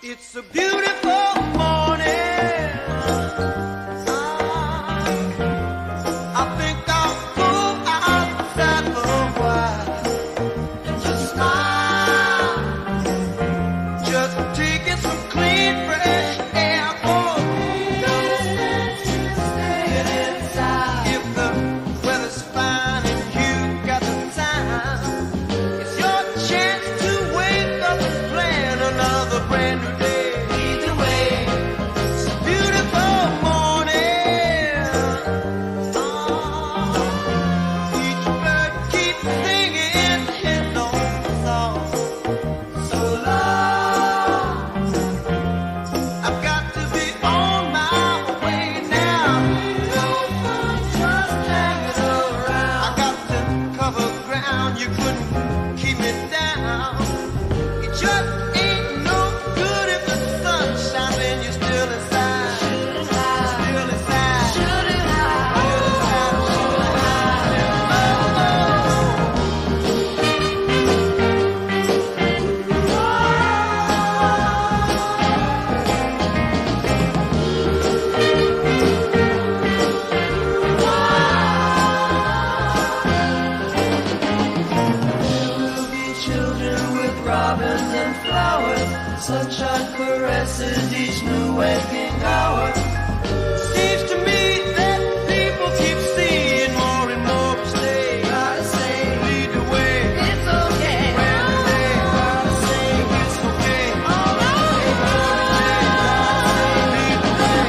It's a beautiful morning. I think I'll go outside for a while and just smile. Just taking some clean, fresh air for me. Get inside. If the weather's fine and you got the time, it's your chance to wake up and plan another brand new day. Either way, it's a beautiful morning. Each bird keeps singing his own song. So long, I've got to be on my way now. No fun just hanging around. I got to cover ground. You couldn't keep me down. It just ain't no good if the sun's shining. You're still inside. Still inside. Still children with robins and flowers, sunshine caresses each new waking hour. Seems to me that people keep seeing more and more each day. Gotta say, lead the way. It's okay. Brand new day. Gotta say, it's okay. All right. Lead the way.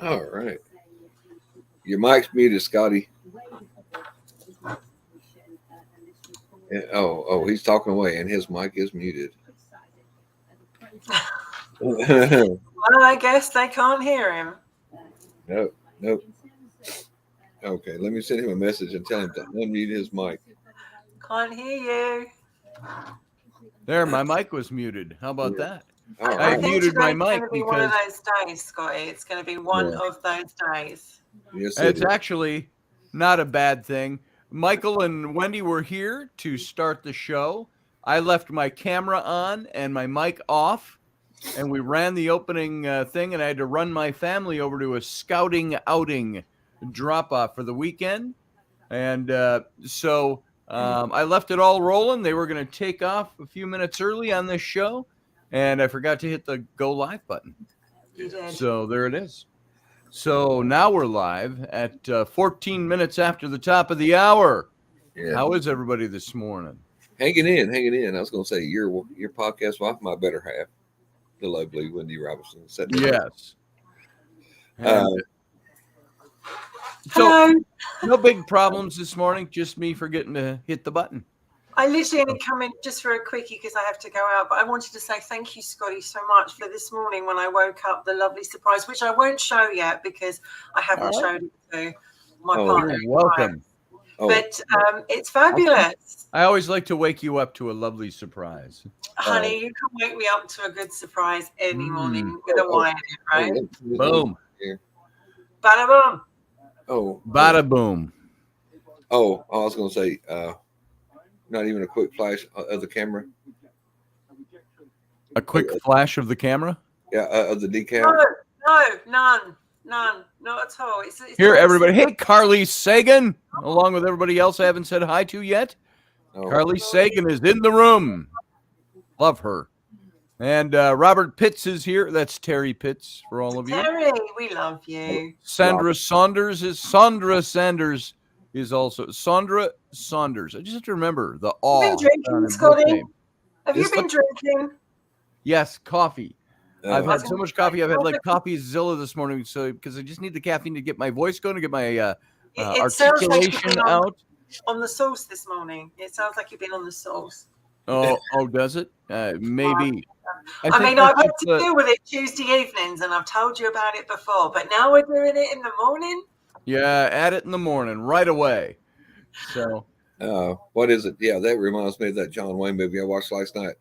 All right. Your mic's muted, Scotty. Yeah, oh, he's talking away, and his mic is muted. Well, I guess they can't hear him. Nope. Okay, let me send him a message and tell him to unmute his mic. Can't hear you. There, my mic was muted. How about that? All I right. think muted my today's mic going to be one of because those days, Scotty. It's going to be one Yeah. of those days. Yes, it it's is. actually not a bad thing. Michael and Wendy were here to start the show. I left my camera on and my mic off, and we ran the opening thing, and I had to run my family over to a scouting outing drop-off for the weekend. And so I left it all rolling. They were going to take off a few minutes early on this show, and I forgot to hit the go live button. You did. So there it is. So now we're live at 14 minutes after the top of the hour. Yeah. How is everybody this morning? Hanging in. I was going to say your podcast wife, my better half, the lovely Wendy Robinson. Yes. Uh, So Hello. no big problems this morning, just me forgetting to hit the button. I literally only come in just for a quickie because I have to go out. But I wanted to say thank you, Scotty, so much for this morning when I woke up, the lovely surprise, which I won't show yet because I haven't All showed it to my Oh, partner. You're welcome. oh, But it's fabulous. I always like to wake you up to a lovely surprise. Honey, you can wake me up to a good surprise any morning with Oh, a wine in it, right? Boom. Bada boom. Bada boom. I was going to say, not even a quick flash of the camera. A quick flash of the camera. Yeah, of the decal. No, none, not at all. It's Here, all- everybody. Hey, Carly Sagan, along with everybody else I haven't said hi to yet. Oh, Carly Sagan is in the room. Love her. And Robert Pitts is here. That's Terry Pitts for all of you. Terry, we love you. Sandra Sanders is also Sandra Saunders. I just have to remember the awe. Have you been drinking, on her Scotty? book name. Have you This been look- drinking? Yes, coffee. I've had so much coffee. I've had like Coffee. coffee Zilla this morning, so because I just need the caffeine to get my voice going, to get my It sounds like you've articulation been out. on the sauce this morning. It sounds like you've been on the sauce. Oh, does it? Maybe. I mean, I've had to deal with it Tuesday evenings, and I've told you about it before, but now we're doing it in the morning. Yeah, add it in the morning, right away. So, what is it? Yeah, that reminds me of that John Wayne movie I watched last night.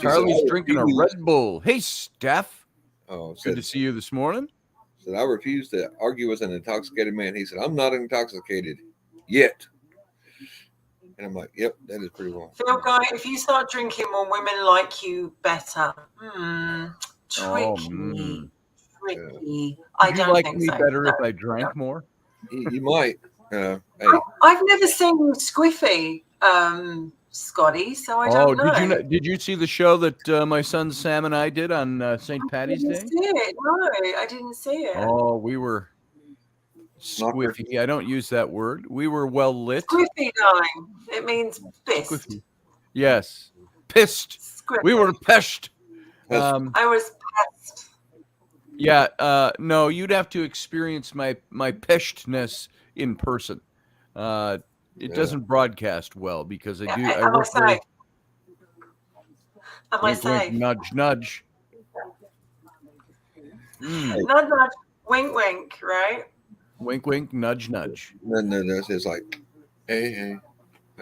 Charlie's drinking a Red Bull. Hey, Steph. Oh, good to see you this morning. Said, I refuse to argue with an intoxicated man. He said, I'm not intoxicated yet. And I'm like, yep, that is pretty wrong. Phil Guy, if you start drinking, will women like you better? Tricky. Tricky. I don't like think me so. better if I drank more? You might. Hey. I've never seen you squiffy, Scotty, so I don't know. Did you see the show that my son Sam and I did on St. Patty's Day? I didn't see it. No, I didn't see it. Oh, we were squiffy. I don't use that word. We were well lit. Squiffy, darling. It means pissed. Squiffy. Yes. Pissed. Squiffy. We were pissed. I was pissed. Yeah. No, you'd have to experience my pissedness in person. It doesn't broadcast well because I do. I work very. Am I safe? Nudge, nudge. Nudge, nudge. Wink, wink. Right. Wink, wink. Nudge, nudge. No, it's like, hey,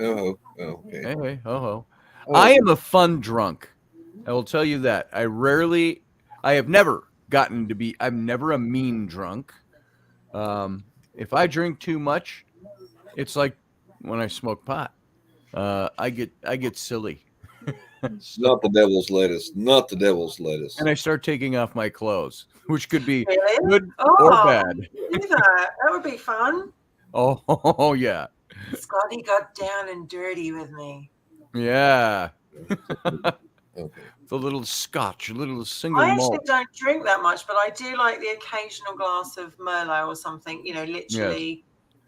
oh, okay. Hey, oh. I am a fun drunk. I will tell you that. I have never gotten to be. I'm never a mean drunk. If I drink too much, it's like when I smoke pot. I get silly. Not the devil's lettuce. Not the devil's lettuce. And I start taking off my clothes, which could be really? Good or bad. Do that. That would be fun. Oh yeah. Scotty got down and dirty with me. Yeah. Okay. The little scotch, a little single I malt. actually don't drink that much, but I do like the occasional glass of Merlot or something. Literally.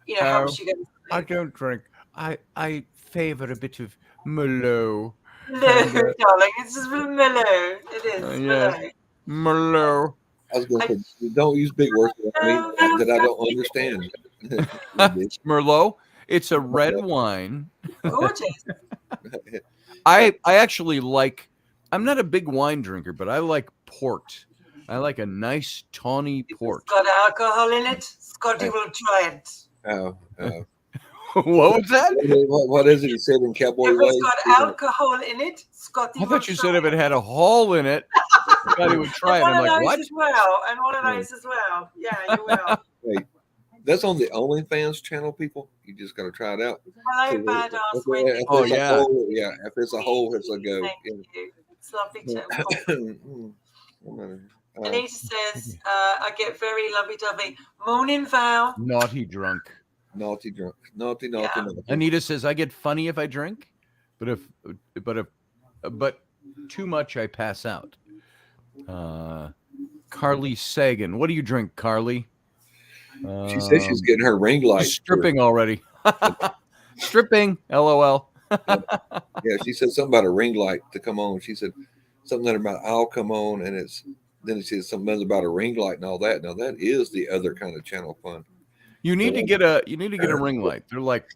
Yes. How much you get? I don't drink. I favor a bit of Merlot. No, darling, it's just Merlot. It is. Yeah. Merlot. I was going to say, don't use big words that I don't understand. Merlot. It's a red wine. Gorgeous. I actually like. I'm not a big wine drinker, but I like port. I like a nice tawny port. It's got alcohol in it. Scotty will try it. Oh. What was that? What is it? He said in Cowboy If Way. it's got alcohol in it, Scotty will try it. I thought you said if it had a hole in it, Scotty would try it. I'm like, what? And one of those as well. Yeah, you will. Hey, that's on the OnlyFans channel, people. You just got to try it out. Hello, badass Wendy. Oh, yeah. If it's a hole, it's a go. Thank you. It's lovely to. Anita says, I get very lovey-dovey. Morning, Val. Naughty drunk. Naughty drunk. Naughty. Anita says, I get funny if I drink, but too much I pass out. Carly Sagan. What do you drink, Carly? She says she's getting her ring light. Stripping already. Stripping. LOL. Yeah, she said something about a ring light to come on. She said something about I'll come on, and then she said something about a ring light and all that. Now that is the other kind of channel fun. You need to get a ring light. They're like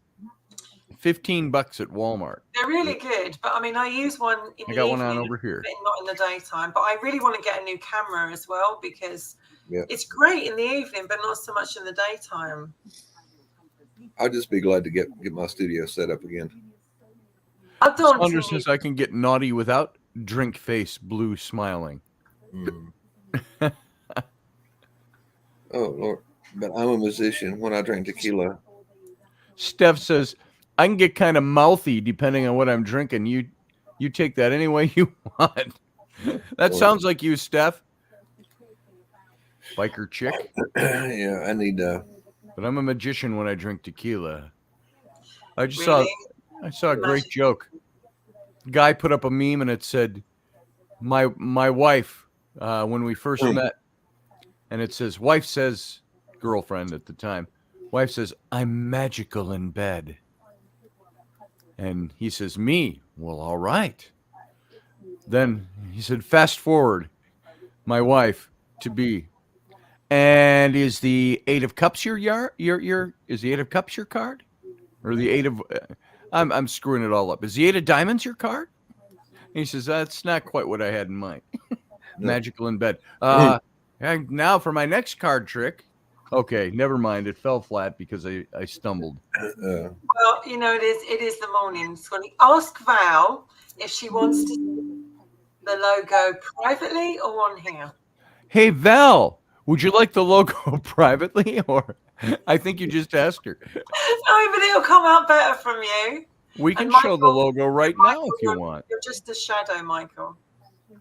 $15 at Walmart. They're really good, but I mean, I use one in the I got evening, one on over here. not in the daytime. But I really want to get a new camera as well because it's great in the evening, but not so much in the daytime. I'd just be glad to get my studio set up again. Sandra says I can get naughty without drink face blue smiling. Oh Lord. But I'm a musician when I drink tequila. Steph says, I can get kind of mouthy depending on what I'm drinking. You take that any way you want. That sounds like you, Steph. Biker chick. Yeah, I need But I'm a magician when I drink tequila. I just saw a great joke. Guy put up a meme and it said, my wife, when we first met, and it says, wife says, girlfriend at the time, wife says, I'm magical in bed. And he says, me? Well, all right. Then he said, fast forward, my wife to be, And is the 8 of Cups your is the 8 of Cups your card? Or the 8 of I'm screwing it all up. Is the 8 of Diamonds your card? And he says, that's not quite what I had in mind. Magical in bed. And now for my next card trick. Okay, never mind. It fell flat because I stumbled. Well, you know, it is the morning. Scotty, ask Val if she wants to see the logo privately or on here. Hey, Val, would you like the logo privately? Or I think you just asked her. No, but it'll come out better from you. We can And show the Michael- logo right now if you want. You're just a shadow, Michael.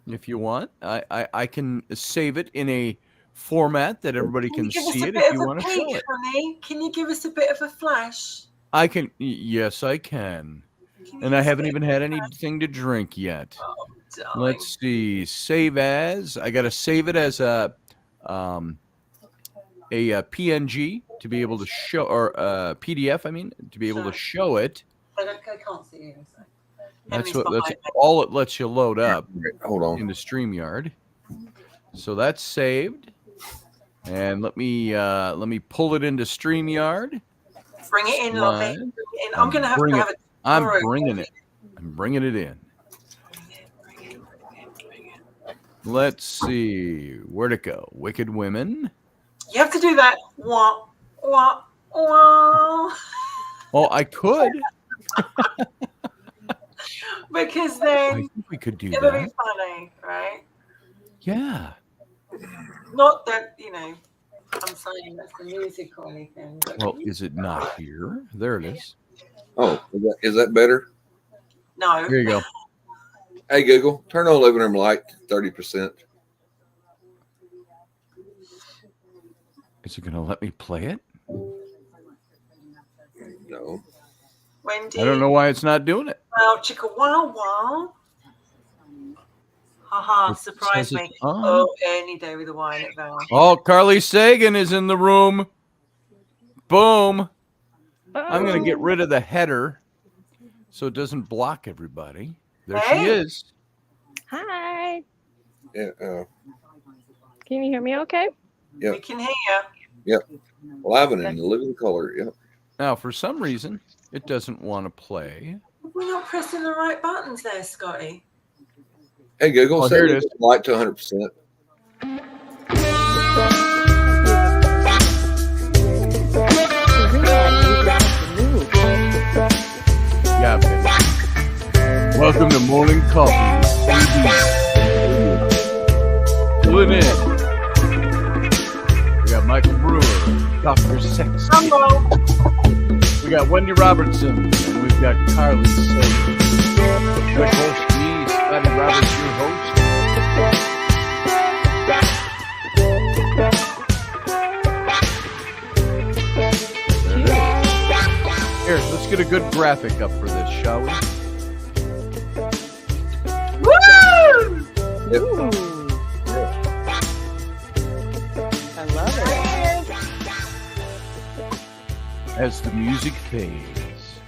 If you want, I can save it in a format that everybody can you give us see a it bit if of you a want to peek, show it. honey? Can you give us a bit of a flash? I can. Yes, I can. Can you And I give us a haven't bit even of had a flash? anything to drink yet. Oh, darling. Let's see. Save as. I got to save it as a PNG to be able to show, or PDF. I mean, to be able to show it. I can't see you. So. That's Henry's that's behind me. all it lets you load up Hold on. into StreamYard. So that's saved. And let me pull it into StreamYard. Bring it in, lovely. Slide. Bring it in. I'm going to have Bring to it. have a I'm tutorial. bringing it. I'm bringing it in. Bring it. Let's see. Where'd it go? Wicked Women. You have to do that. Wah, wah, wah. Oh, I could. Because I then think we could do it'll be that. funny, right? Yeah. Not that, you know, I'm saying that's the music or anything. But Well, is it not here? There it is. Oh, is that better? no. Here you go. Hey, Google, turn on living room light 30%. Is it going to let me play it? No. Wendy. I don't know why it's not doing it. Well, chicka wow wow. Haha, It surprise says me. it's on. Oh, any day with a wine at Val. Oh, Carly Sagan is in the room. Boom. I'm going to get rid of the header so it doesn't block everybody. There she Hey. is. Hi. Yeah. Can you hear me okay? Yep. We can hear. Live and in living color. Yep. Now, for some reason, it doesn't want to play. We're not pressing the right buttons there, Scotty. Hey, Google, Oh, set here it living is. room light to 100%. Yeah. Okay. Welcome to Morning Coffee. Pulling in. We got Michael Brewer, Dr. Sex. Hello. We got Wendy Robertson, and we've got Carly Sagan. Your host, me, Scotty Roberts, your host. Here, let's get a good graphic up for this, shall we? Woo! Yep. I love it. As the music fades.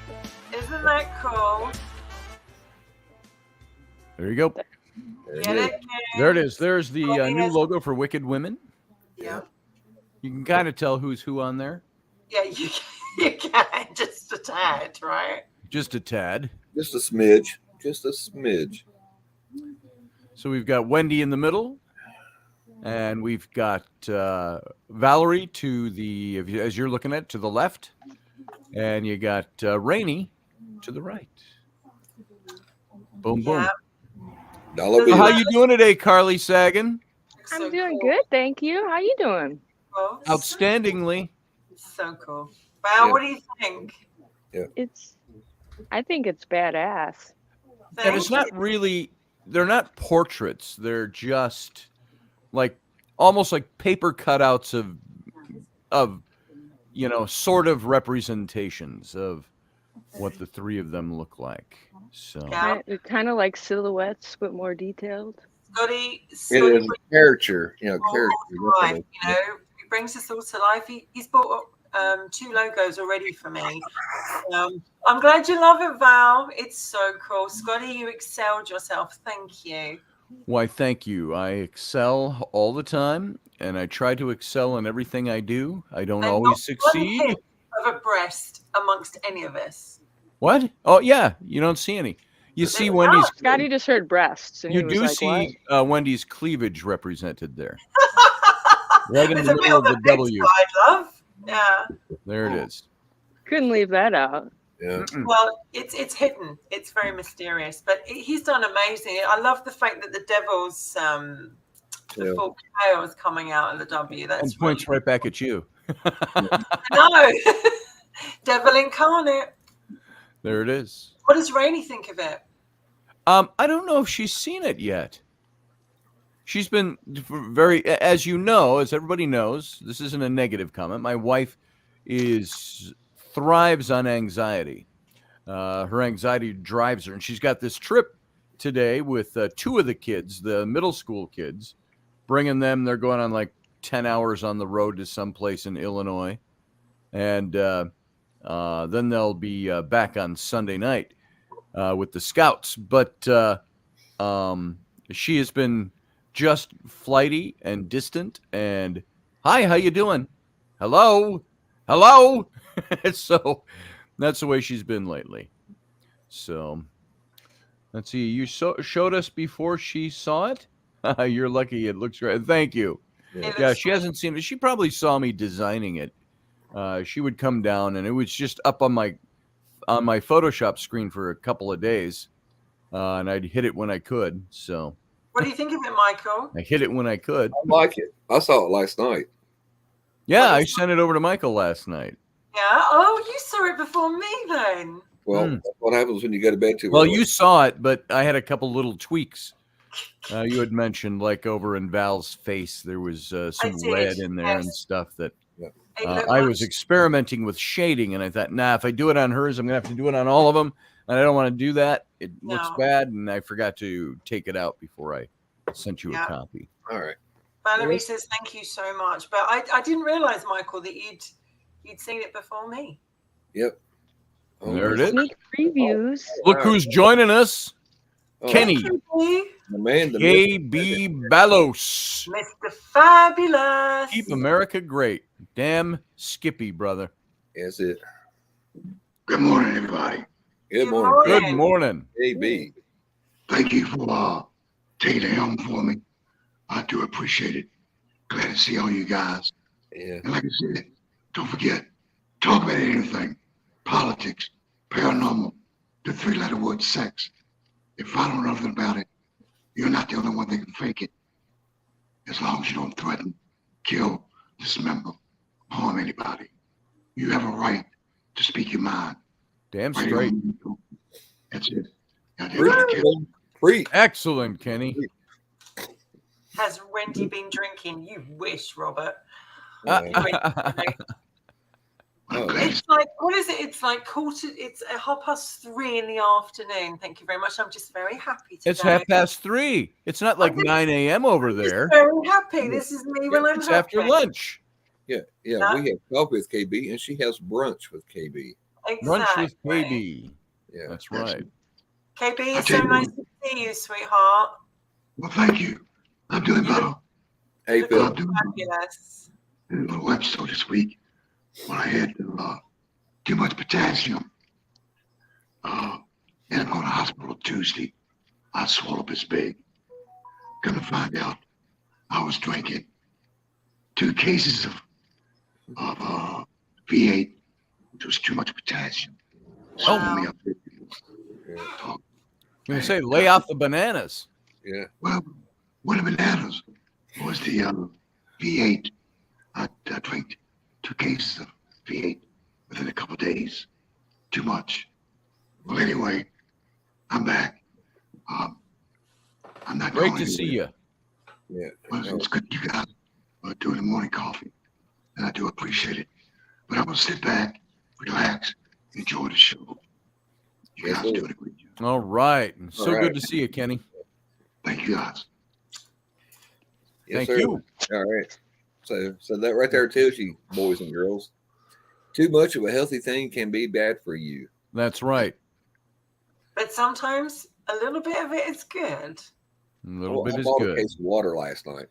Isn't that cool? There you go. There Get it is. it? There it is. There's the Scotty new has- logo for Wicked Women. Yeah. You can kind of tell who's who on there. Yeah, you can just a tad, right? Just a tad. Just a smidge. Just a smidge. So we've got Wendy in the middle, and we've got Valerie to the, as you're looking at, to the left, and you got Rainey to the right. Boom, boom. Yeah. Dollar So So how bill. you doing today, Carly Sagan? So I'm doing cool. good, thank you. How you doing? Cool. Outstandingly. So cool. Val, Yeah. what do you think? I think it's badass. And it's not really, they're not portraits. They're just like, almost like paper cutouts of, you know, sort of representations of what the three of them look like. So Yeah. Kind of like silhouettes, but more detailed. Scotty, It Scotty is a character. You know, character. right, definitely. you know, he brings us all to life. He's bought 2 logos already for me. I'm glad you love it, Val. It's so cool. Scotty, you excelled yourself. Thank you. Why, thank you. I excel all the time, and I try to excel in everything I do. I don't And always not one succeed. hint of a breast amongst any of us. What? Oh, yeah. You don't see any. You see Wendy's. Scotty just heard breasts, and You he was do like, "What?" see Wendy's cleavage represented there, right in With the a bit middle on of the the big W. side, love. Yeah. There it is. Couldn't leave that out. Yeah. Well, it's hidden. It's very mysterious, but he's done amazing. I love the fact that the devil's the Yeah. forked tail is coming out of the W. That's And points really... right back at you. No, devil incarnate. There it is. What does Rainey think of it? I don't know if she's seen it yet. She's been very, as you know, as everybody knows, this isn't a negative comment. My wife thrives on anxiety. Her anxiety drives her, and she's got this trip today with two of the kids, the middle school kids, bringing them. They're going on like 10 hours on the road to someplace in Illinois, and then they'll be back on Sunday night with the Scouts. But she has been just flighty and distant. And hi, how you doing? Hello. So that's the way she's been lately. So let's see. You showed us before she saw it. You're lucky. It looks great. Thank you. Yeah, she hasn't seen it. She probably saw me designing it. She would come down, and it was just up on my Photoshop screen for a couple of days, and I'd hit it when I could. So, What do you think of it, Michael? I hit it when I could. I like it. I saw it last night. Yeah, I sent it over to Michael last night. Yeah. Oh, you saw it before me then. Well, that's what happens when you go to bed too Well, early. you saw it, but I had a couple little tweaks. You had mentioned, like over in Val's face, there was some did, red in there and yes. stuff that It looked I much- was experimenting with shading, and I thought, nah, if I do it on hers, I'm going to have to do it on all of them, and I don't want to do that. It looks No. bad, and I forgot to take it out before I sent you Yeah. a copy. All right. Valerie says thank you so much, but I didn't realize, Michael, that you'd seen it before me. Yep. Oh, There it is. Sneak previews. Look who's joining us. Oh, Kenny. Hey, The man, the KB Ballos. Mr. Fabulous. Keep America great. Damn Skippy, brother. That's it. Good morning, everybody. Good Good morning, morning. Good morning. KB. Thank you for taking the helm for me. I do appreciate it. Glad to see all you guys. Yeah. And like I said, don't forget, talk about anything. Politics, paranormal, the three-letter word sex. If I don't know nothing about it, you're not the only one that can fake it. As long as you don't threaten, kill, dismember, harm anybody. You have a right to speak your mind. Damn Right straight. on. That's it. Now, they gotta kill. Preach. Excellent, Kenny. Has Wendy been drinking? You wish, Robert. Uh, I'm Oh. glad It's like, what is it? It's like it's 3:30 in the afternoon. Thank you very much. I'm just very happy today. It's 3:30. It's not like 9 a.m. over there. Just very happy. This is me when I'm It's happy. after lunch. Yeah. Yeah. We have coffee with KB, and she has brunch with KB. Lunch Exactly. with KB. Yeah. That's right. KB, I'll it's tell so you nice what. to see you, sweetheart. Well, thank you. I'm doing better. Hey, You Phil. look fabulous. A little episode this week when I had too much potassium. And I'm going to hospital Tuesday. I swallowed this big. Come to find out, I was drinking 2 cases of V8, which was too much potassium. Swallowed me up. I'm going to say, lay off the bananas. Yeah. Well, one of the bananas was the V8. I drank 2 cases of V8 within a couple of days. Too much. Well, anyway, I'm back. I'm not Great going to see anywhere. Yeah. Well, it's good you guys are doing the morning coffee, and I do appreciate it. But I'm going to sit back, relax, enjoy the show. You Yes, guys sir. are doing a great job. All right. So All right. good to see you, Kenny. Thank you, guys. Yes, Thank sir. you. All right. So that right there tells you, boys and girls, too much of a healthy thing can be bad for you. That's right. But sometimes a little bit of it is good. A little bit I is bought a good. case of water last night.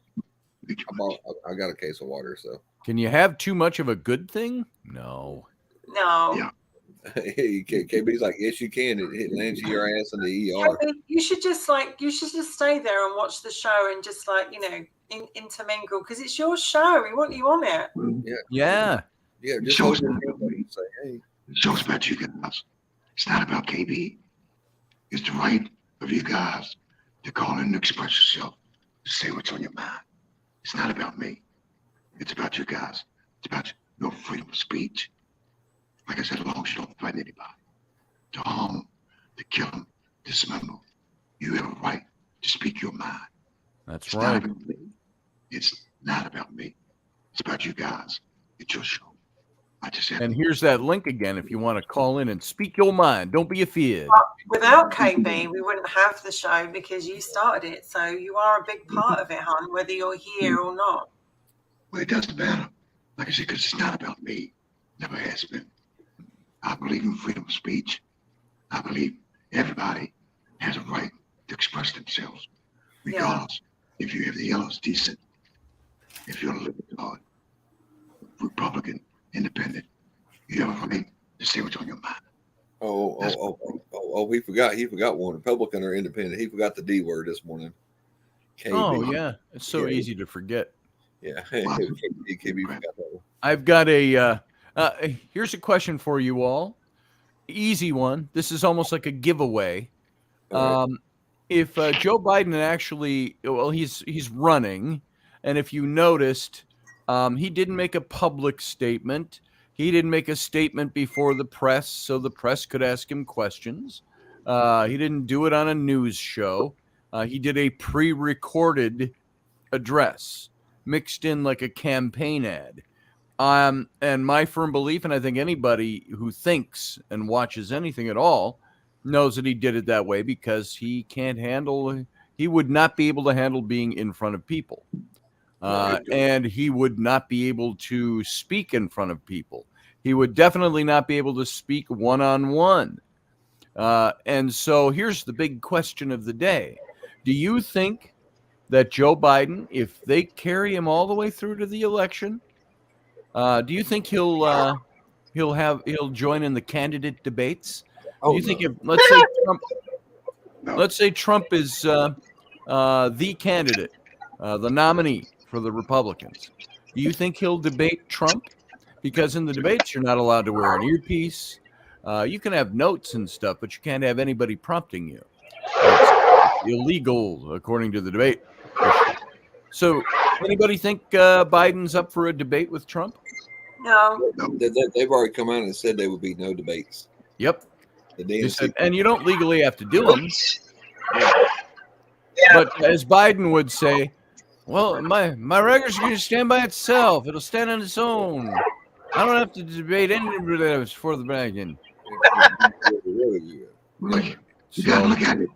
I got a case of water, so. Can you have too much of a good thing? No. No. Yeah. KB's like, yes, you can. It lands your ass in the ER. You should just stay there and watch the show and just intermingle because it's your show. We want you on it. Yeah. Yeah, just Show's hold your not hand about up me. and say, hey. The show's about you guys. It's not about KB. It's the right of you guys to call in and express yourself, to say what's on your mind. It's not about me. It's about you guys. It's about your freedom of speech. Like I said, as long as you don't threaten anybody, to harm them, to kill them, dismember them, you have a right to speak your mind. That's It's right. not about me. It's not about me. It's about you guys. It's your show. I just have And here's that link again if you want to call in and speak your mind. Don't be afeard. Without KB, we wouldn't have the show because you started it. So you are a big part of it, hon, whether you're here or not. Well, it doesn't matter. Like I said, because it's not about me. Never has been. I believe in freedom of speech. I believe everybody has a right to express themselves, regardless if you have the yellows decent, if you're a libertarian, Republican, independent. You have a right to say what's on your mind. He forgot. He forgot one. Republican or independent. He forgot the D word this morning. KB. Oh, yeah. It's so Yeah. easy to forget. Yeah. KB forgot that one. I've got a here's a question for you all. Easy one. This is almost like a giveaway. All right. If Joe Biden actually, he's running, and if you noticed, he didn't make a public statement. He didn't make a statement before the press, so the press could ask him questions. He didn't do it on a news show. He did a pre-recorded address, mixed in like a campaign ad. And my firm belief, and I think anybody who thinks and watches anything at all knows that he did it that way because he would not be able to handle being in front of people. And he would not be able to speak in front of people. He would definitely not be able to speak one-on-one. And so here's the big question of the day. Do you think that Joe Biden, if they carry him all the way through to the election, do you think he'll join in the candidate debates? Do you think if let's say Trump is the candidate, the nominee for the Republicans, do you think he'll debate Trump? Because in the debates, you're not allowed to wear an earpiece. You can have notes and stuff, but you can't have anybody prompting you. It's illegal, according to the debate. So, anybody think Biden's up for a debate with Trump? No. They've already come out and said there would be no debates. Yep. The They DNC. said, and you don't legally have to do them. But as Biden would say, well, my record's going to stand by itself. It'll stand on its own. I don't have to debate anybody that's for the Biden. Look, you got to look at it.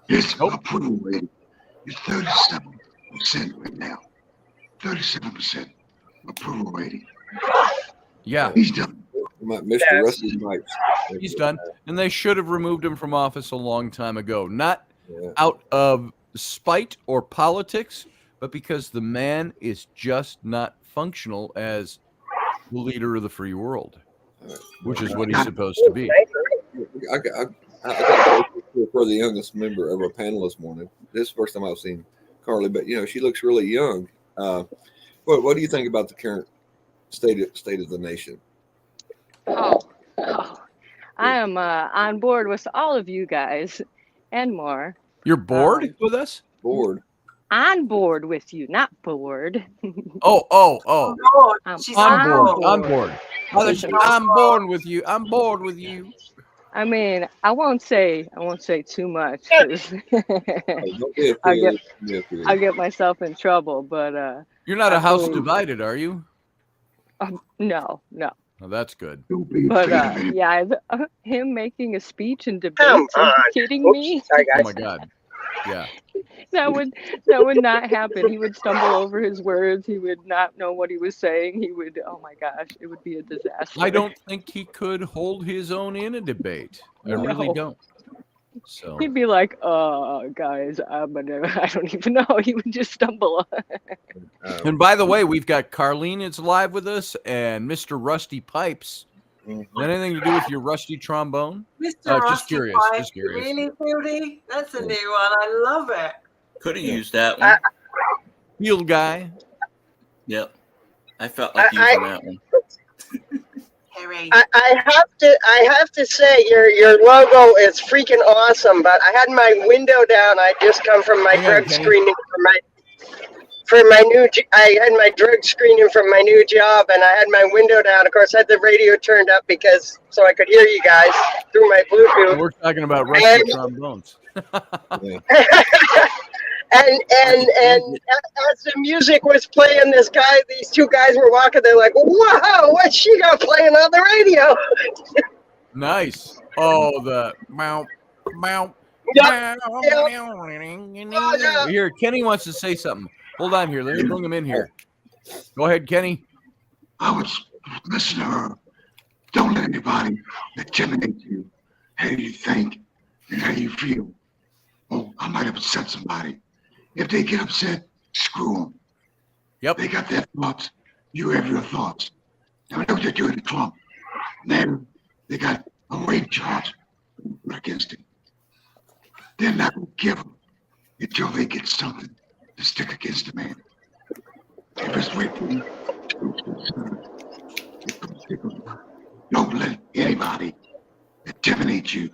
His approval rating is 37% right now. 37% approval rating. Yeah, He's done. Mr. Rusty Pipes. he's done. And they should have removed him from office a long time ago. Not Yeah. out of spite or politics, but because the man is just not functional as the leader of the free world, which is what he's supposed to be. I got a question for the youngest member of our panel this morning. This is the first time I've seen Carly, but she looks really young. What do you think about the current state of the nation? Oh, I am on board with all of you guys and more. You're bored with us? Bored. On board with you, not bored. Oh. Lord, she's On board. board. On board. I'm bored with you. I'm bored with you. I mean, I won't say too much 'cause Don't be a I get- fool. Don't be a fool. I'll get myself in trouble. But You're not a house Absolutely. divided, are you? no. Oh, that's good. Don't be But afraid of him. yeah, him making a speech and debate. Are you kidding me? Oh my God. Yeah. That would not happen. He would stumble over his words. He would not know what he was saying. He would, oh my gosh, it would be a disaster. I don't think he could hold his own in a debate. I really No. don't. So He'd be like, guys, I don't even know. He would just stumble. And by the way, we've got Carlene is live with us and Mr. Rusty Pipes. Got anything to do with your rusty trombone? Mr. Just Rusty curious. Pipes, Just curious. really, Fieldy? That's a new one. I love it. Could have used that one. Field guy. Yep. I felt like using that one. Harry. I have to say your logo is freaking awesome, but I had my window down. I just come from my Hang on, drug Kenny. screening I had my drug screening from my new job, and I had my window down. Of course, I had the radio turned up so I could hear you guys through my Bluetooth. We're talking about rusty trombones. And as the music was playing, these two guys were walking. They're like, "Wow, what's she got playing on the radio?" Nice. Oh, the bow, bow. Yeah. Here, Kenny wants to say something. Hold on here. Let me bring him in here. Go ahead, Kenny. I would listen to her. Don't let anybody intimidate you, how you think and how you feel. Oh, I might have upset somebody. If they get upset, screw them. Yep. They got their thoughts. You have your thoughts. Now look what they're doing to Trump. Now they got a rape charge against him. They're not going to give him until they get something to stick against the man. If it's raping, don't let anybody intimidate you.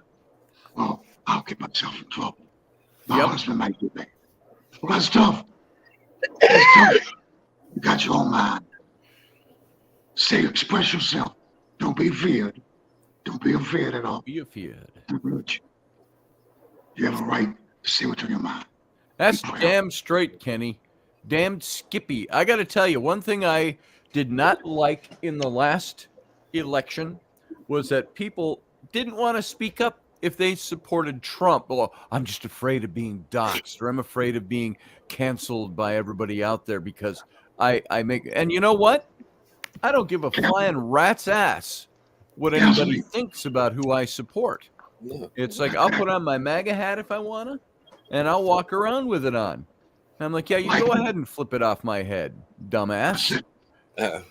Well, I'll get myself in trouble. My husband might get back. Well, that's tough. That's tough. You got your own mind. Express yourself. Don't be feared. Don't be afraid at all. Be afraid. You have a right to say what's on your mind. That's damn straight, Kenny. Damn Skippy. I got to tell you, one thing I did not like in the last election was that people didn't want to speak up if they supported Trump. Well, I'm just afraid of being doxxed, or I'm afraid of being canceled by everybody out there because I make. And you know what? I don't give a flying rat's ass what anybody thinks about who I support. It's like I'll put on my MAGA hat if I want to, and I'll walk around with it on. And I'm like, yeah, you go ahead and flip it off my head, dumbass. I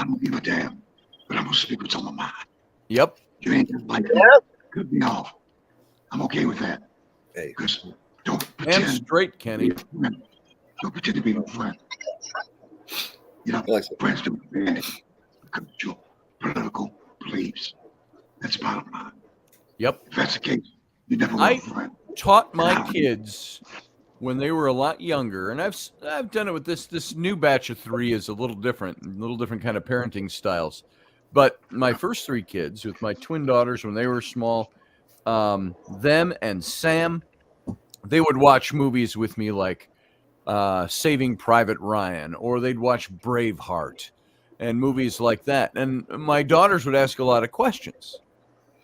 don't give a damn, but I'm going to speak what's on my mind. Yep. You ain't gonna like it. Cut me off. I'm okay with that. Because don't pretend. And straight, Kenny. Don't pretend to be my friend. You know, friends don't advantage because of your political beliefs. That's bottom line. Yep. If that's the case, you never want a friend. Taught my kids when they were a lot younger, and I've done it with this new batch of 3 is a little different kind of parenting styles. But my first 3 kids with my twin daughters when they were small, them and Sam, they would watch movies with me like Saving Private Ryan, or they'd watch Braveheart and movies like that. And my daughters would ask a lot of questions.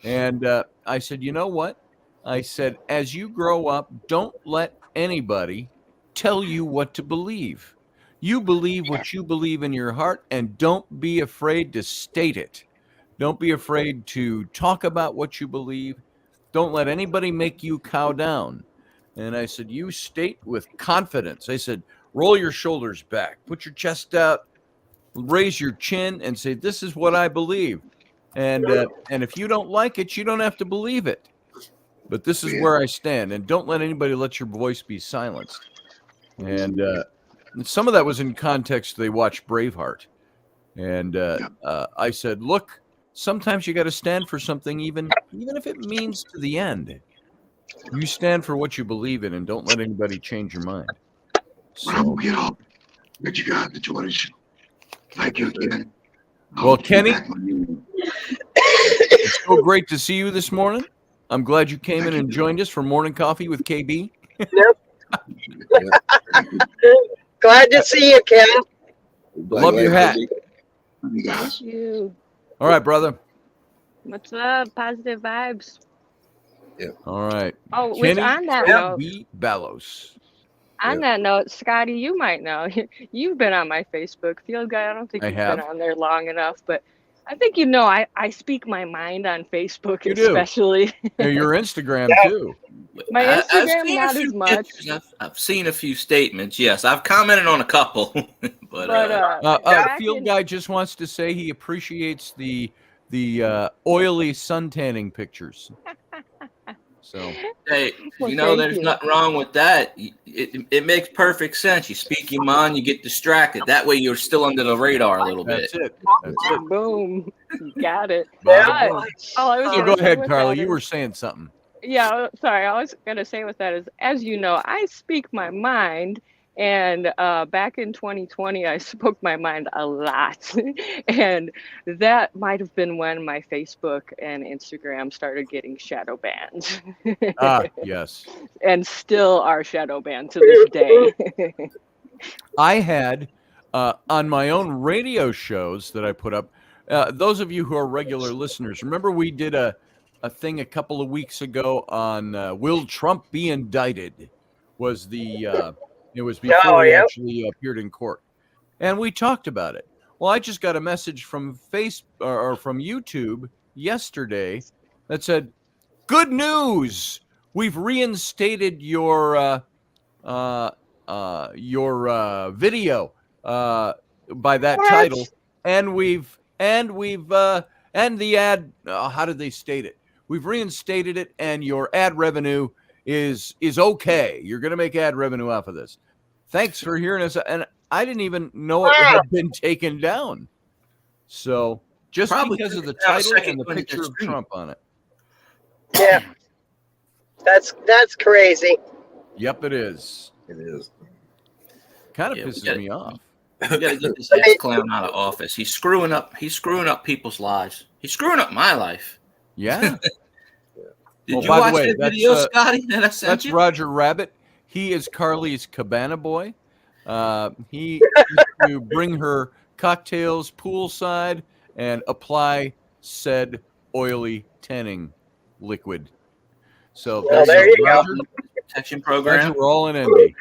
And I said, you know what? I said, as you grow up, don't let anybody tell you what to believe. You believe what you believe in your heart, and don't be afraid to state it. Don't be afraid to talk about what you believe. Don't let anybody make you cow down. And I said, you state with confidence. I said, roll your shoulders back, put your chest out, raise your chin, and say, this is what I believe. And if you don't like it, you don't have to believe it. But this is where I stand, and don't let anybody let your voice be silenced. And some of that was in context. They watched Braveheart. And I said, look, sometimes you got to stand for something, even if it means to the end. You stand for what you believe in, and don't let anybody change your mind. Well, I'm going to get off. But you guys enjoy the show. Thank you again. Well, Kenny, it's so great to see you this morning. I'm glad you came in and joined us for Morning Coffee with KB. Yep. Glad to see you, Ken. Love your hat. Thank you. All right, brother. What's up? Positive vibes. Yeah. All right. Oh, which on that note, Ballos. On that note, Scotty, you might know. You've been on my Facebook field guy. I don't think you've been on there long enough, but I think you know I speak my mind on Facebook, You do. especially. Yeah, your Instagram too. My I've Instagram, seen a not few as much. pictures. I've seen a few statements. Yes, I've commented on a couple, but Back Field in- Guy just wants to say he appreciates the oily sun tanning pictures. So hey, Well, you know, thank there's you. nothing wrong with that. It makes perfect sense. You speak your mind, you get distracted. That way, you're still under the radar a little bit. that's it. That's it. Boom, you got it. Bada But boom. all I was So gonna go say ahead, with Carly. that You is- were saying something. Yeah, sorry. I was going to say with that is, as you know, I speak my mind. And back in 2020, I spoke my mind a lot. And that might have been when my Facebook and Instagram started getting shadow banned. Ah, yes. And still are shadow banned to this day. I had on my own radio shows that I put up. Those of you who are regular listeners, remember we did a thing a couple of weeks ago on will Trump be indicted? Was the it was before he actually appeared in court, and we talked about it. Well, I just got a message from or from YouTube yesterday that said, "Good news! We've reinstated your video by that title, and the ad. How did they state it? We've reinstated it, and your ad revenue is okay. You're going to make ad revenue off of this. Thanks for hearing us." And I didn't even know it had been taken down. So just Probably because of the took it down a title second and the when it picture gets of streamed. Trump on it. Yeah. That's crazy. Yep, it is. It is. Kind of Yeah, pisses me off. You got to get this ass clown out of office. He's screwing up people's lives. He's screwing up my life. Yeah. Did Oh, you by the watch way, that that's, video, Scotty, that I sent That's you? Roger Rabbit. He is Carly's cabana boy. He used to bring her cocktails poolside and apply said oily tanning liquid. So Well, there you go. Roger. Protection Roger, program. we're all in envy.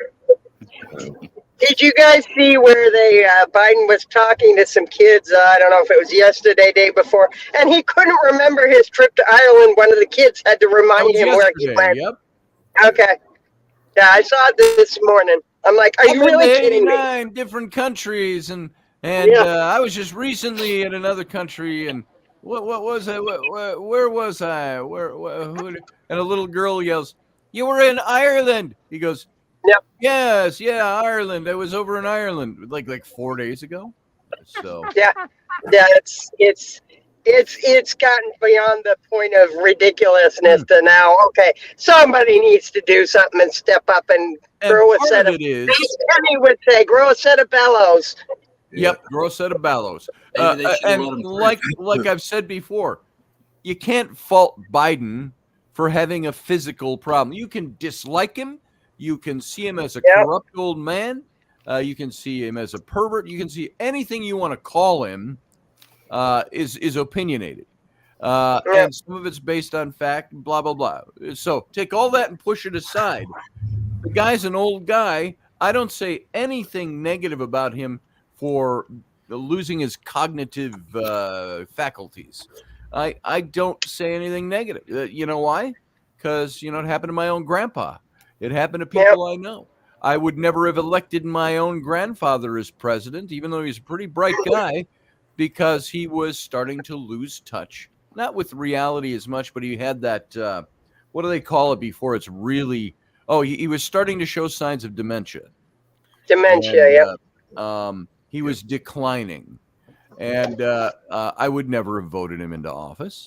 Did you guys see where Biden was talking to some kids? I don't know if it was yesterday, day before, and he couldn't remember his trip to Ireland. One of the kids had to That remind was him where he yesterday. went. Yep. Okay. Yeah, I saw it this morning. I'm like, are I've you been really to kidding me? 89 different countries, and Yeah. I was just recently in another country, and what was I? Where was I? Who? And a little girl yells, "You were in Ireland." He goes, Yep. "Yes, yeah, Ireland. I was over in Ireland like 4 days ago." So Yeah, it's gotten beyond the point of ridiculousness to now. Okay, somebody needs to do something and step up and grow a part set of of. it is, Penny would say, grow a set of bellows. yep, grow a set of Ballos. Maybe they should And let him like I've said before, you can't fault Biden for having a physical problem. You can dislike him. You can see him as a Yep. corrupt old man. You can see him as a pervert. You can see anything you want to call him is opinionated. And some of it's based on fact, blah, blah, blah. So take all that and push it aside. The guy's an old guy. I don't say anything negative about him for losing his cognitive faculties. I don't say anything negative. You know why? Because, it happened to my own grandpa. It happened to people I know. I would never have elected my own grandfather as president, even though he's a pretty bright guy, because he was starting to lose touch, not with reality as much, but he had that, what do they call it before it's really, he was starting to show signs of dementia. Dementia, And, he was declining. And I would never have voted him into office.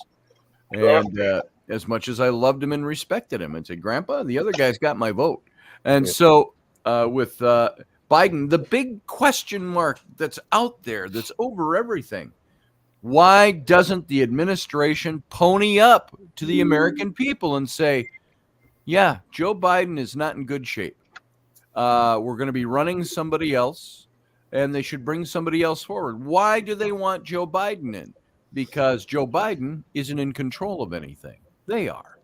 And as much as I loved him and respected him, and said, "Grandpa, the other guy's got my vote." And so with Biden, the big question mark that's out there, that's over everything, why doesn't the administration pony up to the American people and say, yeah, Joe Biden is not in good shape. We're going to be running somebody else, and they should bring somebody else forward. Why do they want Joe Biden in? Because Joe Biden isn't in control of anything. They are.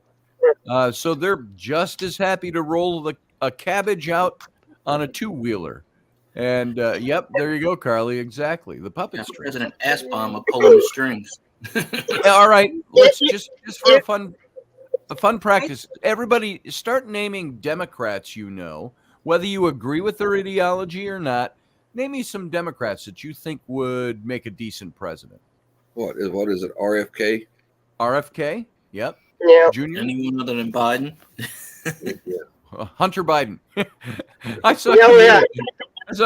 So they're just as happy to roll a cabbage out on a two-wheeler And yep, there you go, Carly. Exactly, the puppet Yeah, string. President S-bomb of pulling the strings. Yeah, all right, let's just for a fun practice. Everybody, start naming Democrats you know, whether you agree with their ideology or not. Name me some Democrats that you think would make a decent president. What is it? RFK? RFK? Yep. Yeah. Junior? Anyone other than Biden? Yeah. Hunter Biden. I saw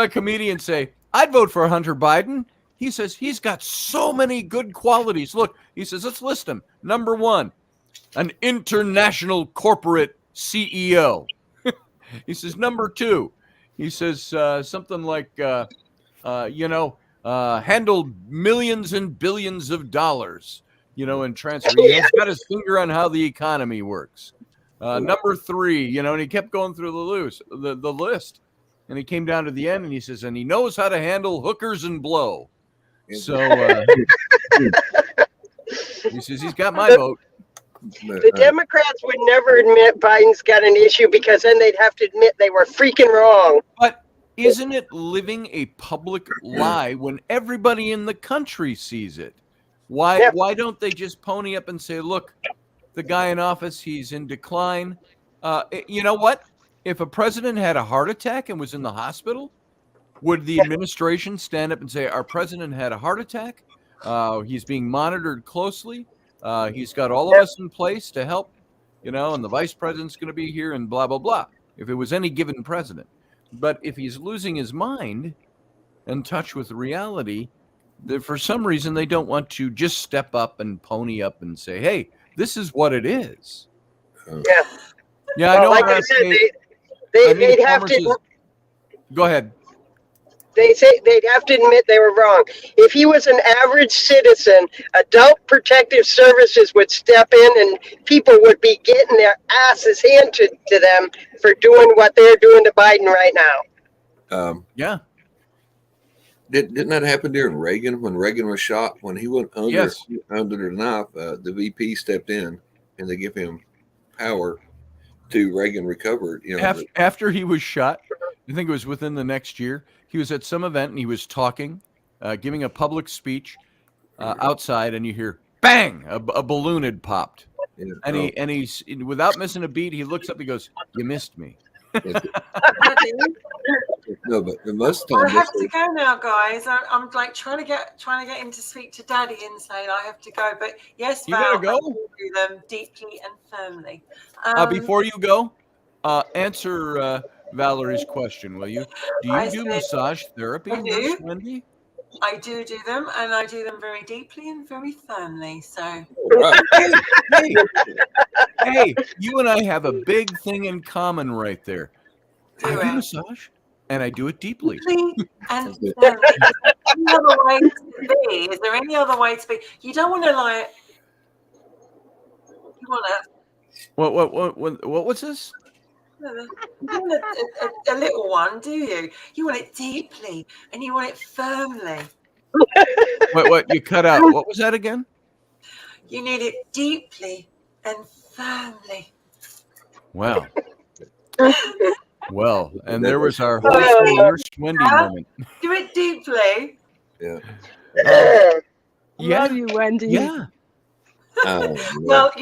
a comedian say, I'd vote for Hunter Biden. He says he's got so many good qualities. Look, he says, let's list them. Number 1, an international corporate CEO. He says, number 2, he says something like, handled millions and billions of dollars, in transfer. He's got his finger on how the economy works. Number 3, and he kept going through the list. And he came down to the end and he says, and he knows how to handle hookers and blow. So he says he's got my vote. The Democrats would never admit Biden's got an issue because then they'd have to admit they were freaking wrong. But isn't it living a public lie when everybody in the country sees it? Why don't they just pony up and say, look, the guy in office, he's in decline. You know what? If a president had a heart attack and was in the hospital, would the administration stand up and say, our president had a heart attack? He's being monitored closely. He's got all of us in place to help, and the vice president's going to be here and blah, blah, blah. If it was any given president. But if he's losing his mind, in touch with reality, for some reason they don't want to just step up and pony up and say, hey, this is what it is. Yeah, I know. Like I said, they'd have to. Go ahead. They say they'd have to admit they were wrong. If he was an average citizen, Adult Protective Services would step in and people would be getting their asses handed to them for doing what they're doing to Biden right now. Yeah. Didn't that happen during Reagan when Reagan was shot? When he went under the knife, the VP stepped in and they give him power to Reagan recovered. After he was shot, I think it was within the next year, he was at some event and he was talking, giving a public speech outside, and you hear bang, a balloon had popped. Yeah. And he's without missing a beat, he looks up, he goes, "You missed me." No, but most times I have to go now, guys. I'm like trying to get him to speak to Daddy and say I have to go. But yes, you Val, gotta go. I will do them deeply and firmly. Before you go, answer Valerie's question, will you? Do you do massage therapy, Nurse Wendy? I do them, and I do them very deeply and very firmly. So, hey, you and I have a big thing in common right there. I do massage, and I do it deeply. And firmly. Any other way to be? Is there any other way to be? You don't want to like. You want to. What's this? You want a little one, do you? You want it deeply and you want it firmly. What? You cut out. What was that again? You need it deeply and firmly. Wow. Well, and there was our whole Nurse Wendy moment. Do it deeply. Yeah. Love you, Wendy. Yeah. Well,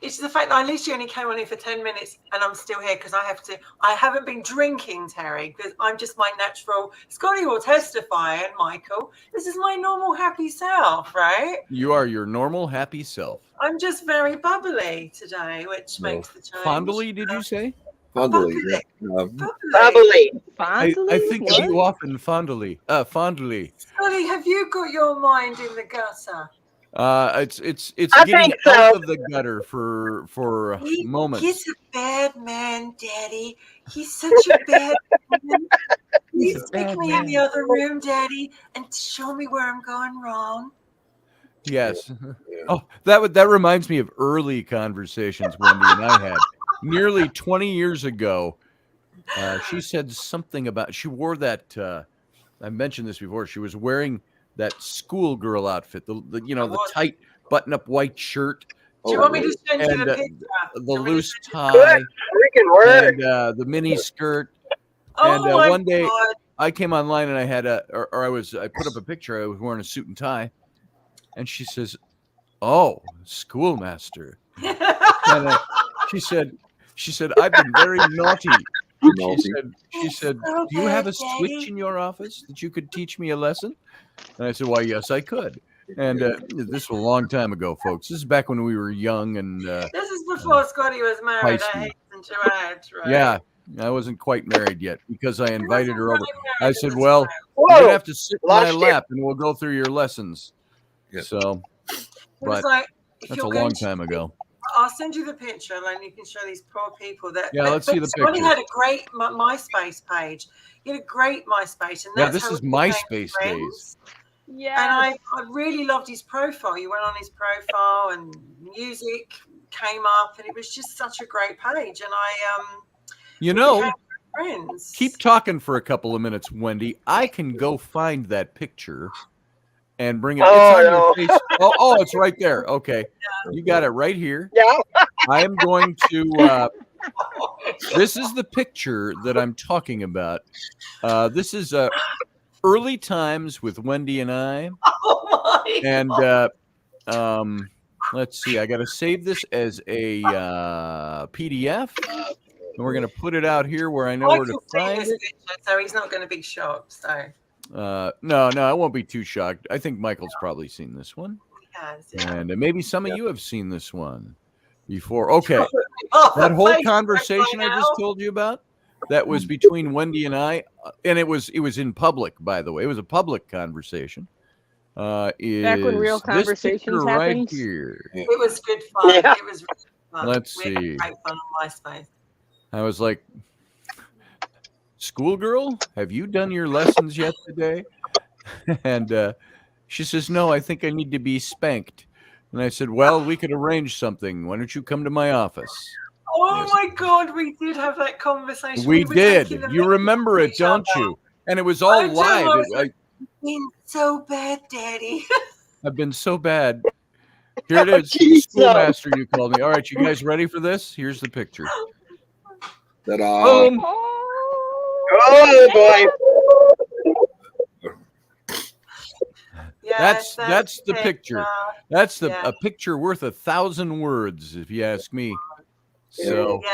it's the fact that I literally only came on here for 10 minutes and I'm still here because I haven't been drinking, Terry, because I'm just my natural. Scotty will testify, and Michael, this is my normal happy self, right? You are your normal happy self. I'm just very bubbly today, which makes the change. Fondly, did you say? Fondly. Bubbly. I think of you often fondly. Fondly. Scotty, have you got your mind in the gutter? It's getting out of the gutter for moments. He's a bad man, Daddy. He's such a bad man. Please take me in the other room, Daddy, and show me where I'm going wrong. Yes. Oh, that reminds me of early conversations Wendy and I had. Nearly 20 years ago, she said something about, she wore that, I mentioned this before, she was wearing that schoolgirl outfit, the tight button-up white shirt. Do you want me to send you the picture? The loose tie, Freaking word. and the mini skirt. Oh and my one day, God. I came online and I had I put up a picture. I was wearing a suit and tie, and she says, "Oh, schoolmaster." And she said, "I've been very naughty." She said, "Do you have a switch in your office that you could teach me a lesson?" And I said, "Why, yes, I could." And this was a long time ago, folks. This is back when we were young, and this is before Scotty was married. I hasten to add, right? Yeah, I wasn't quite married yet because I invited her over. I said, "Well, you're gonna have to sit in my lap, and we'll go through your lessons." Yeah. So, but that's a long time ago. I'll send you the picture, and you can show these poor people that. Yeah, let's see the picture. Scotty had a great MySpace page. He had a great MySpace, and that's this is MySpace days. Yeah, and I really loved his profile. You went on his profile, and music came up, and it was just such a great page. And friends. Keep talking for a couple of minutes, Wendy. I can go find that picture and bring it. It's on your face. Oh, it's right there. Okay, you got it right here. Yeah. I am going to. This is the picture that I'm talking about. This is early times with Wendy and I. Oh my God. And let's see. I got to save this as a PDF, and we're going to put it out here where I know where to find it. So he's not going to be shocked. So. No, I won't be too shocked. I think Michael's probably seen this one. He has, yeah. And maybe some of you have seen this one before. Okay. That whole conversation I just told you about, that was between Wendy and I, and it was in public, by the way. It was a public conversation. Back when real conversations happened. Right here. It was good fun. Yeah. It was really fun. Let's we had see. great fun on MySpace. I was like, "Schoolgirl, have you done your lessons yet today?" And she says, "No, I think I need to be spanked." And I said, "Well, we could arrange something. Why don't you come to my office?" Oh my God, we did have that conversation. We did. You remember it, don't you? And it was all live. I've been so bad, Daddy. I've been so bad. Here it is. Schoolmaster, you called me. All right, you guys ready for this? Here's the picture. Ta-da. Boom. Oh boy. Yeah, that's the picture. That's a picture worth 1,000 words, if you ask me. So yeah,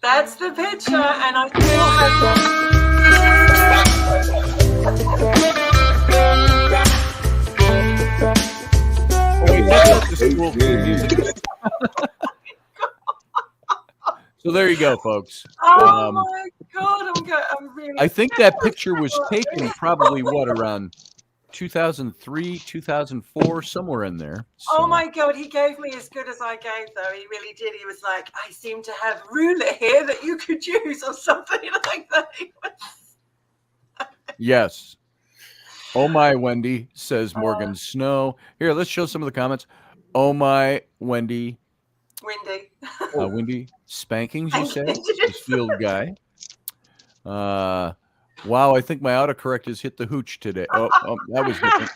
that's the picture, and I still have. So there you go, folks. Oh my God, I'm really. I think that picture was taken probably around 2003, 2004, somewhere in there. So. Oh my God, he gave me as good as I gave, though. He really did. He was like, "I seem to have ruler here that you could use," or something like that. Yes. Oh my, Wendy, says Morgan Snow. Here, let's show some of the comments. Oh my, Wendy. Windy. Wendy, spankings, you said? This field guy. Wow, I think my autocorrect has hit the hooch today. Oh, that was different.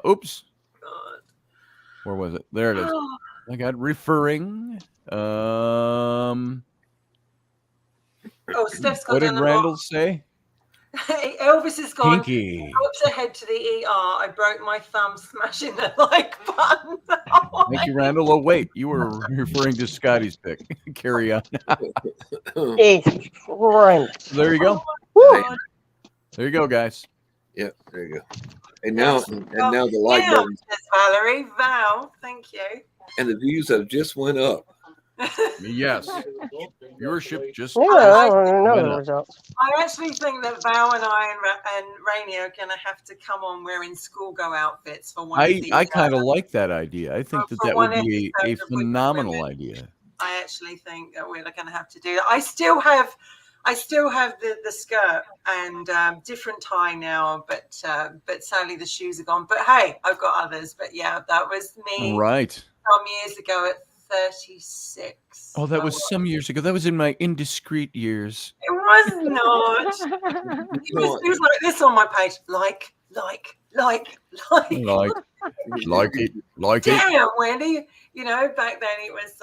Oops. God. Where was it? There it is. I got referring. Steph's got what did Randall say? Elvis is gone. Pinky. Oops, ahead to the ER. I broke my thumb smashing the like button. Thank you, Randall. Oh, wait. You were referring to Scotty's pick. Carry on. Jesus Christ. There you go. Oh, there you go, guys. Yep, there you go. And now the like button. Valerie, Val, thank you. And the views have just went up. Yes. Viewership just I don't know the results. I actually think that Val and I and Rainey are going to have to come on wearing schoolgirl outfits for one of these. I kind of like that idea. I think that would be a phenomenal idea. I actually think that we're going to have to do that. I still have the skirt and different tie now, but sadly the shoes are gone. But hey, I've got others. But yeah, that was me. Right. Some years ago at 36. Oh, that was some years ago. That was in my indiscreet years. It was not. It was like this on my page. Like it. Damn, Wendy. You know, back then it was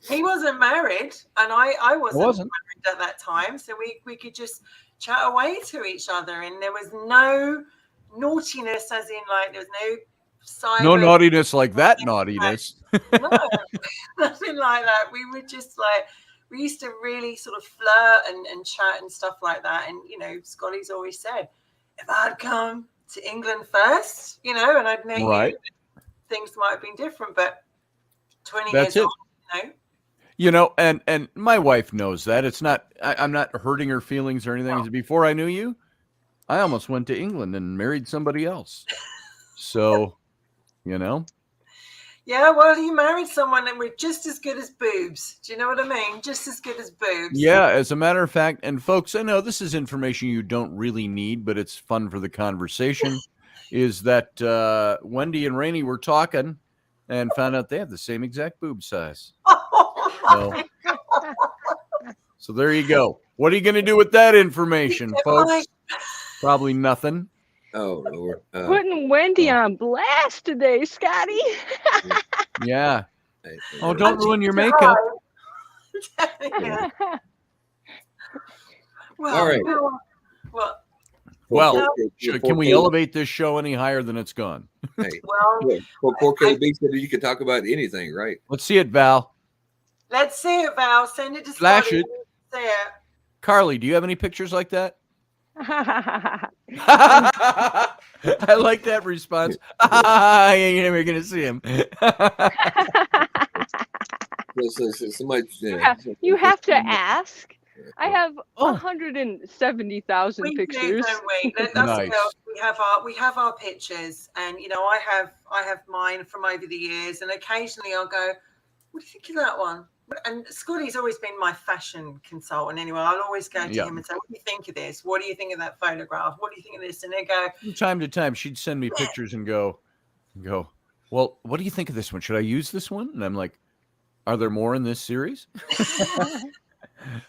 He wasn't married, and I wasn't wasn't. married at that time, so we could just chat away to each other, and there was no naughtiness, as in like there was no cyber. No naughtiness like that naughtiness. No, nothing like that. We were just like, we used to really sort of flirt and chat and stuff like that. And, you know, Scotty's always said, if I'd come to England first, you know, and I'd met you, things might have been different. But 20 That's years it. on, you know. You know, and my wife knows that. It's not, I'm not hurting her feelings or anything. No. Before I knew you, I almost went to England and married somebody else. So, you know. Yeah, well, you married someone and we're just as good as boobs. Do you know what I mean? Just as good as boobs. Yeah, as a matter of fact, and folks, I know this is information you don't really need, but it's fun for the conversation, is that Wendy and Rainey were talking and found out they have the same exact boob size. So there you go. What are you going to do with that information, folks? Probably nothing. Oh, Lord. Putting Wendy on blast today, Scotty. Yeah. Oh, don't ruin your makeup. Yeah. Well, All right. Well, can we elevate this show any higher than it's gone? Hey, well, poor KB said you could talk about anything, right? Let's see it, Val. Let's see it, Val. Send it to Flash Scotty. it. See it. Carly, do you have any pictures like that? I like that response. You're never going to see him. You have to ask. I have 170,000 pictures. Don't we? That's Nice. We have our pictures, and you know I have mine from over the years, and occasionally I'll go, "What do you think of that one?" And Scotty's always been my fashion consultant anyway. I'll always go to him and say, "What do you think of this? What do you think of that photograph? What do you think of this?" And they go, from time to time, she'd send me pictures and go, well, what do you think of this one? Should I use this one? And I'm like, are there more in this series?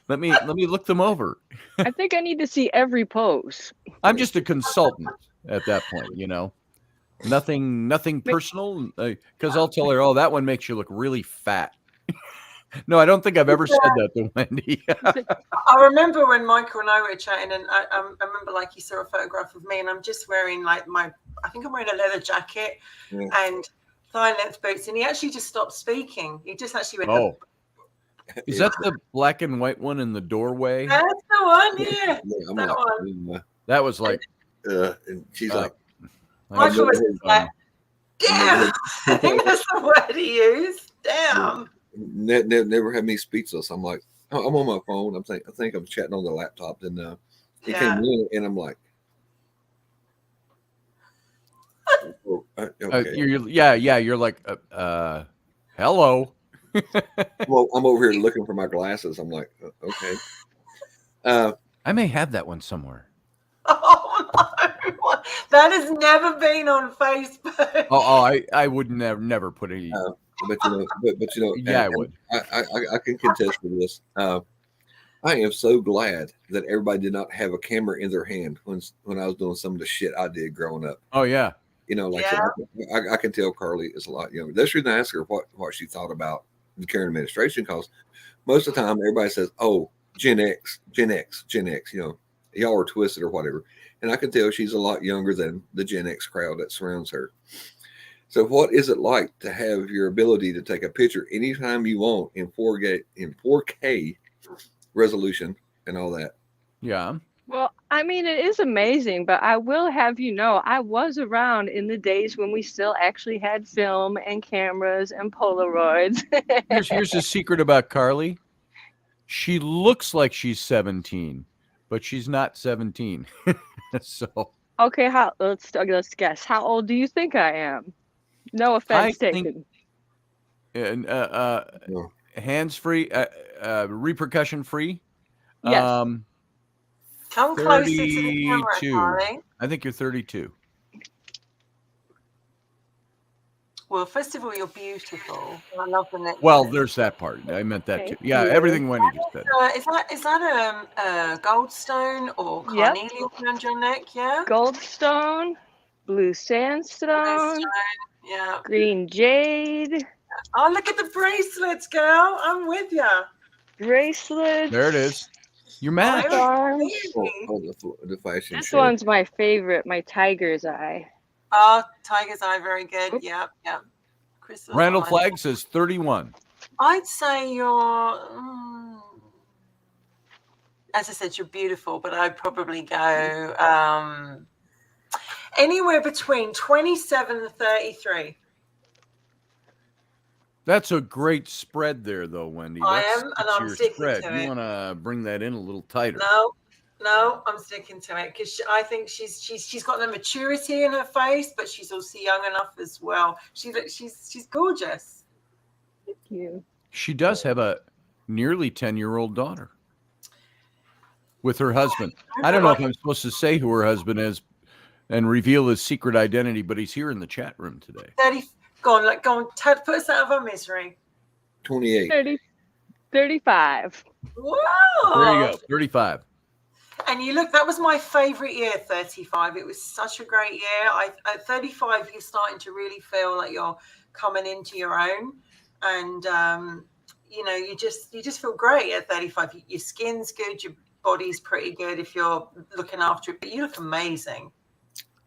Let me look them over. I think I need to see every pose. I'm just a consultant at that point, you know. Nothing personal, because I'll tell her, oh, that one makes you look really fat. No, I don't think I've ever said that to Wendy. I remember when Michael and I were chatting, and I remember like he saw a photograph of me, and I'm just wearing like I think I'm wearing a leather jacket and thigh length boots, and he actually just stopped speaking. He just actually went, "Oh, is that the black and white one in the doorway?" That's the one, yeah. That was like, and she's like, Michael was like, damn. I think that's the word he used. Damn. Never had me speechless. I'm like, oh, I'm on my phone. I think I'm chatting on the laptop. And he came in, and I'm like, okay. You're like, hello. Well, I'm over here looking for my glasses. I'm like, okay. I may have that one somewhere. Oh no, that has never been on Facebook. I would never put any. But you know, yeah, I would. I can contest to this. I am so glad that everybody did not have a camera in their hand when I was doing some of the shit I did growing up. Oh yeah. You know, like I can tell Carly is a lot younger. That's the reason I asked her what she thought about the Karen administration, because most of the time everybody says, "Oh, Gen X, you know, y'all are twisted or whatever," and I can tell she's a lot younger than the Gen X crowd that surrounds her. So what is it like to have your ability to take a picture anytime you want in 4K resolution and all that? Yeah. Well, I mean, it is amazing, but I will have you know, I was around in the days when we still actually had film and cameras and Polaroids. Here's the secret about Carly. She looks like she's 17, but she's not 17. So. Okay, let's guess. How old do you think I am? No offense taken. And hands free, repercussion free. Yes. Come closer to the camera, 32. Carly. I think you're 32. Well, first of all, you're beautiful. I love the neck. Well, there's that part. I meant that too. Yeah, everything Wendy just said. Is that a goldstone or carnelian around your neck? Yeah. Goldstone, blue sandstone, Yeah. green jade. Oh, look at the bracelets, girl. I'm with you. Bracelets. There it is. Your match. The fashion This show. one's my favorite, my tiger's eye. Oh, tiger's eye, very good. Oop. Yep. Crystal Randall eye. Flagg says 31. I'd say you're, as I said, you're beautiful, but I'd probably go anywhere between 27 and 33. That's a great spread there, though, Wendy. I That's am, and I'm your sticking spread. to You it. want to bring that in a little tighter. No, I'm sticking to it because I think she's got the maturity in her face, but she's also young enough as well. She's gorgeous. Thank you. She does have a nearly 10-year-old daughter with her husband. I don't know if I'm supposed to say who her husband is and reveal his secret identity, but he's here in the chat room today. 30. Go on, Ted, put us out of our misery. 28. 35. Whoa! There you go, 35. And you look, that was my favorite year, 35. It was such a great year. At 35, you're starting to really feel like you're coming into your own. And, you just feel great at 35. Your skin's good. Your body's pretty good if you're looking after it. But you look amazing.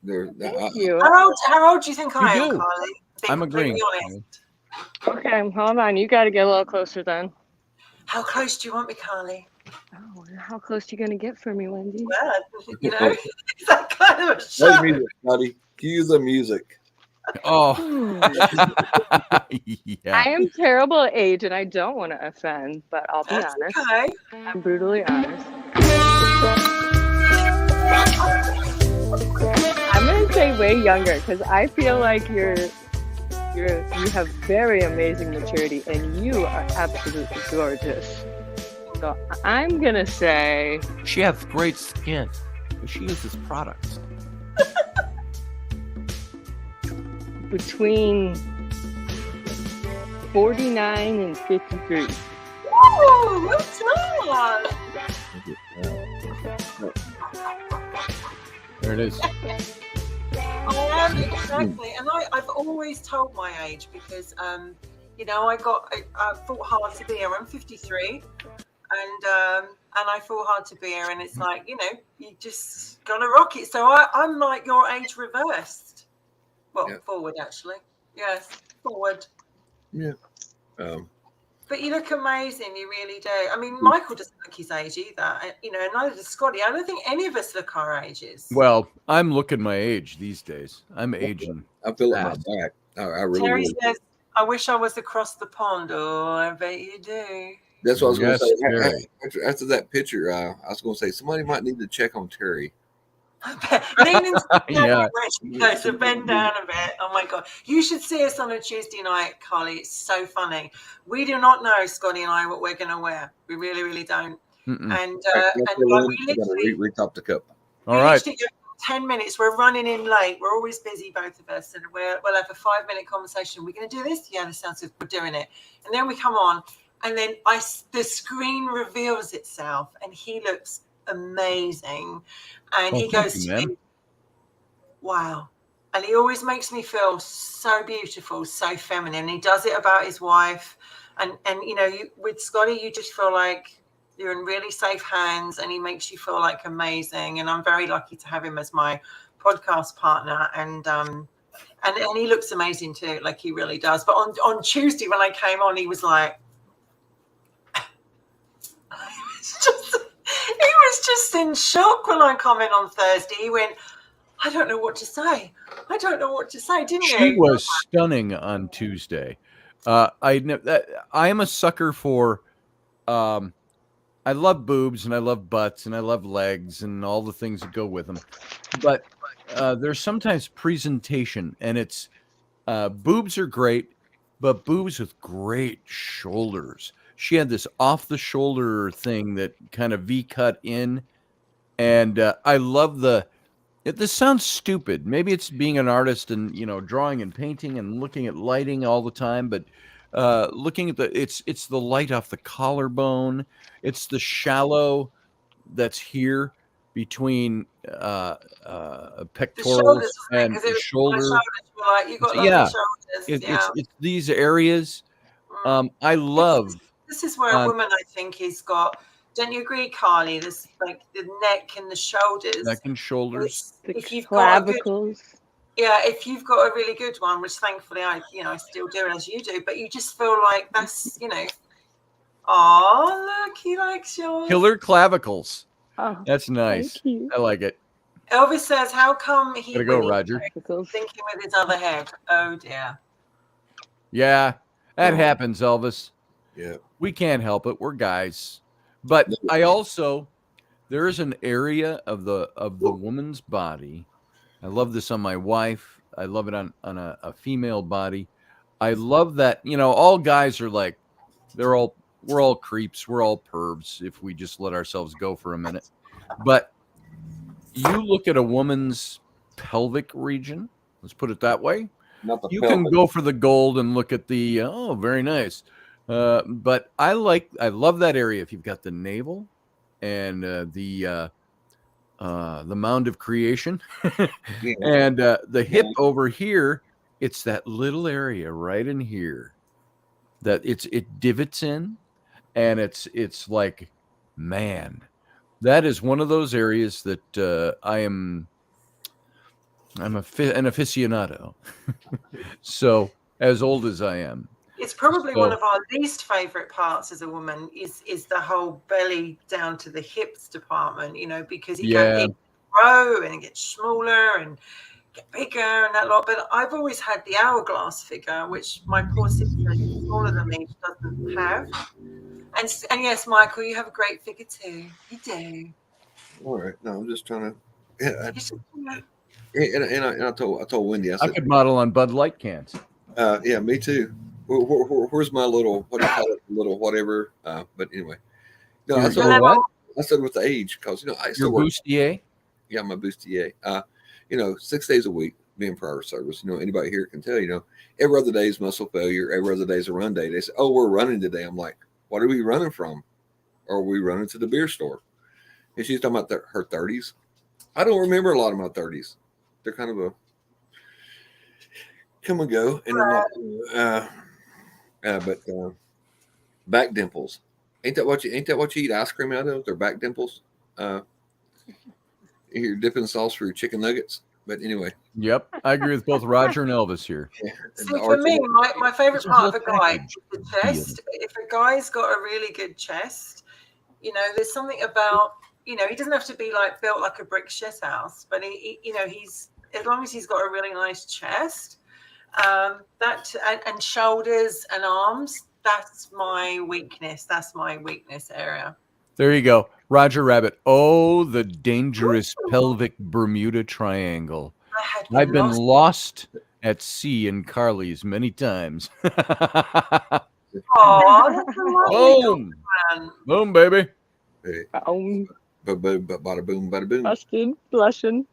Thank you. How old do you think I am, do. Carly? I'm agreeing. Okay, hold on. You got to get a little closer then. How close do you want me, Carly? Oh, how close you going to get for me, Wendy? Well, it's that kind of a show. Play music, buddy. Cue the music. Oh, yeah. I am terrible at age, and I don't want to offend, but I'll be That's honest. okay. I'm brutally honest. I'm going to say way younger because I feel like you have very amazing maturity, and you are absolutely gorgeous. So I'm going to say She has great skin. She uses products. between 49 and 53. Woo! Well done. There it is. Exactly. And I've always told my age because, I fought hard to be here. I'm 53. And I fought hard to be here. And it's like, you just got to rock it. So I'm like your age reversed. Well, Yeah. forward, actually. Yes, forward. Yeah. But you look amazing. You really do. I mean, Michael doesn't look his age either. Neither does Scotty. I don't think any of us look our ages. Well, I'm looking my age these days. I'm aging. I feel it in my back. I really Terry really- says, I wish I was across the pond. Oh, I bet you do. That's what I was going Yes, to say. Terry. After that picture, I was going to say somebody might need to check on Terry. Lean into the Yeah. camera, so bend down a bit. Oh my God. You should see us on a Tuesday night, Carly. It's so funny. We do not know, Scotty and I, what we're going to wear. We really, really don't. Mm-mm. And we literally Retop the cup. All right. 10 minutes. We're running in late. We're always busy, both of us. And we'll have a 5-minute conversation. We're going to do this? Yeah, this sounds good. We're doing it. And then we come on. And then the screen reveals itself. And he looks amazing. And he goes to me, wow. And he always makes me feel so beautiful, so feminine. He does it about his wife. And with Scotty, you just feel like you're in really safe hands, and he makes you feel like amazing. And I'm very lucky to have him as my podcast partner. And he looks amazing too, like he really does. But on Tuesday when I came on, he was like, he was just in shock when I come in on Thursday. He went, I don't know what to say. I don't know what to say, didn't you? She was stunning on Tuesday. I am a sucker for. I love boobs and I love butts and I love legs and all the things that go with them, but there's sometimes presentation, and it's boobs are great, but boobs with great shoulders. She had this off the shoulder thing that kind of V cut in, and I love this sounds stupid. Maybe it's being an artist and drawing and painting and looking at lighting all the time, but looking at it's the light off the collarbone. It's the shallow that's here between pectorals and the shoulder. You got Yeah. shoulders it's these areas. Mm. I love. This is where a woman, I think, has got. Don't you agree, Carly? There's like the neck and the shoulders. Neck and shoulders. If you've clavicles. if you've got a really good one, which thankfully I still do as you do, but you just feel like that's, oh, look, he likes yours. Killer clavicles. Oh, that's nice. I like it. Elvis says, how come he gotta go, Roger. Thinking with his other head? Oh dear. Yeah, that happens, Elvis. Yeah. We can't help it. We're guys. But I also, there is an area of the woman's body. I love this on my wife. I love it on a female body. I love that, all guys are like, we're all creeps. We're all pervs if we just let ourselves go for a minute. But you look at a woman's pelvic region, let's put it that way. You can go for the gold and look at the, very nice. But I love that area. If you've got the navel and the mound of creation and the hip over here, it's that little area right in here that it divots in, and it's like, man, that is one of those areas that I'm an aficionado. So as old as I am. It's probably one of our least favorite parts as a woman is the whole belly down to the hips department, because it can grow and it gets smaller and get bigger and that lot. But I've always had the hourglass figure, which my poor sister, who's smaller than me, doesn't have. And yes, Michael, you have a great figure too. You do. All right. No, I'm just trying to. And I told Wendy, I said, I could model on Bud Light cans. Yeah, me too. Where's my little, what do you call it, little whatever? But anyway, no, I said with the age, because I still work. Bustier? Yeah, my bustier. 6 days a week being prior service. Anybody here can tell every other day is muscle failure. Every other day is a run day. They say, "Oh, we're running today." I'm like, "What are we running from? Or are we running to the beer store?" And she's talking about her 30s. I don't remember a lot of my 30s. They're kind of a come and go, and I'm like, but back dimples. Ain't that what you eat ice cream out of? They're back dimples. You're dipping sauce for your chicken nuggets. But anyway. Yep, I agree with both Roger and Elvis here. So for me, my favorite part of a guy is the chest. If a guy's got a really good chest, there's something about, he doesn't have to be like built like a brick shit house, but he's, as long as he's got a really nice chest, and shoulders and arms, that's my weakness. That's my weakness area. There you go. Roger Rabbit. Oh, the dangerous pelvic Bermuda Triangle. I've been lost at sea in Carly's many times. Oh, boom. Boom, baby. Hey. Bada boom, bada boom. Busted, blushing.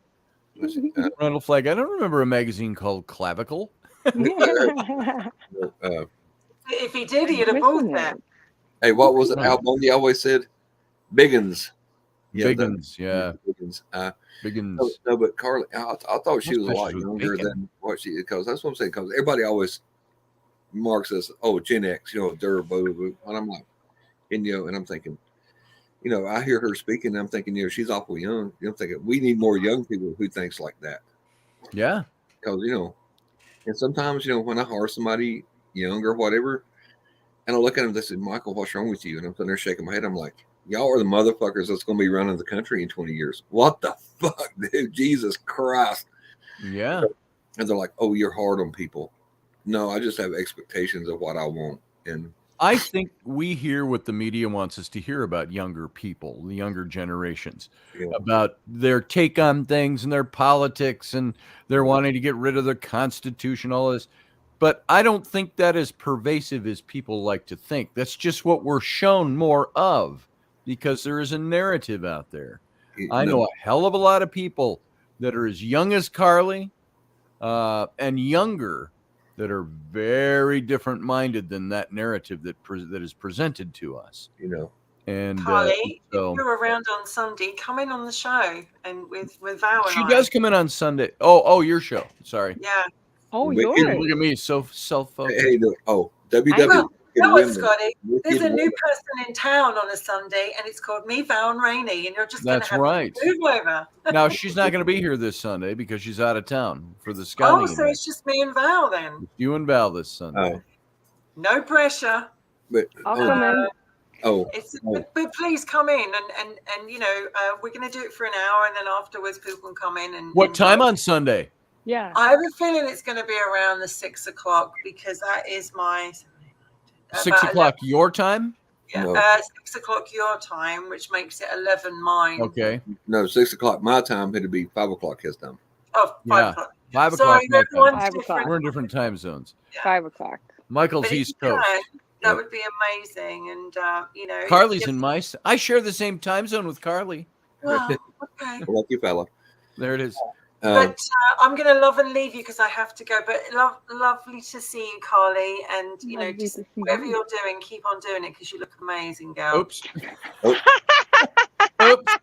Ronald Flagg. I don't remember a magazine called Clavicle. If he did, he'd have bought that. Hey, what was it? Al Bundy always said, "Biggins." Yeah, Biggins. Biggins. No, but Carly, I thought she was a lot younger than what she, because that's what I'm saying. Because everybody always marks us, Gen X, durable, and I'm like, and I'm thinking, I hear her speaking, and I'm thinking, she's awful young. I'm thinking we need more young people who thinks like that. Yeah, because and sometimes when I hire somebody young or whatever, and I look at them, they say, "Michael, what's wrong with you?" And I'm sitting there shaking my head. I'm like, y'all are the motherfuckers that's going to be running the country in 20 years. What the fuck, dude? Jesus Christ. Yeah. And they're like, "Oh, you're hard on people." No, I just have expectations of what I want. And I think we hear what the media wants us to hear about younger people, the younger generations, about their take on things and their politics, and they're wanting to get rid of the Constitution, all this. But I don't think that is pervasive as people like to think. That's just what we're shown more of, because there is a narrative out there. I know a hell of a lot of people that are as young as Carly and younger that are very different minded than that narrative that is presented to us. And Carly, if you're around on Sunday, come in on the show and with Val. She does come in on Sunday. Oh, your show. Sorry. Yeah. Oh, Wicked- yours. Look at me, so self-focused. Hey, WW. Well, you know what, Women. Scotty? There's a Wicked new women. person in town on a Sunday, and it's called Me, Val, and Rainey, and you're just going to That's have right. to move over. Now she's not going to be here this Sunday because she's out of town for the Scotty. Oh, so it's just me and Val then. You and Val this Sunday. Oh, No pressure. but I'll come in. But please come in, and you know, we're going to do it for an hour, and then afterwards people can come in. And What time on Sunday? Yeah. I have a feeling it's going to be around the 6 o'clock because that is my 6 o'clock your time? Yeah, No. 6 o'clock your time, which makes it 11 mine. Okay. no, 6 o'clock my time. It'll be 5 o'clock his time. Oh, 5 Yeah. o'clock. 5 Sorry, o'clock my everyone's time. 5 o'clock. different. We're in different time zones. 5 o'clock. Michael's But if East you Coast. can, that would be amazing. And you know, Carly's in my. I share the same time zone with Carly. Well, okay. Lucky fella. There it is. But I'm going to love and leave you because I have to go. But lovely to see you, Carly. And, you know, Lovely just to see whatever you. you're doing, keep on doing it because you look amazing, girl. Oops. Oops.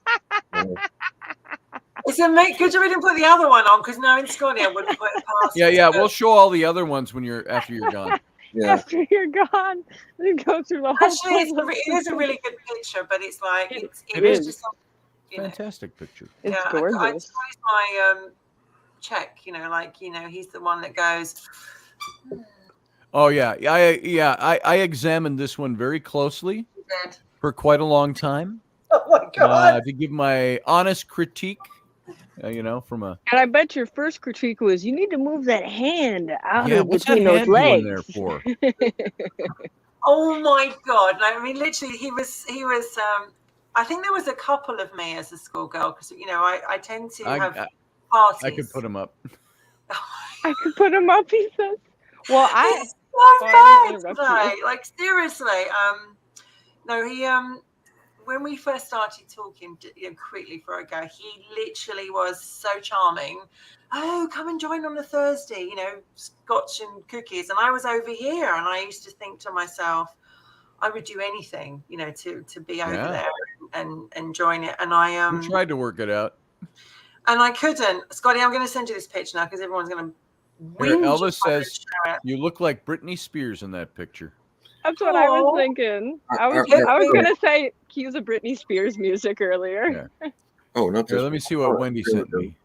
It's amazing. Good job we didn't put the other one on because knowing Scotty, I wouldn't put it past. Yeah. We'll show all the other ones when after you're gone. Yeah. After you're gone, you go through the whole Actually, thing. it is a really good picture, but it's like it It is is. just something. You know, Fantastic picture. It's yeah, gorgeous. Scotty's my check. You know, like you know, he's the one that goes. Oh yeah. I examined this one very closely Dead. for quite a long time. Oh my god! To give my honest critique. You know, from a And I bet your first critique was, you need to move that hand out of what's that between those hand doing legs. there for? Oh my god! I mean, literally, he was. I think there was a couple of me as a schoolgirl because you know I tend to have parties. I could put him up. I could put him up, he says. Well, It's sorry, I so didn't bad interrupt you. today. Like seriously. No, he when we first started talking, you know, quickly before I go, he literally was so charming. Oh, come and join on a Thursday, you know, scotch and cookies. And I was over here, and I used to think to myself, I would do anything, you know, to be over there and join it. And I We tried to work it out. and I couldn't. Scotty, I'm going to send you this picture now because everyone's going to. Here, Elvis says you look like Britney Spears in that picture. That's what I was thinking. I was going to say, cues of Britney Spears music earlier. Yeah. Oh, not Here, this. let me see what Wendy sent me.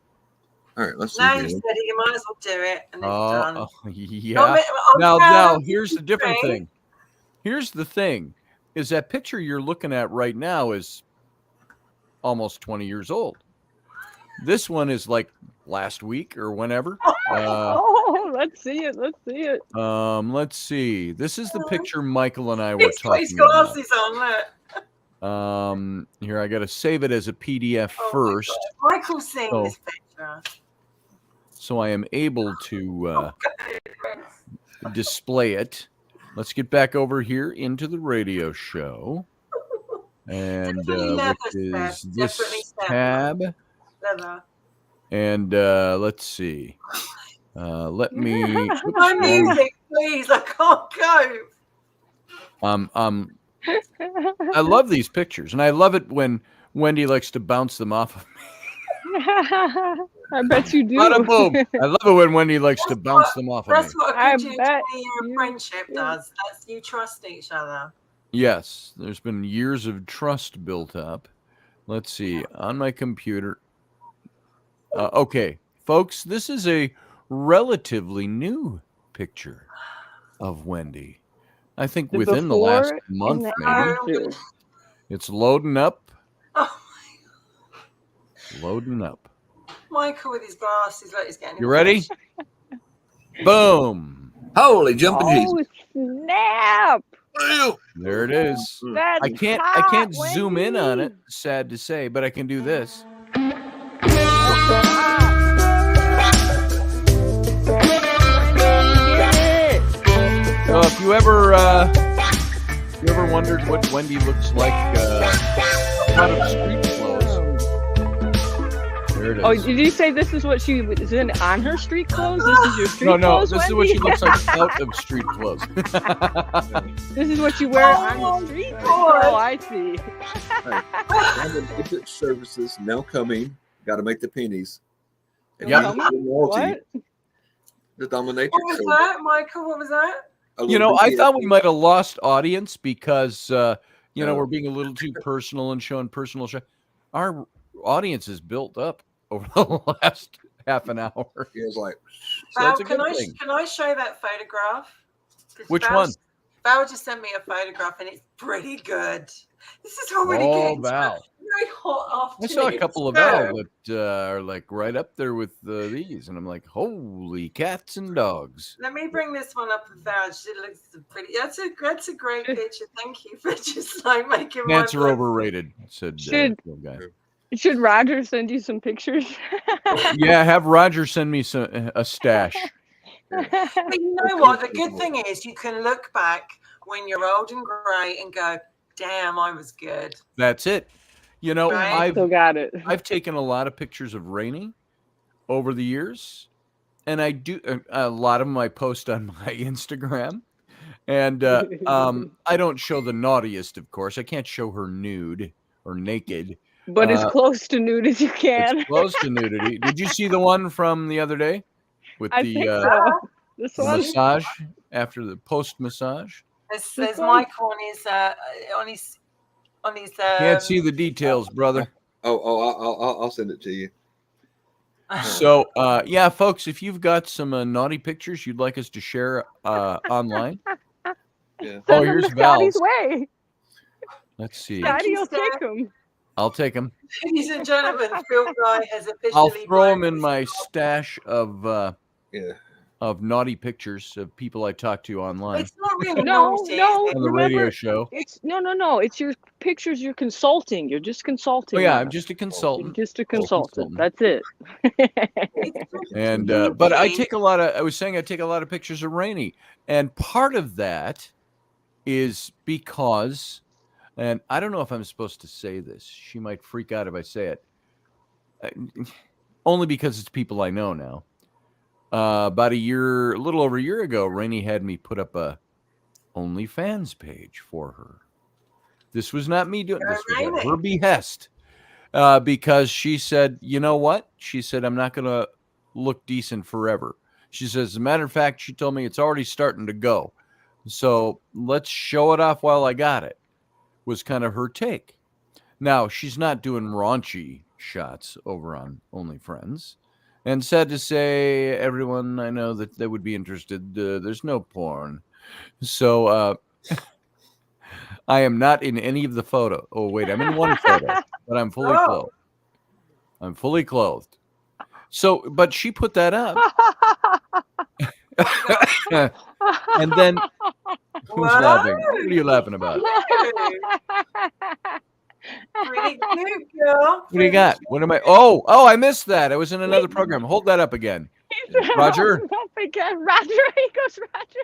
All right, let's see. Now you here. said it, you might as well do it, and it's done. Oh, yeah. Now, here's the different thing. Here's the thing, is that picture you're looking at right now is almost 20 years old. This one is like last week or whenever. Let's see it. Let's see it. Let's see. This is the picture Michael and I were He's got his talking about. glasses on, look. Here, I got to save it as a PDF first, Michael's seeing this picture. so I am able to display it. Let's get back over here into the radio show. And what is this tab? Leather. And let's see. Let me. My music, please. I can't go. I love these pictures, and I love it when Wendy likes to bounce them off of me. I bet you do. Bada boom. I love it when Wendy likes to bounce them off of me. That's what a good 20-year friendship does. That's you trust each other. Yes, there's been years of trust built up. Let's see, on my computer. Okay, folks, this is a relatively new picture of Wendy. I think within the last month, maybe. It's loading up. Oh, loading up. Michael with his glasses, like he's getting. You ready? Boom! Holy jumping Jesus! Snap! There it is. That's I can't hot, zoom in on it. Wendy. Sad to say, but I can do this. So if you ever wondered what Wendy looks like out of street clothes, there it is. Oh, did you say this is what she was in on her street clothes? This is your street clothes, this is what Wendy? she looks like out of street clothes. This is what you wear on the street? Oh, I see. Visit services now coming. Got to make the pennies. And Yeah. loyalty. What? The dominatrix. What was that, Michael? What was that? You know, I thought we might have lost audience because, you know, we're being a little too personal and showing personal. Our audience is built up over the last half an hour. He was like, so Val, that's a good thing. can I show that photograph? Which one? Val just sent me a photograph and it's pretty good. This is already Oh, getting Val. very hot afternoon. I saw a couple of Val that are like right up there with these, and I'm like, holy cats and dogs. Let me bring this one up with Val. She looks pretty. That's a great picture. Thank you for just like making Cats my are blood. overrated, said guy. Should Roger send you some pictures? Yeah, have Roger send me a stash. But you know what? The good thing is you can look back when you're old and grey and go, damn, I was good. That's it. You know, Right? Still got it. I've taken a lot of pictures of Rainey over the years, and I do a lot of them I post on my Instagram. And I don't show the naughtiest, of course. I can't show her nude or naked. But as close to nude as you can. It's close to nudity. Did you see the one from the other day with I think so. This the one? massage after the post massage? There's Michael on his. Can't see the details, brother. I'll send it to you. So, yeah, folks, if you've got some naughty pictures you'd like us to share online. Yeah. Oh, here's Val's. Scotty's way. Let's see. Scotty will take them. I'll take them. Ladies and gentlemen, Phil Guy has officially. I'll throw them in my stash of naughty pictures of people I talk to online. It's not really No, naughty. no. On the remember, radio show. It's no. It's your pictures. You're consulting. You're just consulting. Oh yeah, us. I'm just a consultant. You're just a consultant. That's it. And but I take a lot of. I was saying I take a lot of pictures of Rainey, and part of that is because, and I don't know if I'm supposed to say this. She might freak out if I say it. Only because it's people I know now. About a little over a year ago, Rainey had me put up a OnlyFans page for her. This was not me doing this; was at her behest, because she said, "You know what?" She said, "I'm not going to look decent forever." She says, "As a matter of fact," she told me, "it's already starting to go, so let's show it off while I got it." Was kind of her take. Now she's not doing raunchy shots over on OnlyFans. And sad to say, everyone I know that would be interested, there's no porn. So I am not in any of the photo. Oh, wait, I'm in one photo, but I'm fully clothed. I'm fully clothed. So, but she put that up. And then, who's laughing? What are you laughing about? Pretty cute, girl. What do you got? What am I? Oh, I missed that. I was in another program. Hold that up again. Roger. Up again. Roger. He goes, Roger.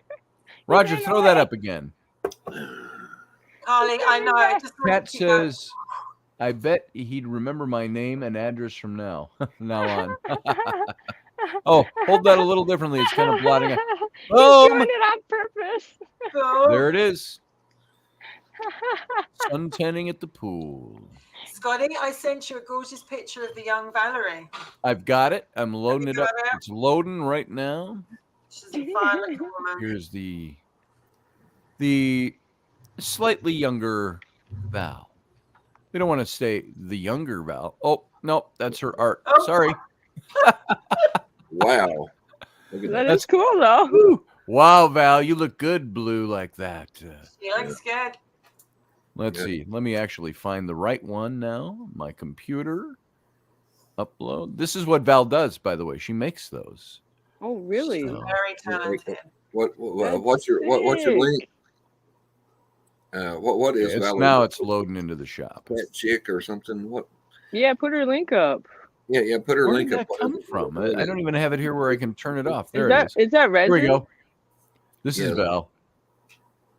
Roger, throw that up again. Carly, I know. I just Pat says, I bet he'd remember my name and address from now on. Oh, hold that a little differently. It's kind of blotting out. He's doing it on purpose. There it is. Sun tanning at the pool. Scotty, I sent you a gorgeous picture of the young Valerie. I've got it. I'm loading it up. It's loading right now. She's a fine looking woman. Here's the slightly younger Val. We don't want to say the younger Val. Oh, no, that's her art. Oh. Sorry. Wow. That's cool, though. Ooh. Wow, Val, you look good blue like that. She looks good. Let's see. Let me actually find the right one now. My computer. Upload. This is what Val does, by the way. She makes those. Oh, really? So, Very talented. What's your link? What is Valerie? Now it's loading into the shop. That chick or something? What? Yeah, put her link up. Yeah. Put her Where link did up. that come from? I don't even have it here where I can turn it off. There it is. Is that resin? Here we go. This is Val.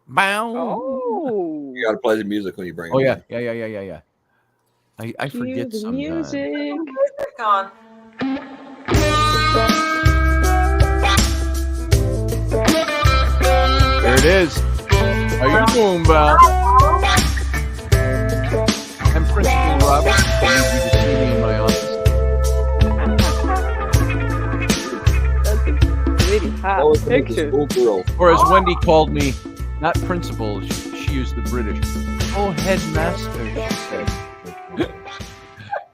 Bow. Oh. You got to play the music when you bring it. Oh yeah. I forget sometimes. Music. On. There it is. How you doing, Val? I'm Principal Roberts. I need you to see me in my office. That's a pretty always been the pictures. schoolgirl. Or as Wendy called me, not principal, she used the British. Oh, headmaster, she said.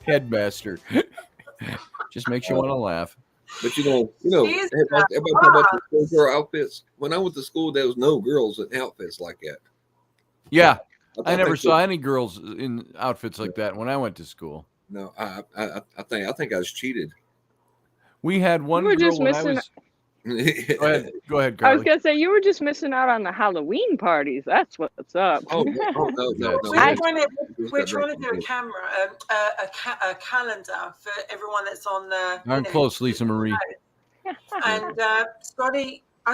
Headmaster. Just makes you want to laugh. But you know, everybody talk about the schoolgirl outfits. When I went to school, there was no girls in outfits like that. Yeah, I think never that- saw any girls in outfits like that when I went to school. No, I think I was cheated. We had one You were girl just when I missing- was. Go ahead, I was Carly. gonna say you were just missing out on the Halloween parties. That's what's up. Oh no. We're trying to do a calendar for everyone that's on the. I'm close, Lisa Marie. And Scotty, I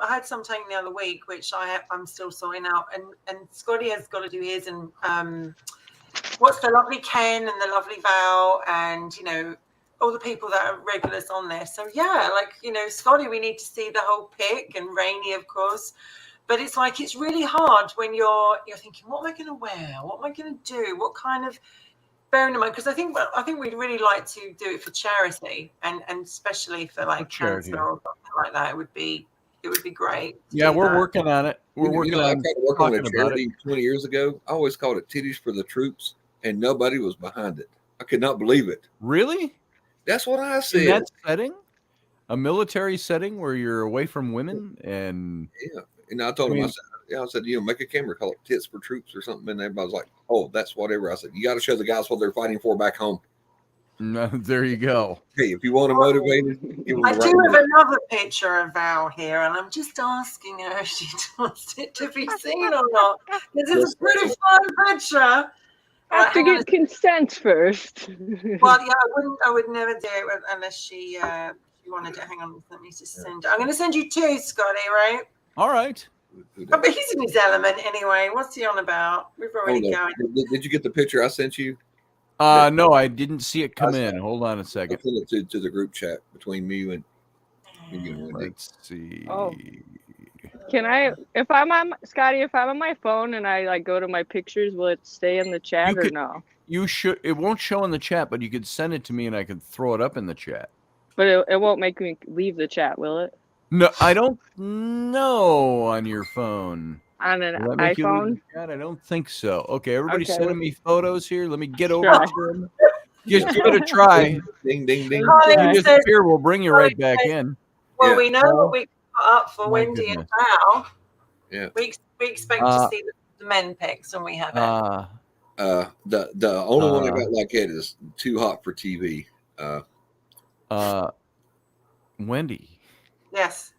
had some taken the other week, which I'm still sorting out. And Scotty has got to do his, and what's the lovely Ken and the lovely Val, and all the people that are regulars on there. So yeah, Scotty, we need to see the whole pic, and Rainey, of course. But it's like, it's really hard when you're thinking, what am I going to wear? What am I going to do? What kind of, bearing in mind, because I think we'd really like to do it for charity, and especially for like cancer or something like that. It would be great. Yeah, we're working on it. We're working I on tried to work on a talking about charity it. 20 years ago. I always called it Titties for the Troops, and nobody was behind it. I could not believe it. Really? That's what I said. In that setting? A military setting where you're away from women and Yeah. And I told him, I said, make a camera, call it Tits for Troops or something. And everybody was like, oh, that's whatever. I said, you got to show the guys what they're fighting for back home. no, there you go. Hey, if you want to motivate it, give them I the do right have another picture of Val here, and I'm just asking her if she wants it to be seen or not. This is a pretty fun picture. I have to get consent first. Well, yeah, I would never do it unless she wanted it. Hang on, let me just send. I'm going to send you two, Scotty. Right? All right. Who Oh, but he's in his element anyway. What's he on about? We've already Hold going. on. Did you get the picture I sent you? No, I didn't see it come in. Hold on a I second. sent it to the group chat between me and you and Wendy. Let's see. Oh. Can I, if I'm on my phone and I go to my pictures, will it stay in the chat or no? You should. It won't show in the chat, but you could send it to me and I can throw it up in the chat. But it won't make me leave the chat, will it? No, I don't know on your phone. On an Will that make you leave iPhone? the chat? I don't think so. Okay, everybody's Okay. sending me photos here. Let me get over Try. to them. Just give it a try. Ding, ding, ding. Colin If you says, disappear, we'll bring you right back in. well, Yeah. we know what we put up for My Wendy and goodness. Val. Yeah. We expect to see the men pics when we have it. The only one I got like that is too hot for TV. Wendy, Yes.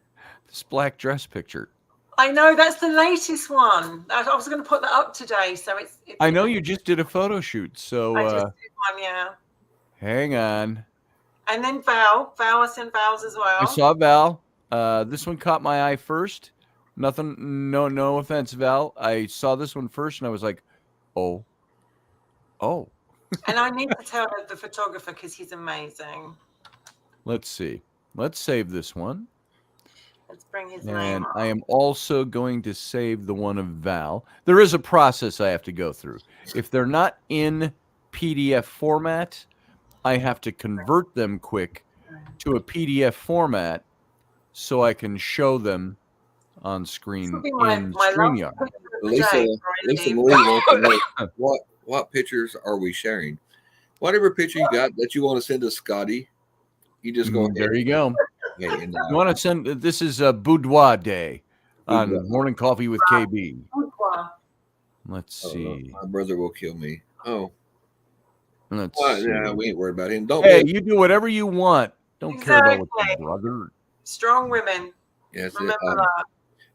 this black dress picture. I know, that's the latest one. I was going to put that up today, so it's I know you just did a photo shoot, so I just did one, yeah. hang on. And then Val, I sent Val's as well. I saw Val. This one caught my eye first. Nothing, no offense, Val. I saw this one first, and I was like, oh. And I need to tell the photographer because he's amazing. Let's see. Let's save this one. Let's bring his name And up. I am also going to save the one of Val. There is a process I have to go through. If they're not in PDF format, I have to convert them quick to a PDF format so I can show them on screen This will be in my last StreamYard. picture of the Lisa day before I Marie leave. wants to know what pictures are we sharing? Whatever picture you got that you want to send to Scotty, you just go ahead. There you go. And, You want to send? This is a boudoir day on Boudoir. Morning Coffee with KB. Wow. Let's oh, see. my brother will kill me. Oh, Let's well, see. yeah, we ain't worried about him. Don't Hey, be. you do whatever you want. Don't care about what your Exactly. brother. Strong women. Yes, Remember um, that.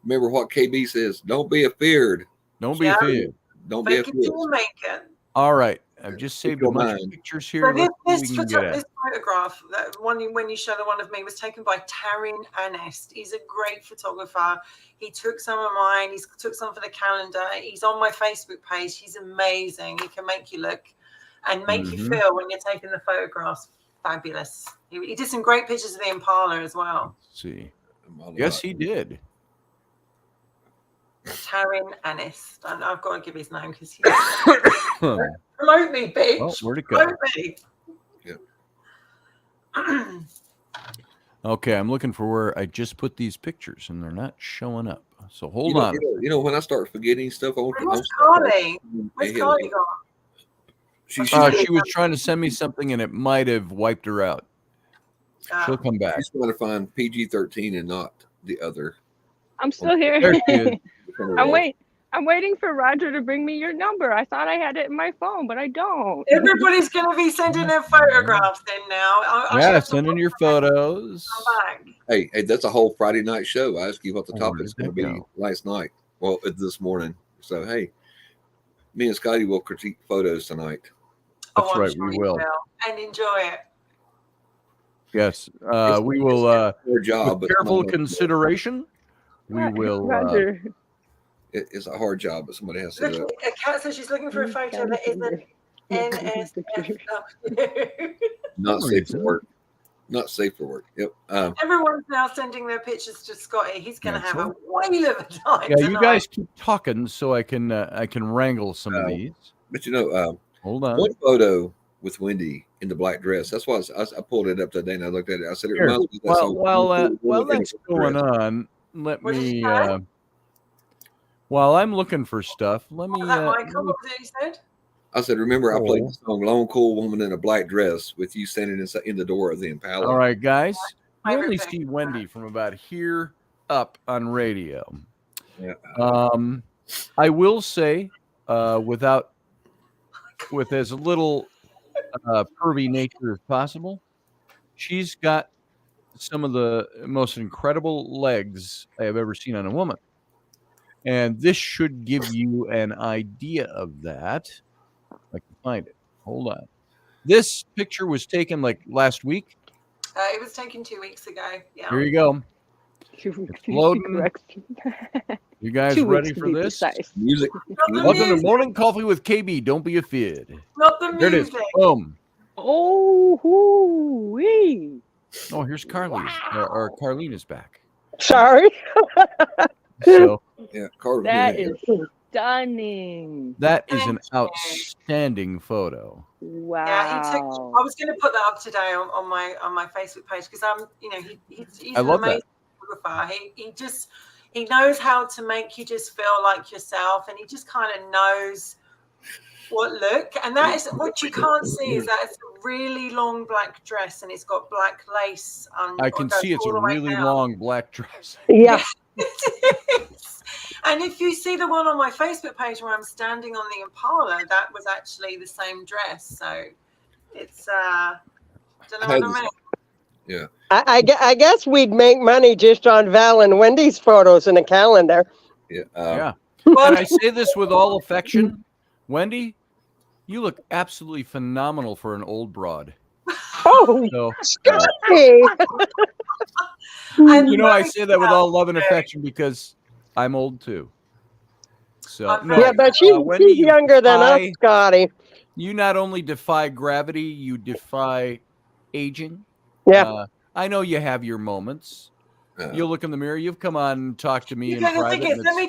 remember what KB says. Don't be afeared. Don't be Yeah. afraid. Don't be Fake it till afeard. you make it. All right. I've just Keep saved a your bunch of mind. pictures So here. Let's this see what we can get this at. photograph, that one when you show the one of me, was taken by Taryn Anest. He's a great photographer. He took some of mine. He's took some for the calendar. He's on my Facebook page. He's amazing. He can make you look and make you Mhm. feel when you're taking the photographs. Fabulous. He did some great pictures of the Impala as well. Let's see. I'm all Yes, about he did. Taryn Anest. And I've got to give his name because he's Oh, promote me, bitch. where'd it go? Promote me. Yeah. Okay, I'm looking for where I just put these pictures, and they're not showing up. So hold on. You know, when I start forgetting stuff, Where's Carly? Where's Carly gone? She was trying to send me something, and it might have wiped her out. She'll come back. She's trying to find PG-13 and not the other. I'm still here. There she is. I'm waiting for Roger to bring me your number. I thought I had it in my phone, but I don't. Everybody's going to be sending their photographs in now. Send in your photos. Hey, that's a whole Friday night show. I asked you what the topic's going to be last night. Well, this morning. So, hey, me and Scotty will critique photos tonight. That's right, we will. And enjoy it. Yes, we will. Job, with careful consideration, we will. Roger. It's a hard job, but somebody has to do it. Kat says she's looking for a photo that isn't NSFW. Not safe for work. Not safe for work. Yep. Everyone's now sending their pictures to Scotty. He's going to have a whale of a time. Yeah, tonight. you guys keep talking so I can wrangle some of these. But you know, hold on. One photo with Wendy in the black dress. That's why I pulled it up today and I looked at it. I said, it reminds me of that song. While that's going on, let me. While I'm looking for stuff, let me. Was that Michael? What was it you said? I said, remember, I played the song "Lone Cool Woman in a Black Dress" with you standing in the door of the Impala. All right, guys. You only see Wendy from about here up on radio. Yeah. I will say, with as little pervy nature as possible, she's got some of the most incredible legs I have ever seen on a woman. And this should give you an idea of that. I can find it. Hold on. This picture was taken like last week. It was taken 2 weeks ago. Yeah. Here you go. It's loading. You guys ready for this? Music. Welcome to Morning Coffee with KB. Don't be afeard. Not the music. There it is. Boom. Oh, wee. Oh, here's Carly. Or Carlene is back. Sorry. So yeah, that is stunning. That is an outstanding photo. Wow. Yeah, I was going to put that up today on my Facebook page because he's I love an amazing photographer. He knows how to make you just feel like yourself, and he just kind of knows what look. And that is what you can't see is that it's a really long black dress and it's got black lace. I can see it's a really long black dress. Yeah. And if you see the one on my Facebook page where I'm standing on the Impala, that was actually the same dress. So it's don't know what I mean. Yeah. I guess we'd make money just on Val and Wendy's photos in a calendar. Yeah. Yeah. And I say this with all affection, Wendy, you look absolutely phenomenal for an old broad. Oh, so, Scotty. You know, I say that with all love and affection because I'm old too. So yeah, but she's younger than us, Scotty. You not only defy gravity, you defy aging. Yeah. I know you have your moments. You'll look in the mirror. You've come on and talked to me in the private. thing is, let me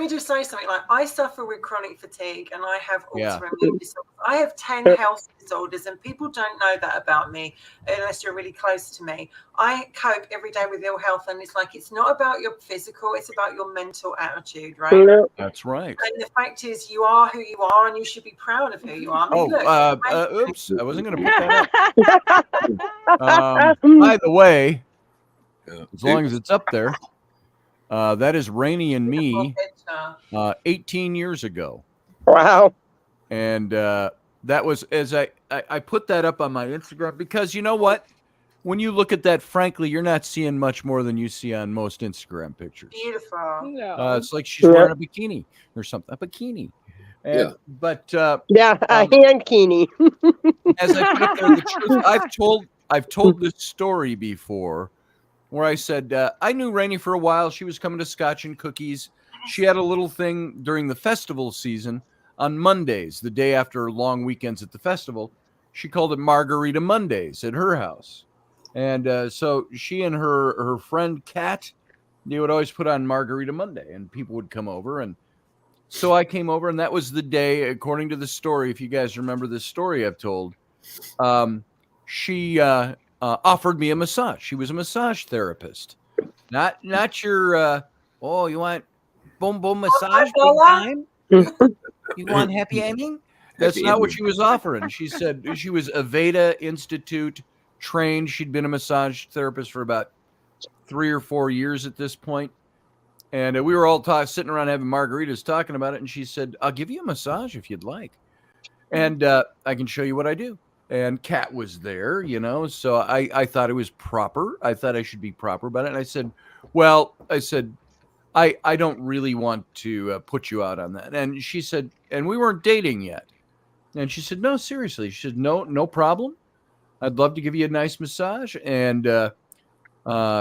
just say something. Like, I suffer with chronic fatigue, and I have autoimmune disorders. I have 10 health disorders, and people don't know that about me unless you're really close to me. I cope every day with ill health, and it's like it's not about your physical; it's about your mental attitude, right? That's right. And the fact is, you are who you are, and you should be proud of who you are. I mean, oops! I wasn't going to put that up. By the way. As long as it's up there, that is Rainey and me 18 years ago. Wow. And that was as I put that up on my Instagram because you know what? When you look at that, frankly, you're not seeing much more than you see on most Instagram pictures. Beautiful. It's like she's wearing a bikini or something. A bikini. But a handkini. As I put up there, the truth, I've told this story before. Where I said, I knew Rainey for a while. She was coming to Scotch and Cookies. She had a little thing during the festival season on Mondays, the day after long weekends at the festival. She called it Margarita Mondays at her house. And so she and her friend Kat, they would always put on Margarita Monday, and people would come over. And so I came over, and that was the day, according to the story, if you guys remember this story I've told, she offered me a massage. She was a massage therapist, not your. Oh, you want boom boom massage? Big time? You want happy ending? That's not what she was offering. She said she was Aveda Institute trained. She'd been a massage therapist for about 3 or 4 years at this point. And we were all sitting around having margaritas talking about it. And she said, I'll give you a massage if you'd like. And I can show you what I do. And Kat was there, so I thought it was proper. I thought I should be proper about it. And I said, I don't really want to put you out on that. And she said, and we weren't dating yet. And she said, no, seriously. She said, no problem. I'd love to give you a nice massage. And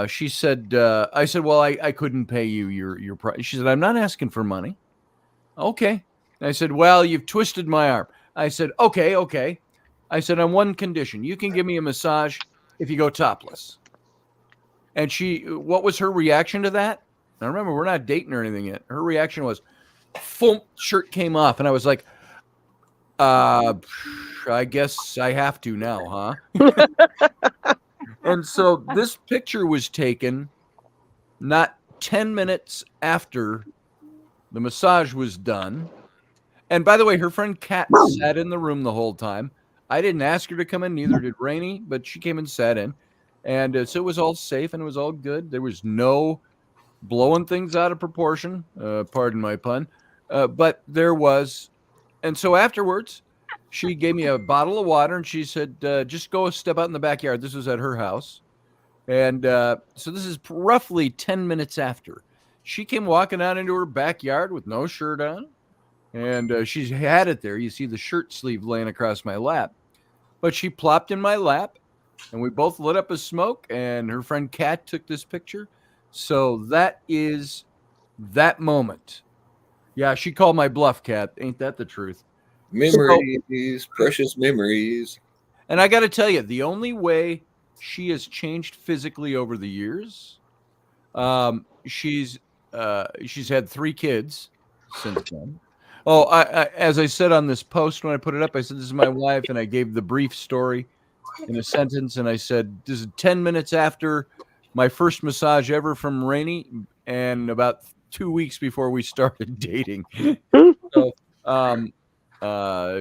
she said, I said, well, I couldn't pay you your price. She said, I'm not asking for money. Okay. And I said, well, you've twisted my arm. I said, okay. I said, on one condition, you can give me a massage if you go topless. And what was her reaction to that? Now remember, we're not dating or anything yet. Her reaction was, boom, shirt came off. And I was like, I guess I have to now, huh? And so this picture was taken not 10 minutes after the massage was done. And by the way, her friend Kat sat in the room the whole time. I didn't ask her to come in, neither did Rainey, but she came and sat in. And so it was all safe and it was all good. There was no blowing things out of proportion, pardon my pun, but there was. And so afterwards, she gave me a bottle of water and she said, just go step out in the backyard. This was at her house. And so this is roughly 10 minutes after. She came walking out into her backyard with no shirt on. And she had it there. You see the shirt sleeve laying across my lap. But she plopped in my lap and we both lit up a smoke. And her friend Kat took this picture. So that is that moment. Yeah, she called my bluff, Kat. Ain't that the truth? Memories, precious memories. And I got to tell you, the only way she has changed physically over the years, she's had 3 kids since then. Oh, as I said on this post when I put it up, I said, this is my wife, and I gave the brief story in a sentence, and I said, this is 10 minutes after my first massage ever from Rainey, and about 2 weeks before we started dating. So,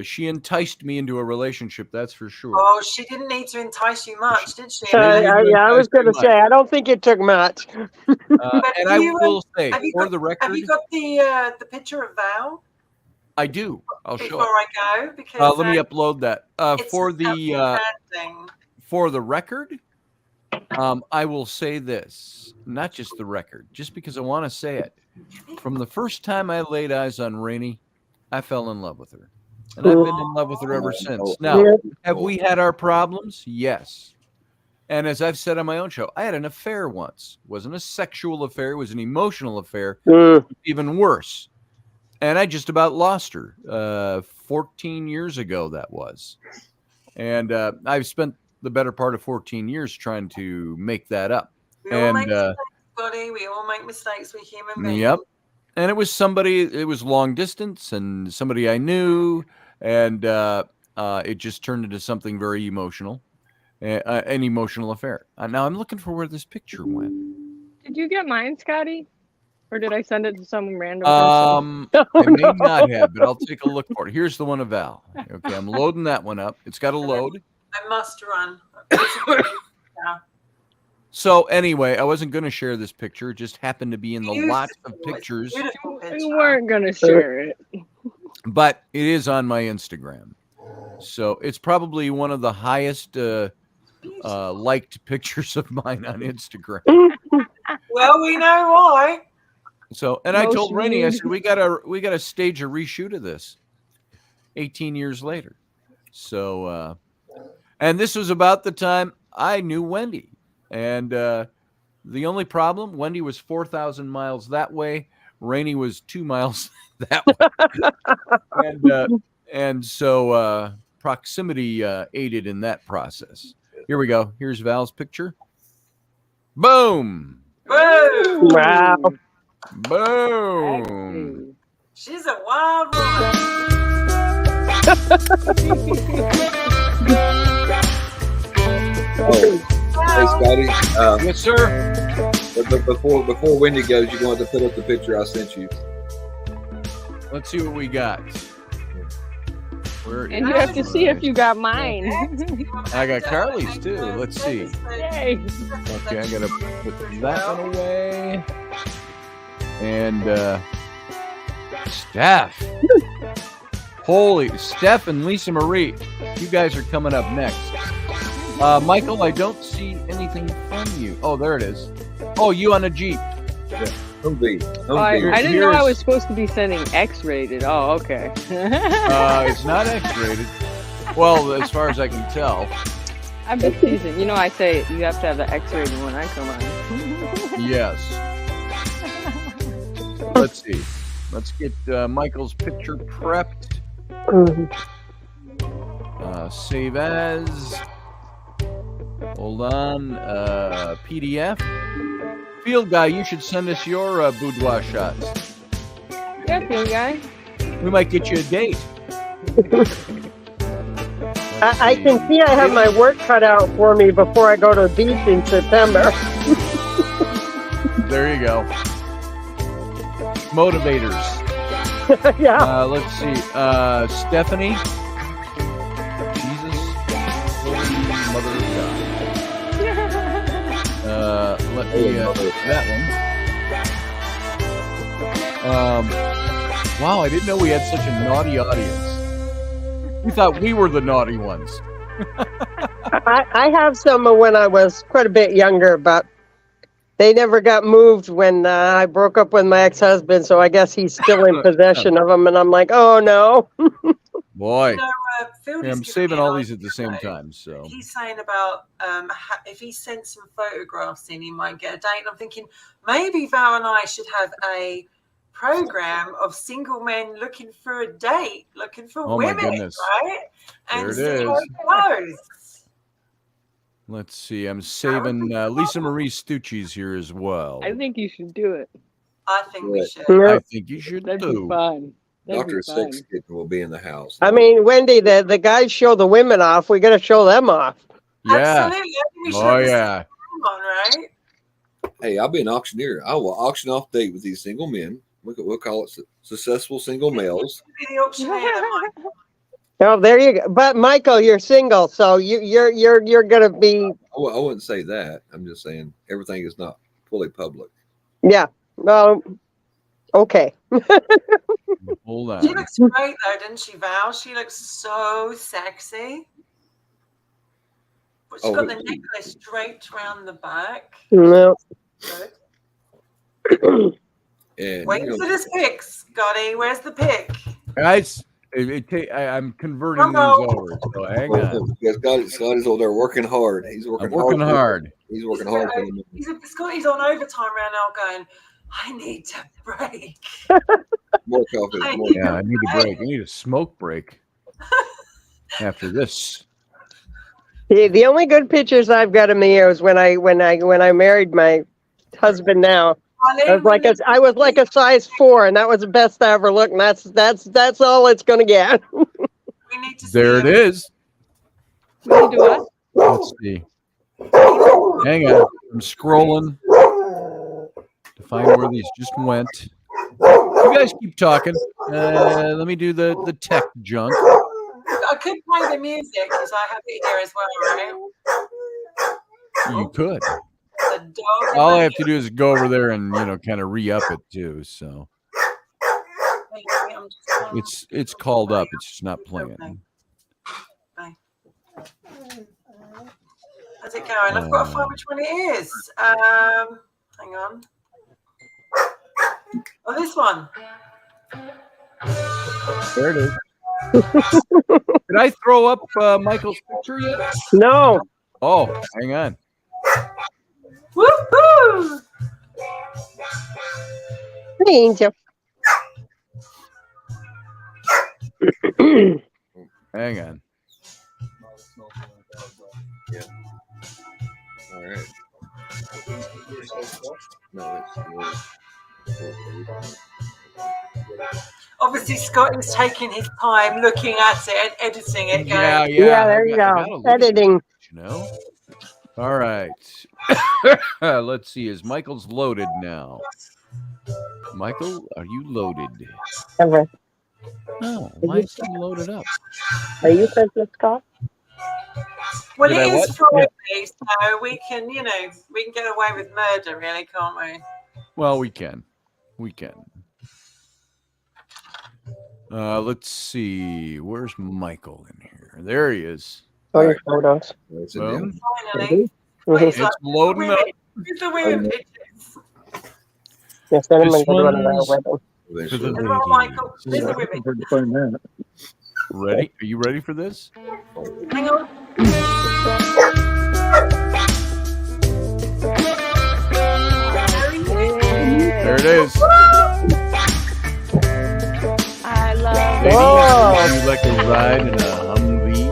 she enticed me into a relationship, that's for sure. Oh, she didn't need to entice you much, did she? Yeah, I was going to say, I don't think it took much. And I will say, for the record, have you got the picture of Val? I do. I'll show it. Before I go, because let me upload that. For the record, I will say this, not just the record, just because I want to say it. From the first time I laid eyes on Rainey, I fell in love with her. And I've been in love with her ever since. Now, have we had our problems? Yes. And as I've said on my own show, I had an affair once. It wasn't a sexual affair. It was an emotional affair. Even worse. And I just about lost her 14 years ago, that was. And I've spent the better part of 14 years trying to make that up. We all make mistakes, buddy. We all make mistakes. We're human beings. Yep. And it was long distance and somebody I knew. And it just turned into something very emotional, an emotional affair. Now I'm looking for where this picture went. Did you get mine, Scotty? Or did I send it to some random person? I may not have, but I'll take a look for it. Here's the one of Val. Okay, I'm loading that one up. It's got to load. I must run. Yeah. So anyway, I wasn't going to share this picture. It just happened to be in the lot of pictures. You weren't going to share it. But it is on my Instagram. So it's probably one of the highest liked pictures of mine on Instagram. Well, we know why. So, and I told Rainey, I said, we gotta stage a reshoot of this 18 years later. So, and this was about the time I knew Wendy. And the only problem, Wendy was 4,000 miles that way. Rainey was 2 miles that way. And so proximity aided in that process. Here we go. Here's Val's picture. Boom. Boom. Wow. Boom. She's a wild woman. Oh. Scotty. Yes, sir. But before Wendy goes, you're going to have to put up the picture I sent you. Let's see what we got. And you have to see if you got mine. I got Carly's too. Let's see. Yay. Okay, I gotta put that one away. And Steph. Holy, Steph and Lisa Marie. You guys are coming up next. Michael, I don't see anything from you. Oh, there it is. Oh, you on a Jeep. Yeah. I didn't know I was supposed to be sending X-rated. Oh, okay. It's not X-rated. Well, as far as I can tell. I'm just teasing. You know, I say you have to have the X-rated when I come on. Yes. Let's see. Let's get Michael's picture prepped. Save as. Hold on. PDF. Field guy, you should send us your boudoir shots. Yeah, field guy. We might get you a date. I can see I have my work cut out for me before I go to the beach in September. There you go. Motivators. Yeah. Let's see. Stephanie. Jesus. Holy Mother of God. Let me that one. Wow, I didn't know we had such a naughty audience. We thought we were the naughty ones. I have some when I was quite a bit younger, but they never got moved when I broke up with my ex-husband, so I guess he's still in possession of them, and I'm like, oh no. Boy. Phil I'm saving all these at the same time. So he's saying about if he sent some photographs in, he might get a date. And I'm thinking maybe Val and I should have a program of single men looking for a date, looking for women, right? And there it see how is. it goes. Let's see. I'm saving Lisa Marie Stucci's here as well. I think you should do it. I think we should. I think you should That'd too. be fun. Dr. Six will be in the house. I mean, Wendy, the guys show the women off. We got to show them off. Yeah. Absolutely. We should Oh have yeah. on, right? Hey, I'll be an auctioneer. I will auction off date with these single men. We'll call it successful single males. Be the auctioneer that might. Oh, there you go. But Michael, you're single, so you're gonna be. I wouldn't say that. I'm just saying everything is not fully public. Yeah. Well. Okay. Hold on. She looks great though, didn't she, Val? She looks so sexy. But she's got the necklace draped around the back. No. Good. And Wait for this pic, Scotty. Where's the pic? Guys, I'm converting these over. So hang on. Yeah, Scotty's over there working hard. He's working hard. He's working hard. Scotty's on overtime right now going, I need to break. More coffee. I need a break. I need a smoke break after this. The only good pictures I've got of me was when I married my husband now. I was like a size 4, and that was the best I ever looked. And that's all it's gonna get. We need to there it is. Can you do what? Let's see. Hang on. I'm scrolling to find where these just went. You guys keep talking. Let me do the tech junk. I could play the music because I have it here as well, right? You could. The dog. All I have to do is go over there and kind of re-up it too. So it's called up. It's just not playing. How's it going? I've got to find which one it is. Hang on. Oh, this one. There it is. Did I throw up Michael's picture yet? No. Oh, hang on. Woo-hoo! Angel. Hang on. Yeah. All right. No, Obviously, Scott is taking his time looking at it and editing it. Yeah. Yeah, there you go. Editing. All right. Let's see. Is Michael's loaded now? Michael, are you loaded? Ever. Oh, why is he loaded up? Are you Christmas Scott? Well, Did it I is what? Friday, so we can get away with murder, really, can't we? Well, we can. We can. Let's see. Where's Michael in here? There he is. Or photos. That's it Boom. down. Finally. Mhm. It's like, loading up. With the women pictures. Yes, then I'm This going to do one's with them. There's for the the- Come on, Michael. There's the women. Ready? Are you ready for this? Hang on. There it is. I love Ladies, Whoa. would you like to ride in a Humvee?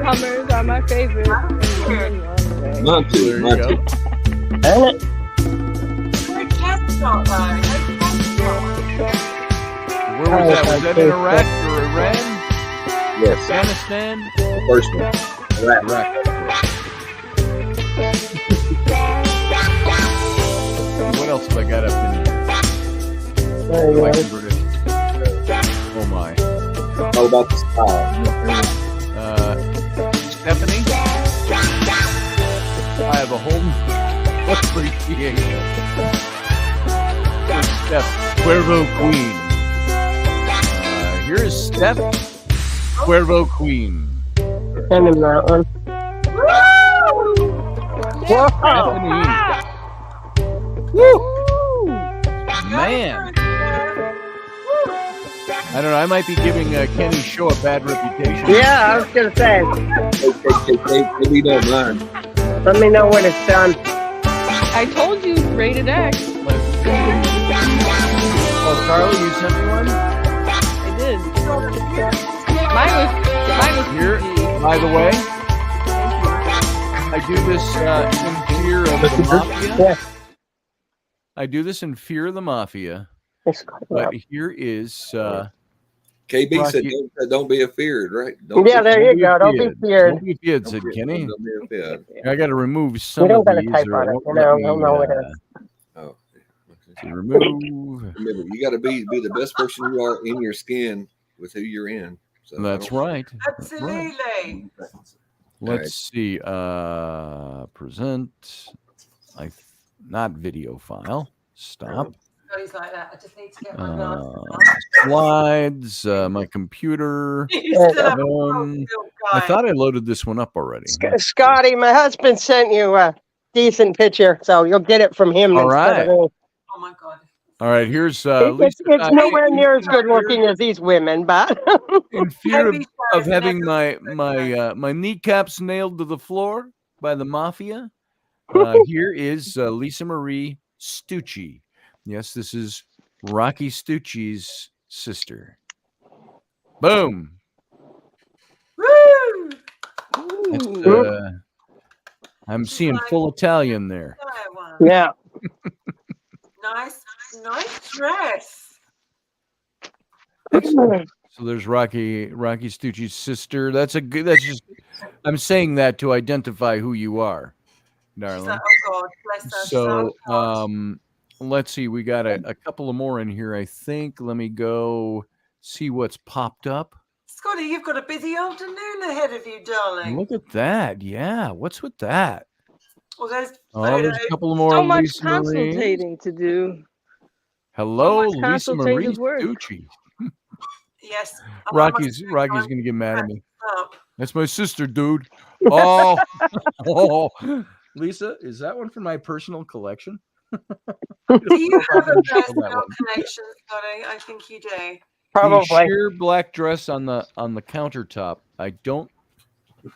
Hummers are my favorite. Not There too, you not go. too. And it. No cats not though. No cats not. Where was that? Was that in Iraq or Iran? Yes, Afghanistan? first one. Right. Iraq. What else have I got up in here? There you Oh, I go. converted. Oh my. All about the style. Stephanie? I have a whole appreciation for Steph, Cuervo Queen. Here is Steph, Cuervo Queen. Send him that one. Whoa. Stephanie. Man. I don't know. I might be giving Kenny's show a bad reputation. Yeah, I was going to say. Maybe don't mind. Let me know when it's done. I told you, rated X. Oh, Carly, you sent me one? I did. Mine was Here, by the way, I do this in fear of the mafia. Yeah. I do this in fear of the mafia. It's But here is KB said, Rocky. don't be afeared, right? Yeah, there you go. Don't be feared. Don't be feared, said Kenny. Don't be afeared. I got to remove some We don't of got to these. type or on it. it won't You know, let we'll me, know what it is. Oh. to remove. Remember, you got to be the best person you are in your skin with who you're in. So That's right. That's right. Absolutely. Let's see. Present. Not video file. Stop. He's like that. I just need to get my glasses on. Slides. My computer. You still have a I thought I loaded this one up already. Scotty, my husband sent you a decent picture, so you'll get it from him. All instead of right. me. Oh my God. All right. Here's It's Lisa. nowhere near as good looking as these women, but In fear of having my kneecaps nailed to the floor by the mafia. Here is Lisa Marie Stucci. Yes, this is Rocky Stucci's sister. Boom. Woo! That's, I'm seeing full Italian there. That one. yeah. Nice dress. So there's Rocky Stucci's sister. That's just I'm saying that to identify who you are, She's darling. like, oh God, bless her. She's So like, oh God. let's see. We got a couple of more in here, I think. Let me go see what's popped up. Scotty, you've got a busy afternoon ahead of you, darling. Look at that. Yeah. What's with that? Well, there's Oh, there's photos. a couple of more. So much Lisa Marie. consultating to do. Hello, so much Lisa Marie consultative work. Stucci. Yes. Rocky's gonna get mad at me. Up. That's my sister, dude. Oh, oh. Lisa, is that one for my personal collection? Do you have a Show that personal one. connection, Scotty? I think you do. Probably. The sheer black dress on the countertop. I don't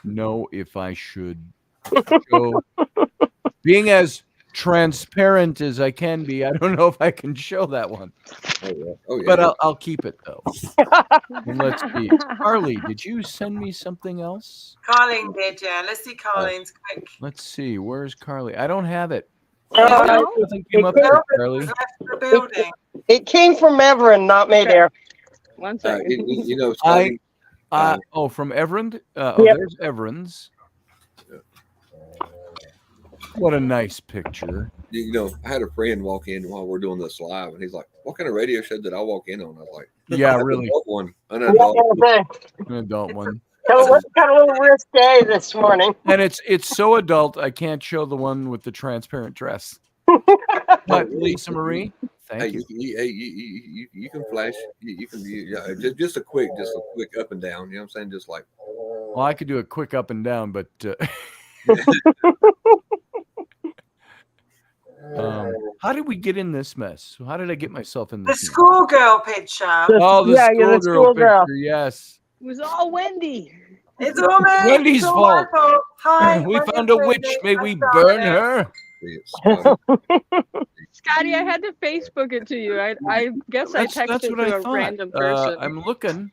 know if I should show. Being as transparent as I can be, I don't know if I can show that one. Oh, yeah. But I'll keep it though. And let's see. Carly, did you send me something else? Carlene did, yeah. Let's see Carlene's quick. Let's see. Where's Carly? I don't have it. Uh, Nothing came up there, Carly. Left the building. it came from Everin, not me, dear. One second. you know, Scotty, Oh, from Everend? Yep. There's Everend's. What a nice picture. You know, I had a friend walk in while we're doing this live, and he's like, "What kind of radio show did I walk in on?" I was like, Yeah, "That's really. an adult one, An adult one. Got a little risque this morning. And it's so adult, I can't show the one with the transparent dress. But Lisa Marie, thank you. You can flash. You can just a quick up and down. You know what I'm saying? Just like. Well, I could do a quick up and down, but how did we get in this mess? How did I get myself in The this mess? schoolgirl picture. Oh, the Yeah, you're the schoolgirl schoolgirl. picture, yes. It was all Wendy. It's all me. Wendy's It's all my fault. Hi. We my found name's a witch. Wendy. May I we started burn it. her? Scotty, I had to Facebook it to you. I guess I texted That's it what to I a thought. random person. I'm looking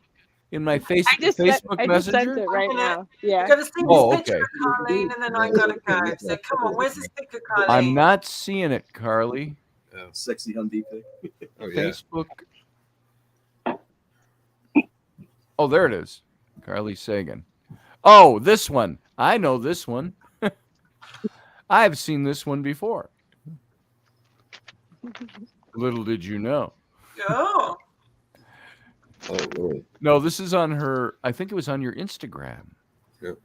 in my I just Facebook I just Messenger. sent it right now. Yeah. I've got to see this Oh, picture okay. of Carlene, and then I got to go. So come on, where's this picture, Carlene? I'm not seeing it, Carly. Sexy Hyundai pic. Oh yeah. Facebook. Oh, there it is. Carly Sagan. Oh, this one. I know this one. I've seen this one before. Little did you know. Oh. Oh, really? No, this is on her. I think it was on your Instagram. Yep.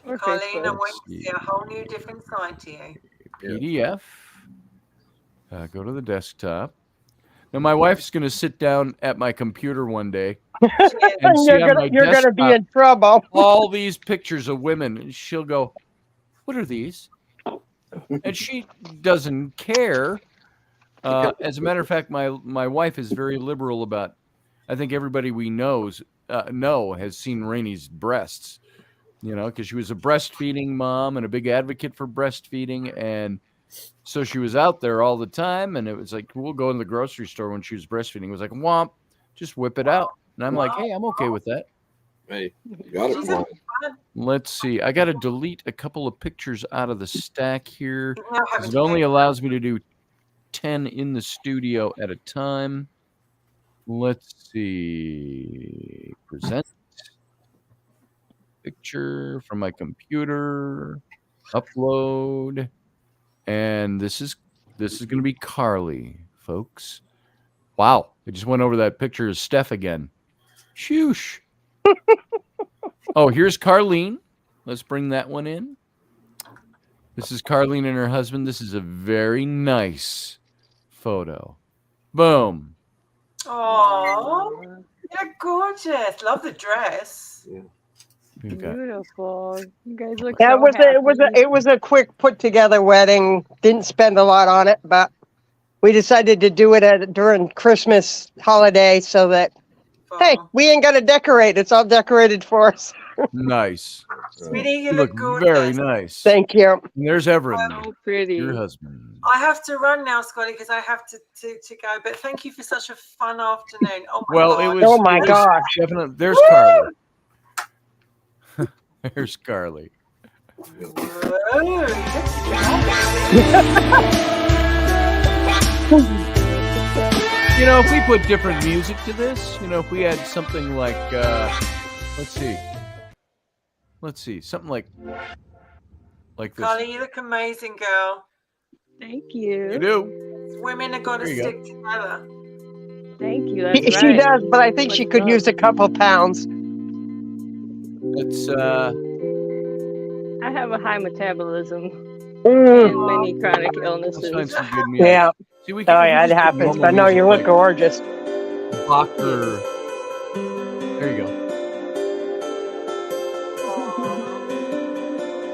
Or Carlene, I Facebook. want to see a whole new different side to you. PDF. Go to the desktop. Now, my wife's going to sit down at my computer one day and see on my You're gonna be desktop in trouble. all these pictures of women. And she'll go, "What are these?" And she doesn't care. As a matter of fact, my wife is very liberal about. I think everybody we know has seen Rainey's breasts. You know, because she was a breastfeeding mom and a big advocate for breastfeeding, and so she was out there all the time. And it was like, we'll go in the grocery store when she was breastfeeding. It was like, womp, just whip it out. And I'm like, hey, I'm okay with that. Hey, got it. Wrong. Let's see. I got to delete a couple of pictures out of the stack here. Now have 'Cause a it only drink. allows me to do 10 in the studio at a time. Let's see. Present picture from my computer. Upload. And this is going to be Carly, folks. Wow. I just went over that picture of Steph again. Shoosh. Oh, here's Carlene. Let's bring that one in. This is Carlene and her husband. This is a very nice photo. Boom. Oh, you're gorgeous. Love the dress. We've got- Beautiful. You guys look Yeah, so happy. it was a quick put together wedding. Didn't spend a lot on it, but we decided to do it during Christmas holiday so that hey, we ain't got to decorate. It's all decorated for us. Nice. Sweetie, You you look look gorgeous. very nice. Thank you. And there's Everett, So pretty. your husband. I have to run now, Scotty, because I have to go. But thank you for such a fun afternoon. Oh my Well, God. it was. Oh my it was gosh. Definitely. There's Carly. There's Carly. You know, if we put different music to this, you know, if we had something like, let's see, something like this. Carly, you look amazing, girl. Thank you. You do. Women have got to There you go. stick together. Thank you. That's She right. does, but I think she could use a couple pounds. Let's I have a high metabolism Mm. and many chronic let's illnesses. find some good music. Yeah. See, we Oh can yeah, it just put happens. normal But no, music you look like gorgeous. Bach or there you go.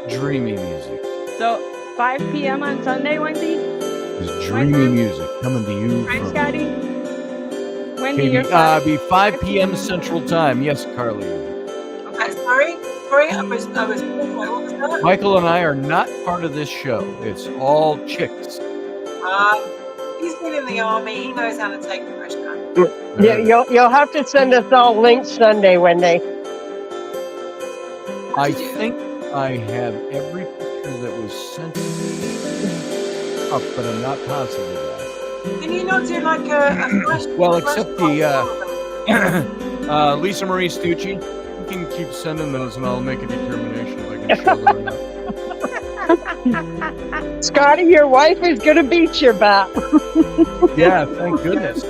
Dreamy music. So 5 p.m. on Sunday, Wendy? It's dreamy music coming to you Right, from Scotty? Wendy, you're be 5 p.m. Central Time. Yes, Carly. Okay, sorry, I was what was that? Michael and I are not part of this show. It's all chicks. He's been in the army. He knows how to take the pressure. Yeah, you'll have to send us all links Sunday, Wendy. I think I have every picture that was sent to me up, but I'm not positive of that. Can you not do like a flash? Well, a flash except mob the, for all of them? Lisa Marie Stucci. You can keep sending those, and I'll make a determination if I can show them or not. Scotty, your wife is going to beat you back. Yeah, thank goodness.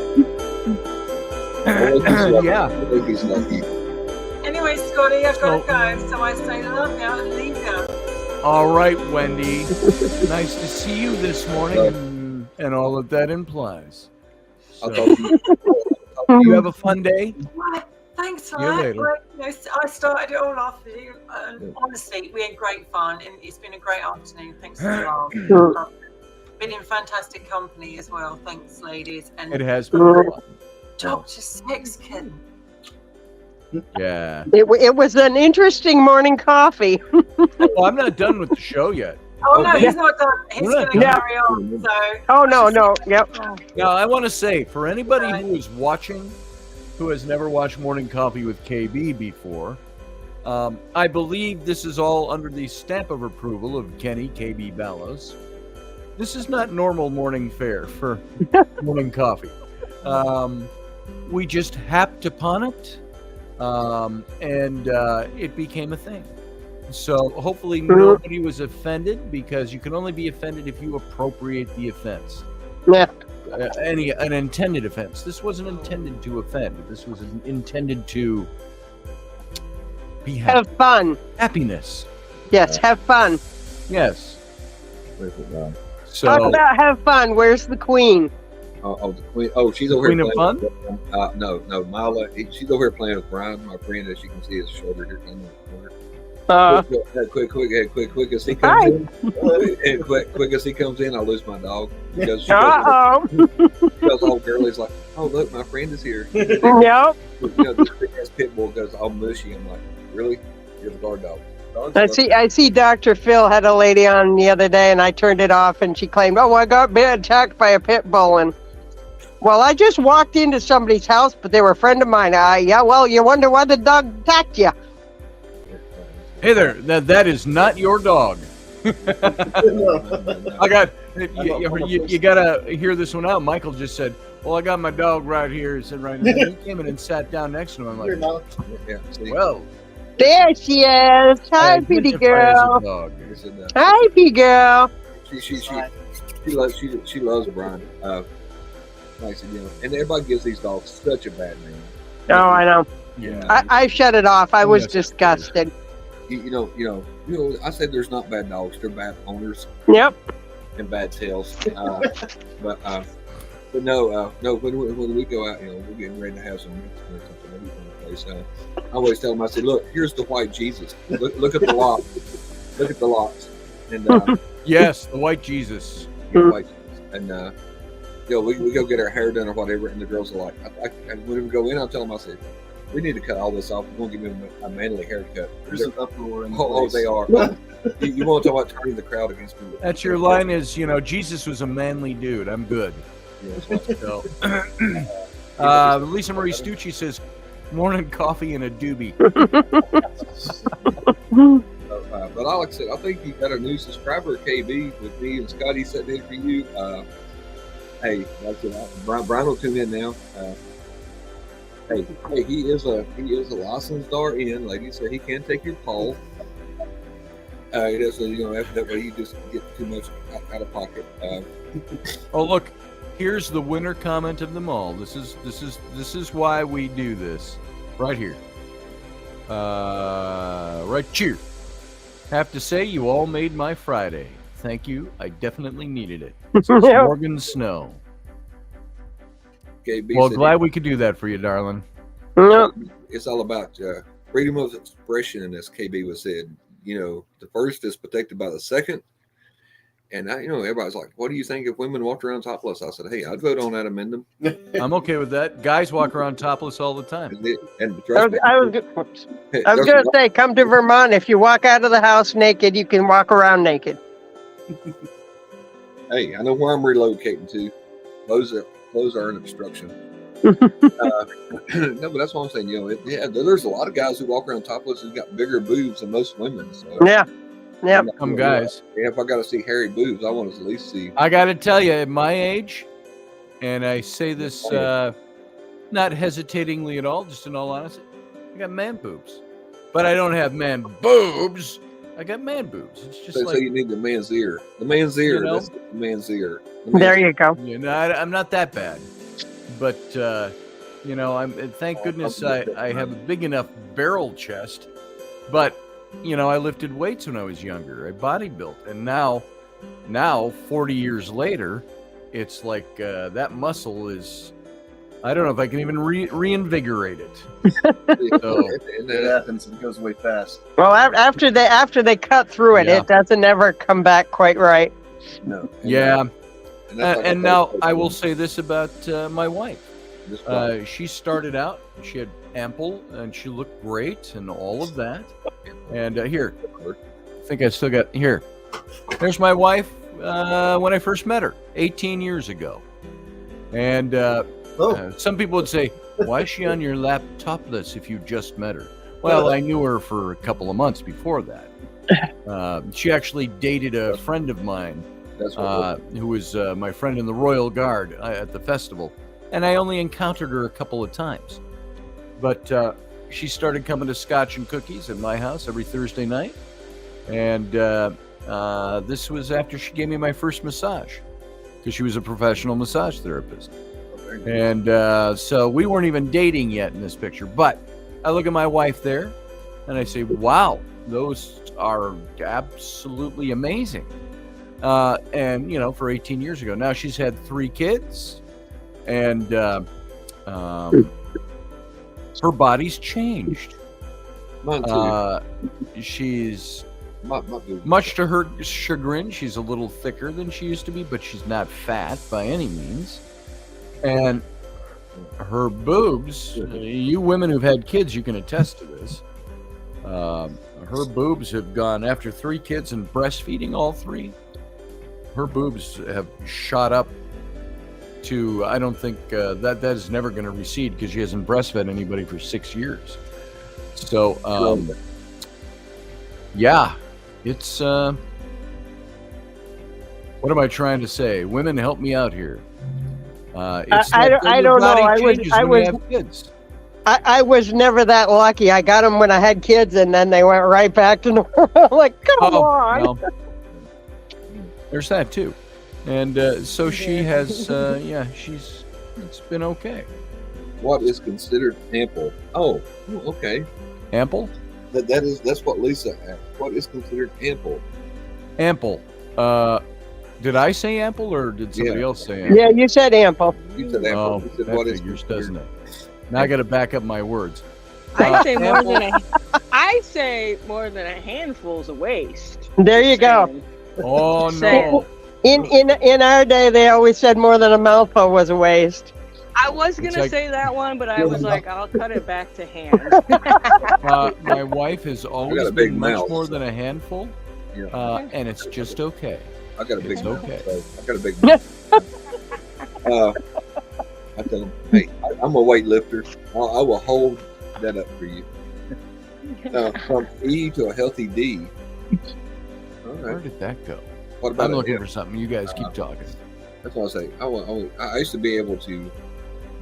Yeah. Anyway, Scotty, I've got to go, so I say love now and leave now. All right, Wendy. Nice to see you this morning, and all that implies. So, you have a fun day. Thanks for See you that. later. I started it all off with you. Honestly, we had great fun, and it's been a great afternoon. Thanks for the been in fantastic company as well. Thanks, ladies. And It has been fun. Dr. Sexkin. Yeah. It was an interesting morning coffee. Well, I'm not done with the show yet. Oh, no, he's not done. He's going to carry on. So. Oh, no. Yep. Now, I want to say, for anybody who is watching, who has never watched Morning Coffee with KB before, I believe this is all under the stamp of approval of Kenny KB Ballos. This is not normal morning fare for Morning Coffee. We just happed upon it, and it became a thing. So hopefully nobody was offended, because you can only be offended if you appropriate the offense. Yeah. An intended offense. This wasn't intended to offend. This was intended to be happy. Have fun. Happiness. Yes, have fun. Yes. So, Talk about have fun. Where's the queen? The queen. Oh, she's over Queen here of playing. Fun? No, Mila. She's over here playing with Brian, my friend. As you can see, his shoulder here coming in the corner. Quick as he comes in. And quick as he comes in, I lose my dog. Because she goes all girly. He's like, oh, look, my friend is here. Yep. This big ass pit bull goes all mushy. I'm like, really? You're the guard dog. I see Dr. Phil had a lady on the other day, and I turned it off, and she claimed, oh, I got attacked by a pit bull. And well, I just walked into somebody's house, but they were a friend of mine. Yeah, well, you wonder why the dog attacked you. hey there, that is not your dog. I got you gotta hear this one out. Michael just said, well, I got my dog right here. He said right now. He came in and sat down next to him. I'm like, well, there she is. Hi, pretty girl. Hi, pretty girl. She loves Brian. Nice, and everybody gives these dogs such a bad name. Oh, I know. Yeah. I shut it off. I was disgusted. You know. I said there's not bad dogs; they're bad owners. Yep. And bad tails. But no. When we go out, we're getting ready to have some meat or something. Place. I always tell them, I said, look, here's the white Jesus. Look at the locks. Look at the locks. And yes, the white Jesus. White Jesus. And we go get our hair done or whatever, and the girls are like, when we go in, I'll tell them, I said, we need to cut all this off. We're going to give them a manly haircut. There's an uproar in the place. They are. You want to talk about turning the crowd against me? That's your line is, Jesus was a manly dude. I'm good. So, Lisa Marie Stucci says, morning coffee and a doobie. But like I said, I think you got a new subscriber, KB, with me and Scotty sitting in for you. Hey, like I said, Brian will tune in now. Hey, he is a licensed RN, ladies, so he can take your call. He doesn't, that way you just get too much out of pocket. Oh, look, here's the winner comment of them all. This is why we do this, right here. Right here. Have to say, you all made my Friday. Thank you. I definitely needed it. This is Morgan Snow. Well, glad we could do that for you, darling. It's all about freedom of expression, as KB was said. The first is protected by the second. And now, everybody's like, what do you think if women walked around topless? I said, hey, I'd vote on that amendment. I'm okay with that. Guys walk around topless all the time. And I was going to say, come to Vermont. If you walk out of the house naked, you can walk around naked. Hey, I know where I'm relocating to. Clothes are an obstruction. No, but that's what I'm saying. There's a lot of guys who walk around topless who've got bigger boobs than most women. So. Yeah. Some guys. If I got to see hairy boobs, I want to at least see. I got to tell you, at my age, and I say this not hesitatingly at all, just in all honesty, I got man boobs. but I don't have man boobs. I got man boobs. It's just So you need the man's ear. The man's ear. You know? That's the man's ear. There you go. You know, I'm not that bad, but you know, thank goodness I have a big enough barrel chest. But you know, I lifted weights when I was younger. I bodybuilt, and now 40 years later, it's like that muscle is. I don't know if I can even reinvigorate it. So, It happens. It goes way fast. Well, after they cut through it, it doesn't ever come back quite right. No. Yeah. And now I will say this about my wife. She started out, she had ample, and she looked great, and all of that. And here, I think I still got here. There's my wife when I first met her 18 years ago. And some people would say, why is she on your lap topless if you just met her? Well, I knew her for a couple of months before that. She actually dated a friend of mine who was my friend in the Royal Guard at the festival. And I only encountered her a couple of times. But she started coming to Scotch and Cookies at my house every Thursday night. And this was after she gave me my first massage, because she was a professional massage therapist. And so we weren't even dating yet in this picture. But I look at my wife there, and I say, wow, those are absolutely amazing. And, you know, for 18 years ago. Now she's had 3 kids, and her body's changed. Mine too. She's, much to her chagrin, she's a little thicker than she used to be, but she's not fat by any means. And her boobs, you women who've had kids, you can attest to this. Her boobs have gone, after 3 kids and breastfeeding all 3, her boobs have shot up to, I don't think that is never going to recede, because she hasn't breastfed anybody for 6 years. So, yeah, it's, what am I trying to say? Women, help me out here. I don't know. I was never that lucky. I got them when I had kids, and then they went right back to normal. Like, come on. Well, there's that too. And so she has, it's been okay. What is considered ample? Oh, okay. Ample? That's what Lisa asked. What is considered ample? Ample. Did I say ample, or did somebody else say ample? Yeah, you said ample. You said ample. Oh, you said, that what figures, doesn't it? Now I got to back up my words. I say more than a handful's a waste. There you go. Oh no. In our day, they always said more than a mouthful was a waste. I was gonna say that one, but I was like, I'll cut it back to hand. My wife has always been much more than a handful, and it's just okay. I got a big mouth. Okay. So I got a big mouth. I tell them, hey, I'm a weightlifter. I will hold that up for you. From E to a healthy D. All right. Where did that go? What about I'm looking for something. You guys keep talking. That's what I say. I used to be able to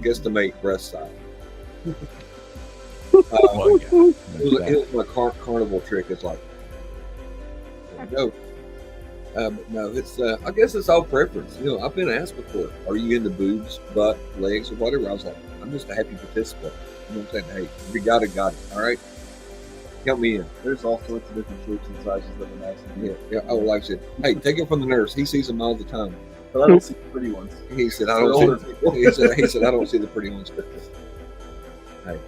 guesstimate breast size. It was my carnival trick. It's like, no. But no, it's I guess it's all preference. You know, I've been asked before, are you into boobs, butt, legs, or whatever? I was like, I'm just a happy participant. You know what I'm saying? Hey, if you got it, all right? Count me in. There's all sorts of different shapes and sizes that are nice. Yeah. Oh, like I said, hey, take it from the nurse. He sees them all the time. But I don't see the pretty ones. He said, I don't see. He said, I don't see the pretty ones. Hey.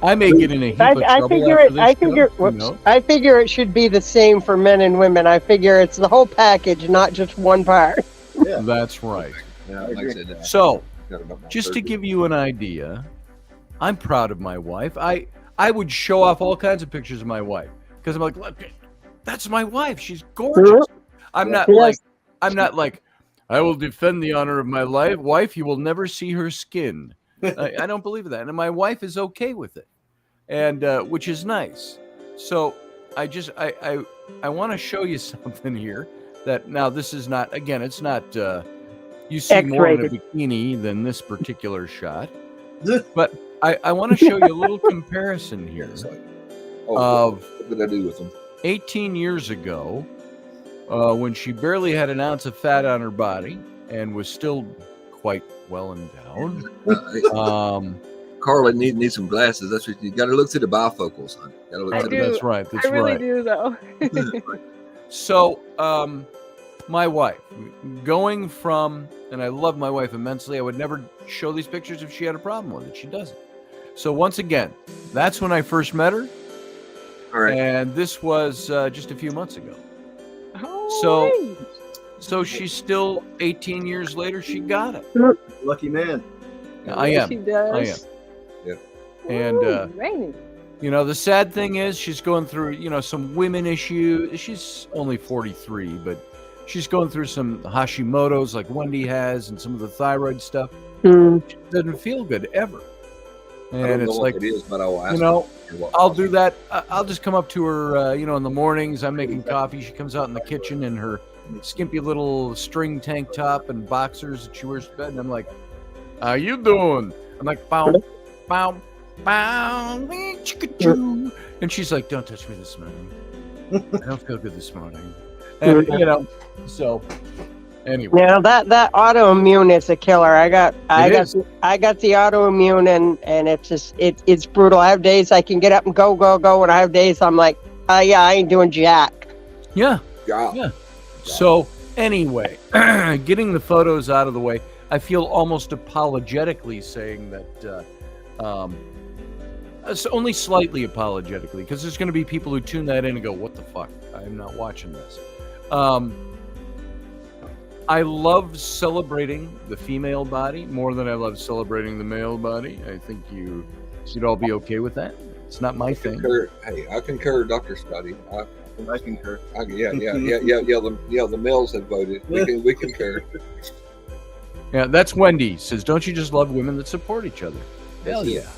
I may get in a heap of trouble. I figure it should be the same for men and women. I figure it's the whole package, not just one part. Yeah. That's right. Yeah, like I said, so, just to give you an idea, I'm proud of my wife. I would show off all kinds of pictures of my wife, because I'm like, look, that's my wife. She's gorgeous. I'm not like, I will defend the honor of my wife. You will never see her skin. I don't believe in that. And my wife is okay with it, and which is nice. So I want to show you something here that now this is not, again, it's not, you see X-rated. More in a bikini than this particular shot, but I want to show you a little comparison here. of what did I do with them? 18 years ago, when she barely had an ounce of fat on her body and was still quite well endowed. Carla needs some glasses. That's what you got to look through the bifocals, honey. That's right. That's I really right. do, though. So, my wife, going from, and I love my wife immensely, I would never show these pictures if she had a problem with it. She doesn't. So once again, that's when I first met her. All right. And this was just a few months ago. Oh, So she's still 18 years later, she got it. Lucky man. I am. She does. I am. Yeah. And, Rainy. the sad thing is she's going through, some women issues. She's only 43, but she's going through some Hashimoto's like Wendy has and some of the thyroid stuff. She doesn't feel good ever. And it's like, it is, but I will ask I'll do that. I'll just come up to her, in the mornings. I'm making coffee. She comes out in the kitchen in her skimpy little string tank top and boxers that she wears to bed. And I'm like, how you doing? I'm like, bow, bow, bow, chicka-choo. And she's like, don't touch me this morning. I don't feel good this morning. And, so anyway. Yeah, that autoimmune is a killer. I got the autoimmune and it's just it's brutal. I have days I can get up and go, and I have days I'm like, I ain't doing jack. Yeah. So anyway, getting the photos out of the way, I feel almost apologetically saying that, only slightly apologetically, because there's going to be people who tune that in and go, what the fuck? I'm not watching this. I love celebrating the female body more than I love celebrating the male body. I think you'd all be okay with that. It's not my thing. Hey, I concur, Dr. Scotty. I concur. The males have voted. We concur. Yeah, that's Wendy says, don't you just love women that support each other? Hell yeah.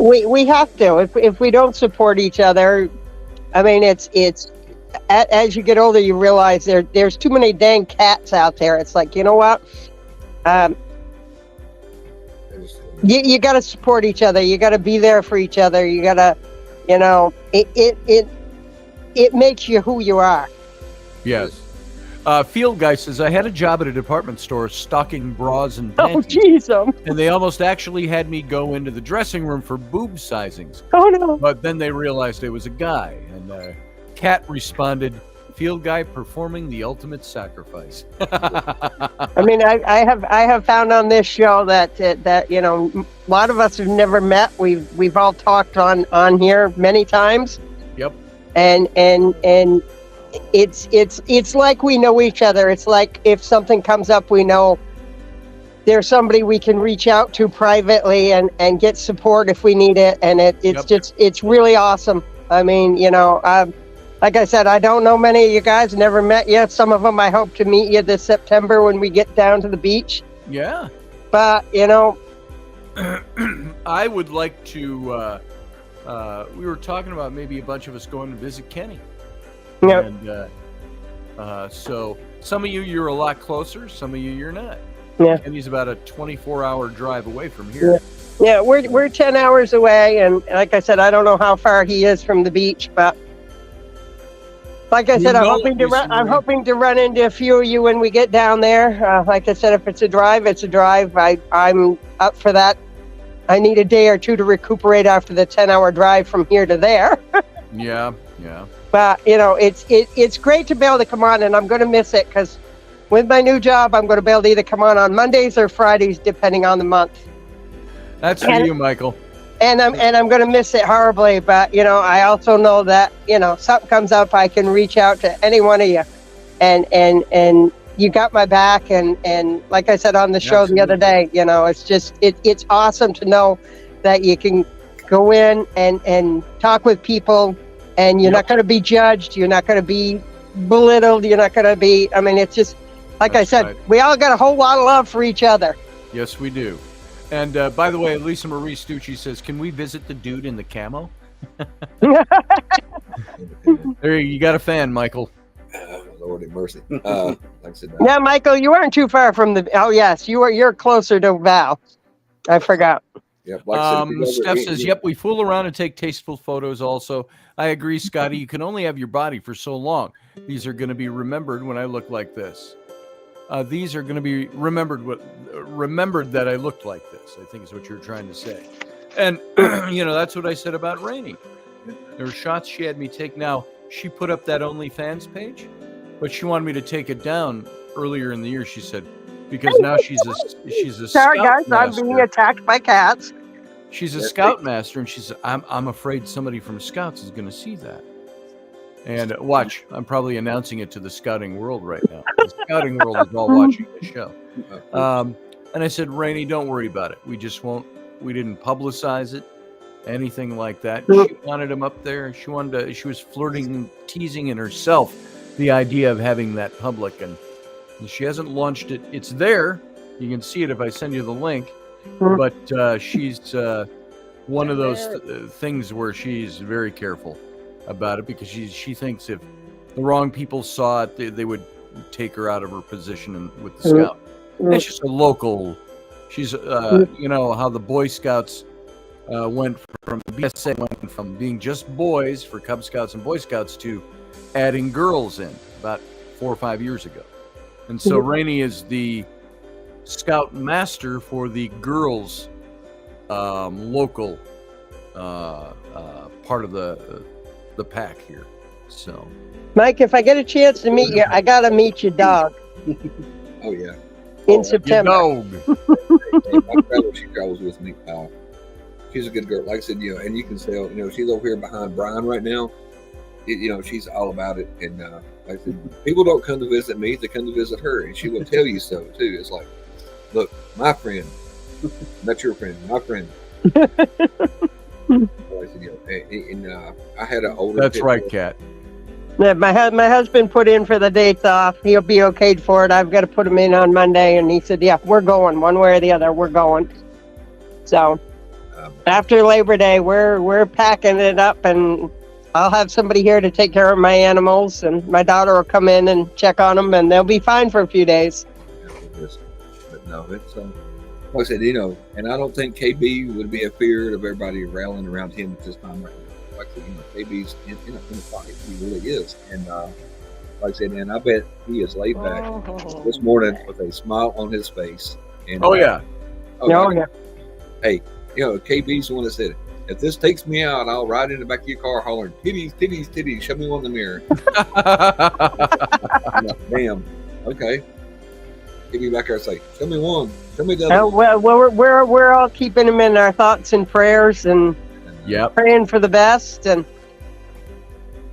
We have to. If we don't support each other, I mean, it's as you get older, you realize there's too many dang cats out there. It's like, you know what? You got to support each other. You got to be there for each other. You got to, it makes you who you are. Yes. Field Guy says, I had a job at a department store stocking bras and panties. Oh, jeez. And they almost actually had me go into the dressing room for boob sizings. Oh, no. But then they realized it was a guy. And Kat responded, Field Guy performing the ultimate sacrifice. I mean, I have found on this show that a lot of us have never met. We've all talked on here many times. Yep. And it's like we know each other. It's like if something comes up, we know there's somebody we can reach out to privately and get support if we need it. And it's really awesome. I mean, like I said, I don't know many of you guys, never met yet. Some of them I hope to meet you this September when we get down to the beach. Yeah. But, I would like to, we were talking about maybe a bunch of us going to visit Kenny. Yep. And so some of you're a lot closer, some of you're not. Yeah. Kenny's about a 24-hour drive away from here. Yeah, we're 10 hours away. And like I said, I don't know how far he is from the beach, but like I said, I'm hoping to run into a few of you when we get down there. Like I said, if it's a drive, it's a drive. I'm up for that. I need a day or two to recuperate after the 10-hour drive from here to there. Yeah. But it's great to be able to come on, and I'm going to miss it because with my new job, I'm going to be able to either come on Mondays or Fridays, depending on the month. That's for you, Michael. And I'm going to miss it horribly, but I also know that something comes up, I can reach out to any one of you, and you got my back, and like I said on the show the other day, it's just it's awesome to know that you can go in and talk with people, and you're not going to be judged, you're not going to be belittled, you're not going to be. I mean, it's just like I said, we all got a whole lot of love for each other. Yes, we do. And by the way, Lisa Marie Stucci says, can we visit the dude in the camo? There you got a fan, Michael. Lord have mercy. Like I said, Yeah, Michael, you weren't too far from the. Oh yes, you're closer to Val. I forgot. Yep. Like I said, Steph says, "Yep, we fool around and take tasteful photos." Also, I agree, Scotty. You can only have your body for so long. These are going to be remembered when I look like this. These are going to be remembered that I looked like this, I think is what you're trying to say. And, that's what I said about Rainey. There were shots she had me take. Now, she put up that OnlyFans page, but she wanted me to take it down earlier in the year, she said, because now she's a Sorry, guys, scoutmaster. I'm being attacked by cats. She's a scoutmaster, and she said, I'm afraid somebody from Scouts is going to see that. And watch, I'm probably announcing it to the scouting world right now. The scouting world is all watching the show. And I said, Rainey, don't worry about it. We didn't publicize it, anything like that. She wanted him up there. She was flirting, teasing in herself the idea of having that public. And she hasn't launched it. It's there. You can see it if I send you the link. But she's one of those things where she's very careful about it, because she thinks if the wrong people saw it, they would take her out of her position with the scout. And she's a local. She's how the Boy Scouts went from BSA went from being just boys for Cub Scouts and Boy Scouts to adding girls in about 4 or 5 years ago. And so Rainey is the scout master for the girls local part of the pack here. So Mike, if I get a chance to meet you, I gotta meet your dog. Oh yeah. In September. Dog. She travels with me. She's a good girl. Like I said, and you can tell, she's over here behind Brian right now. She's all about it. And like I said, people don't come to visit me; they come to visit her, and she will tell you so too. It's like, look, my friend, not your friend, my friend. I had an older. That's right, Kat. Yeah, my husband put in for the dates off. He'll be okayed for it. I've got to put him in on Monday, and he said, "Yeah, we're going one way or the other. We're going." So after Labor Day, we're packing it up, and I'll have somebody here to take care of my animals, and my daughter will come in and check on them, and they'll be fine for a few days. But no, it's like I said, and I don't think KB would be afeared of everybody rallying around him at this time right now. Like I said, KB's in a fight. He really is. And like I said, and I bet he is laid back this morning with a smile on his face. And, yeah. Hey, KB's the one that said it. If this takes me out, I'll ride in the back of your car hollering, titties, titties, titties. Show me one in the mirror. Damn. Okay. Give me back there and say, show me one. Show me the other. Well, we're all keeping him in our thoughts and prayers, and praying for the best, and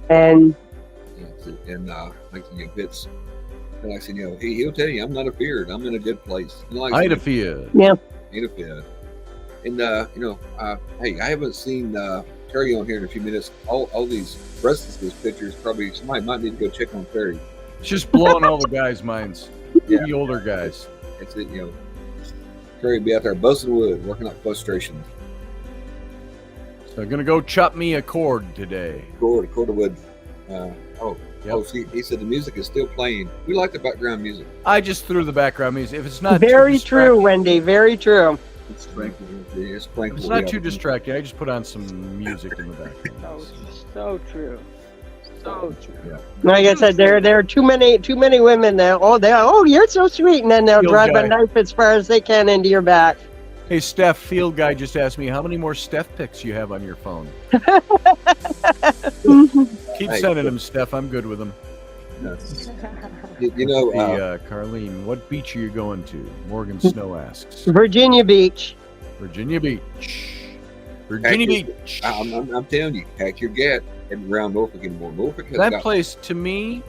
like it's, and like I said, he'll tell you, I'm not afeared. I'm in a good place. Like I ain't afeared. Yeah. Ain't afeared. And hey, I haven't seen Terry on here in a few minutes. All these rest of these pictures, probably somebody might need to go check on Terry. It's just blowing all the guys' minds. The older guys. It's it, Terry be out there buzzing wood, working out frustration. So I'm gonna go chop me a cord today. Cord of wood. See, he said the music is still playing. We like the background music. I just threw the background music. If it's not very true, Wendy. Very true. It's tranquil. It's not too distracting. I just put on some music in the background. So true. So true. Yeah. Like I said, there are too many women now. You're so sweet, and then they'll drive a knife as far as they can into your back. Hey, Steph, Field Guy just asked me how many more Steph pics you have on your phone. Keep sending them, Steph. I'm good with them. Carlene, what beach are you going to? Morgan Snow asks. Virginia Beach. Virginia Beach. Beach. I'm telling you, pack your gat and around Norfolk anymore. Norfolk has that place, to me,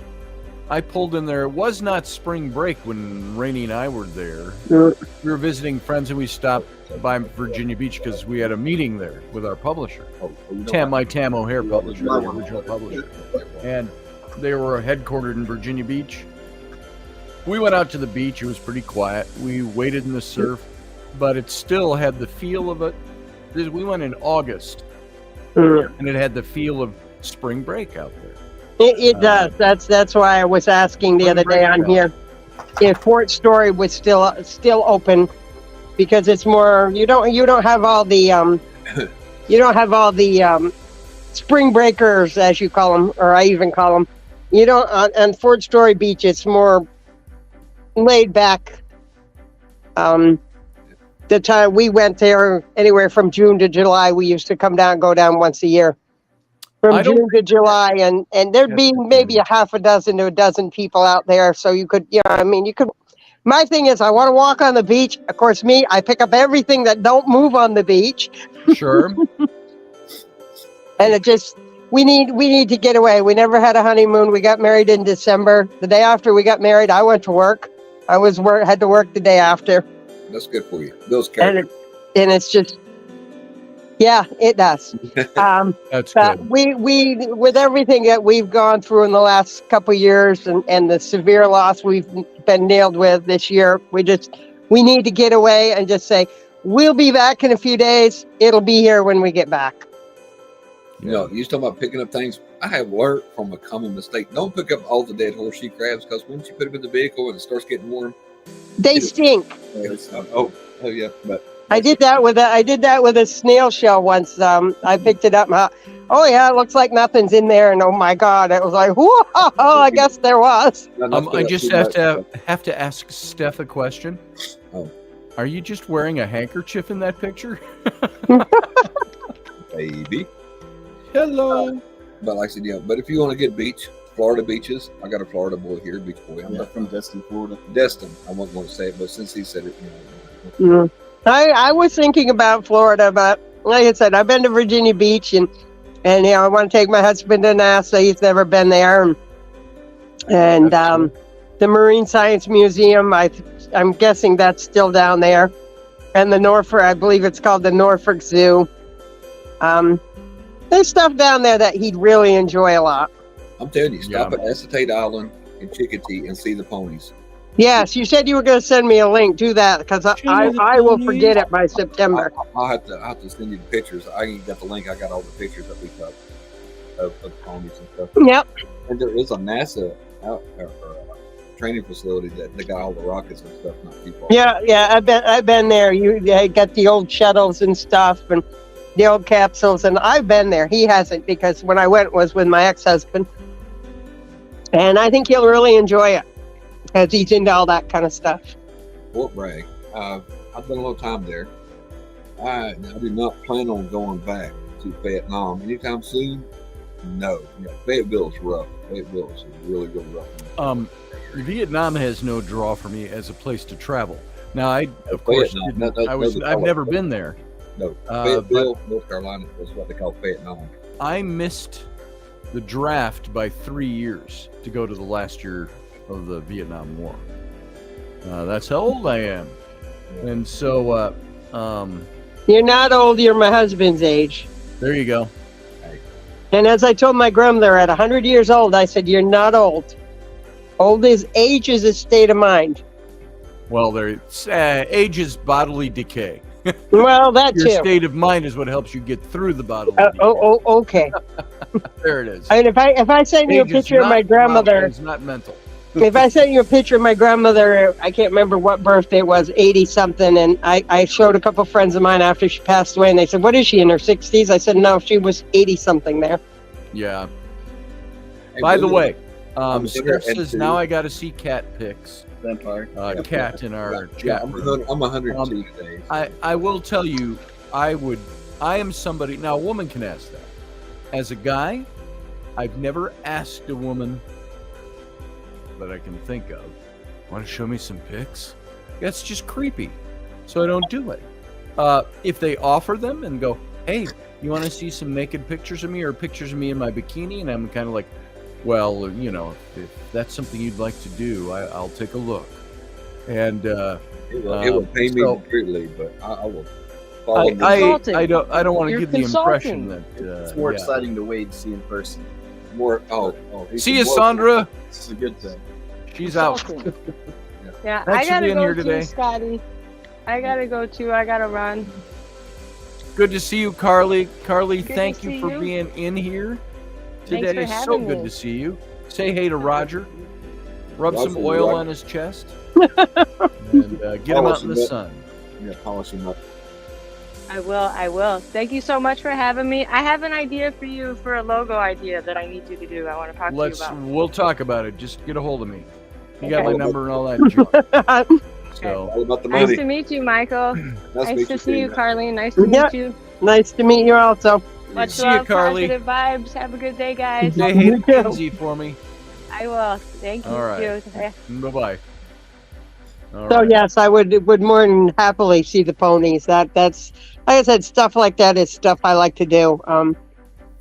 I pulled in there. It was not spring break when Rainey and I were there. We were visiting friends, and we stopped by Virginia Beach because we had a meeting there with our publisher, my Tam O'Hare publisher, the original publisher. And they were headquartered in Virginia Beach. We went out to the beach. It was pretty quiet. We waded in the surf, but it still had the feel of it. We went in August, and it had the feel of spring break out there. It does. That's why I was asking the other day on here if Fort Story was still open, because it's more. You don't have all the spring breakers, as you call them, or I even call them. You don't on Ford Story Beach. It's more laid back. The time we went there, anywhere from June to July, we used to go down once a year. From June to July, and there'd be maybe a half a dozen to a dozen people out there. So you could, you could. My thing is, I want to walk on the beach. Of course, I pick up everything that don't move on the beach. Sure. And it just, we need to get away. We never had a honeymoon. We got married in December. The day after we got married, I went to work. Had to work the day after. That's good for you. Those characters. And it's just, yeah, it does. That's but good. We with everything that we've gone through in the last couple of years and the severe loss we've been nailed with this year, we need to get away and just say, we'll be back in a few days. It'll be here when we get back. You know, you talking about picking up things. I have learned from a common mistake. Don't pick up all the dead horseshoe crabs, because once you put them in the vehicle and it starts getting warm, they stink. Oh yeah, but I did that with a snail shell once. I picked it up. Oh yeah, it looks like nothing's in there, and oh my God, it was like, whoa! I guess there was. I just have to ask Steph a question. Oh, are you just wearing a handkerchief in that picture? Baby. Hello. But like I said, yeah. But if you want to get Florida beaches, I got a Florida boy here, beach boy. I'm from Destin, Florida. Destin. I wasn't going to say it, but since he said it, I was thinking about Florida, but like I said, I've been to Virginia Beach, and I want to take my husband to NASA. He's never been there, and the Marine Science Museum. I'm guessing that's still down there, and the Norfolk. I believe it's called the Norfolk Zoo. There's stuff down there that he'd really enjoy a lot. I'm telling you, stop at Acetate Island in Chickatee and see the ponies. Yes, you said you were going to send me a link. Do that, because I will forget it by September. I'll have to send you the pictures. I ain't got the link. I got all the pictures that we took of the ponies and stuff. Yep. And there is a NASA training facility that they got all the rockets and stuff not too far. Yeah. I've been there. You got the old shuttles and stuff, and the old capsules, and I've been there. He hasn't, because when I went was with my ex-husband, and I think he'll really enjoy it, because he's into all that kind of stuff. Fort Bragg. I've done a little time there. I do not plan on going back to Vietnam anytime soon. No. Fayetteville's rough. Fayetteville is really, really rough. Vietnam has no draw for me as a place to travel. Now, I've never been there. No, Fayetteville, North Carolina is what they call Vietnam. I missed the draft by 3 years to go to the last year of the Vietnam War. That's how old I am. And so... You're not old, you're my husband's age. There you go. And as I told my grandmother at 100 years old, I said, you're not old. Age is a state of mind. Well, age is bodily decay. Well, that Your too. Your state of mind is what helps you get through the bodily decay. Okay. There it is. And if I send you a picture of my grandmother, it's not mental. If I sent you a picture of my grandmother, I can't remember what birthday it was, 80 something, and I showed a couple friends of mine after she passed away, and they said, "What is she, in her 60s?" I said, "No, she was 80 something there." Yeah. By the way, Steph says now I got to see cat pics. Vampire. Cat in our chat room. I'm 102 today. I will tell you, I am somebody. Now, a woman can ask that. As a guy, I've never asked a woman that I can think of, want to show me some pics? That's just creepy. So I don't do it. If they offer them and go, hey, you want to see some naked pictures of me or pictures of me in my bikini? And I'm kind of like, well, if that's something you'd like to do, I'll take a look. And it will pay me greatly, but I will follow. I don't want to give the impression that it's more exciting to wait and see in person. See you, Sandra. This is a good thing. She's out. Yeah, Thanks I gotta for being go here too, today. Scotty. I gotta go too. I gotta run. Good to see you, Carly. Carly, Good thank to you see for you. being in here Thanks today. for So having good me. to see you. Say hey to Roger. Rub some Roger, oil Roger. on his chest. And get him out in the sun. polish them up. I will. Thank you so much for having me. I have an idea for you for a logo idea that I need you to do. I want to talk to you about. We'll talk about it. Just get a hold of me. You Okay. got my number and all that junk. So All about the money. Nice to meet you, Michael. Nice to see you, too. Carlene. Nice to Yeah. meet you. Nice to meet you also. Much See you, love, Carly. positive vibes. Have a good day, guys. Say hey to Kenzie for me. I will. Thank you. All right. Yeah. Bye-bye. All So right. yes, I would more than happily see the ponies. That's like I said, stuff like that is stuff I like to do.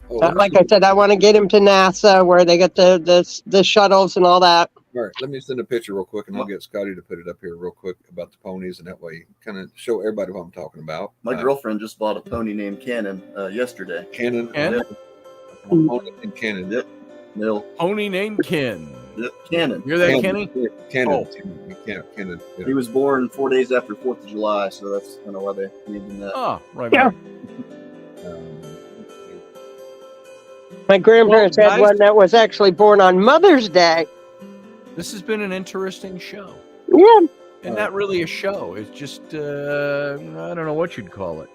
Like I said, I want to get them to NASA where they get the shuttles and all that. All right, let me send a picture real quick, and I'll get Scotty to put it up here real quick about the ponies, and that way kind of show everybody what I'm talking about. My girlfriend just bought a pony named Cannon yesterday. Cannon. Ken? Pony and Cannon. Yep. Nil. Pony named Ken. Yep. Cannon. You're that Kenny? Cannon. Oh. Cannon. Yeah. He was born 4 days after 4th of July, so that's kind of why they named him that. Oh, right. Yeah. right. My grandparents Well, had guys- one that was actually born on Mother's Day. This has been an interesting show. Yeah. And not really a show. It's just, I don't know what you'd call it.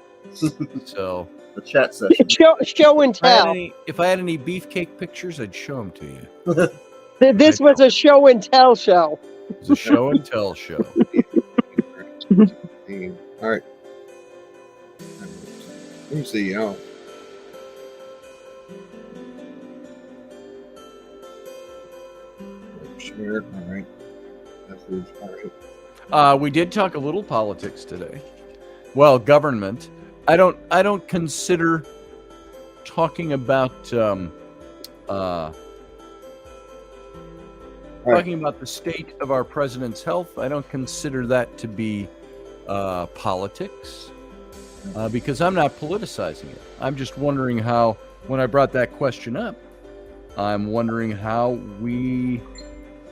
So, The chat session. Show and tell. if I had any beefcake pictures, I'd show them to you. This was a show and tell show. It's a show and tell show. All right. Let me see. Share. All right. That's the inspiration. We did talk a little politics today. Well, government. I don't consider talking about talking about the state of our president's health. I don't consider that to be politics because I'm not politicizing it. I'm just wondering how, when I brought that question up, I'm wondering how we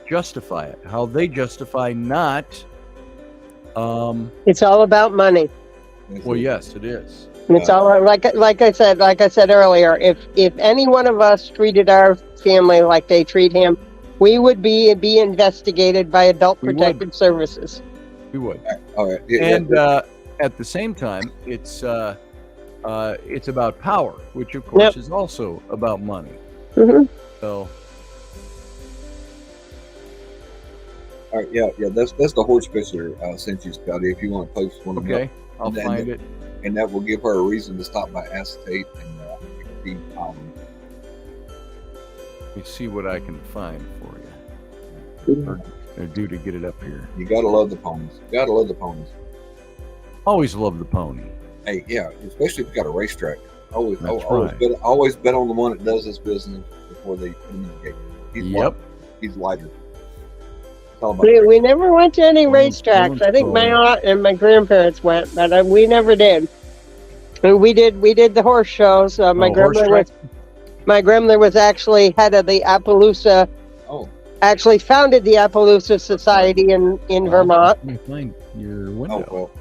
justify it, how they justify not. It's all about money. Well, yes, it is. And it's all like I said earlier. If any one of us treated our family like they treat him, we would be investigated by Adult Protective Services. We would. All right. And at the same time, it's about power, which of course is also about money. Mm-hmm. So. All right, yeah, that's the horse picture I sent you, Scotty. If you want to post one of them, I'll find it, and that will give her a reason to stop by acetate and feed pollen. Let me see what I can find for you. Or do to get it up here. You gotta love the ponies. Gotta love the ponies. Always love the pony. Hey, yeah, especially if you got a racetrack. Always right. always bet on the one that does this business before they put him in the gate. He's lighter. We never went to any racetracks. I think my aunt and my grandparents went, but we never did. We did the horse shows. My grandmother was actually head of the Appaloosa. Oh. Actually founded the Appaloosa Society in Vermont. Let me find your window. Oh, well.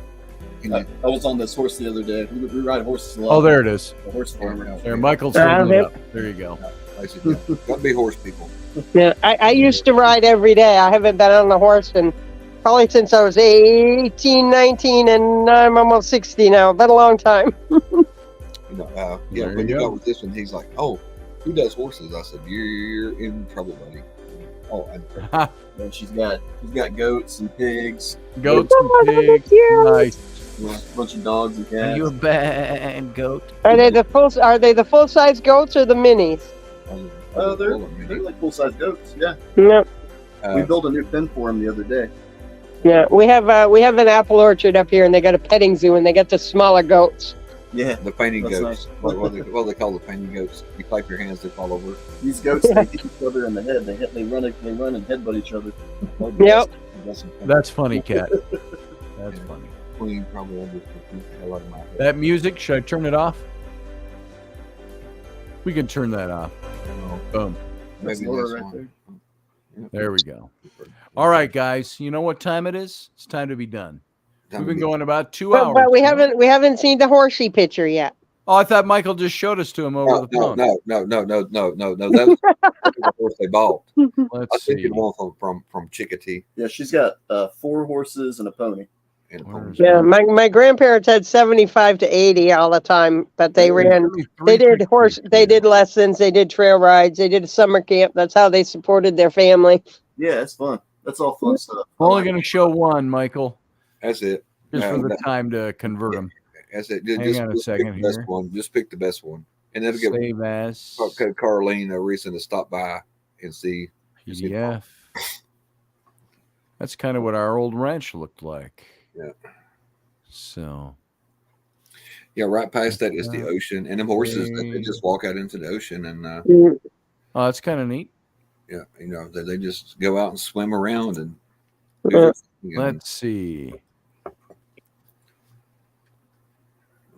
I was on this horse the other day. We ride horses a lot. Oh, there it is. The horse farmer. There, Michael's holding it up. There you go. Gotta be horse people. Yeah, I used to ride every day. I haven't been on the horse probably since I was 18, 19, and I'm almost 60 now. Been a long time. When you got with this one, he's like, "Oh, who does horses?" I said, "You're in trouble, buddy." Oh, and she's got goats and pigs. Goats and pigs. Nice. Yeah, a bunch of dogs and cats. Are you a bad goat? Are they the full size goats or the minis? They're like full size goats. Yeah. Yep. We built a new pen for them the other day. Yeah, we have an apple orchard up here, and they got a petting zoo, and they got the smaller goats. Yeah, the painting goats. Nice. What they call the painting goats. You clap your hands, they fall over. These goats they hit each other in the head. They run and headbutt each other. Yep. That's funny, Cat. That's funny. Queen probably a lot of my head. That music, should I turn it off? We can turn that off. Boom. Maybe right one. There we go. All right, guys. You know what time it is? It's time to be done. We've been going about 2 hours. But we haven't seen the horsey picture yet. Oh, I thought Michael just showed us to him over the phone. No. That was the horse they bought. Let's I think see. it one from Chickatee. Yeah, she's got 4 horses and a pony. and a pony. Yeah, my grandparents had 75 to 80 all the time, but they did lessons, they did trail rides, they did summer camp. That's how they supported their family. Yeah, it's fun. That's all fun stuff. I'm only going to show one, Michael. That's it. Just for the time to convert them. That's it. Hang on a second here. Just pick the best one. And that'll give Save as Carlene a reason to stop by and see. PDF. That's kind of what our old ranch looked like. Yeah. So. Yeah, right past that is the ocean. And them horses, they just walk out into the ocean. And oh, that's kind of neat. Yeah, they just go out and swim around. And let's see.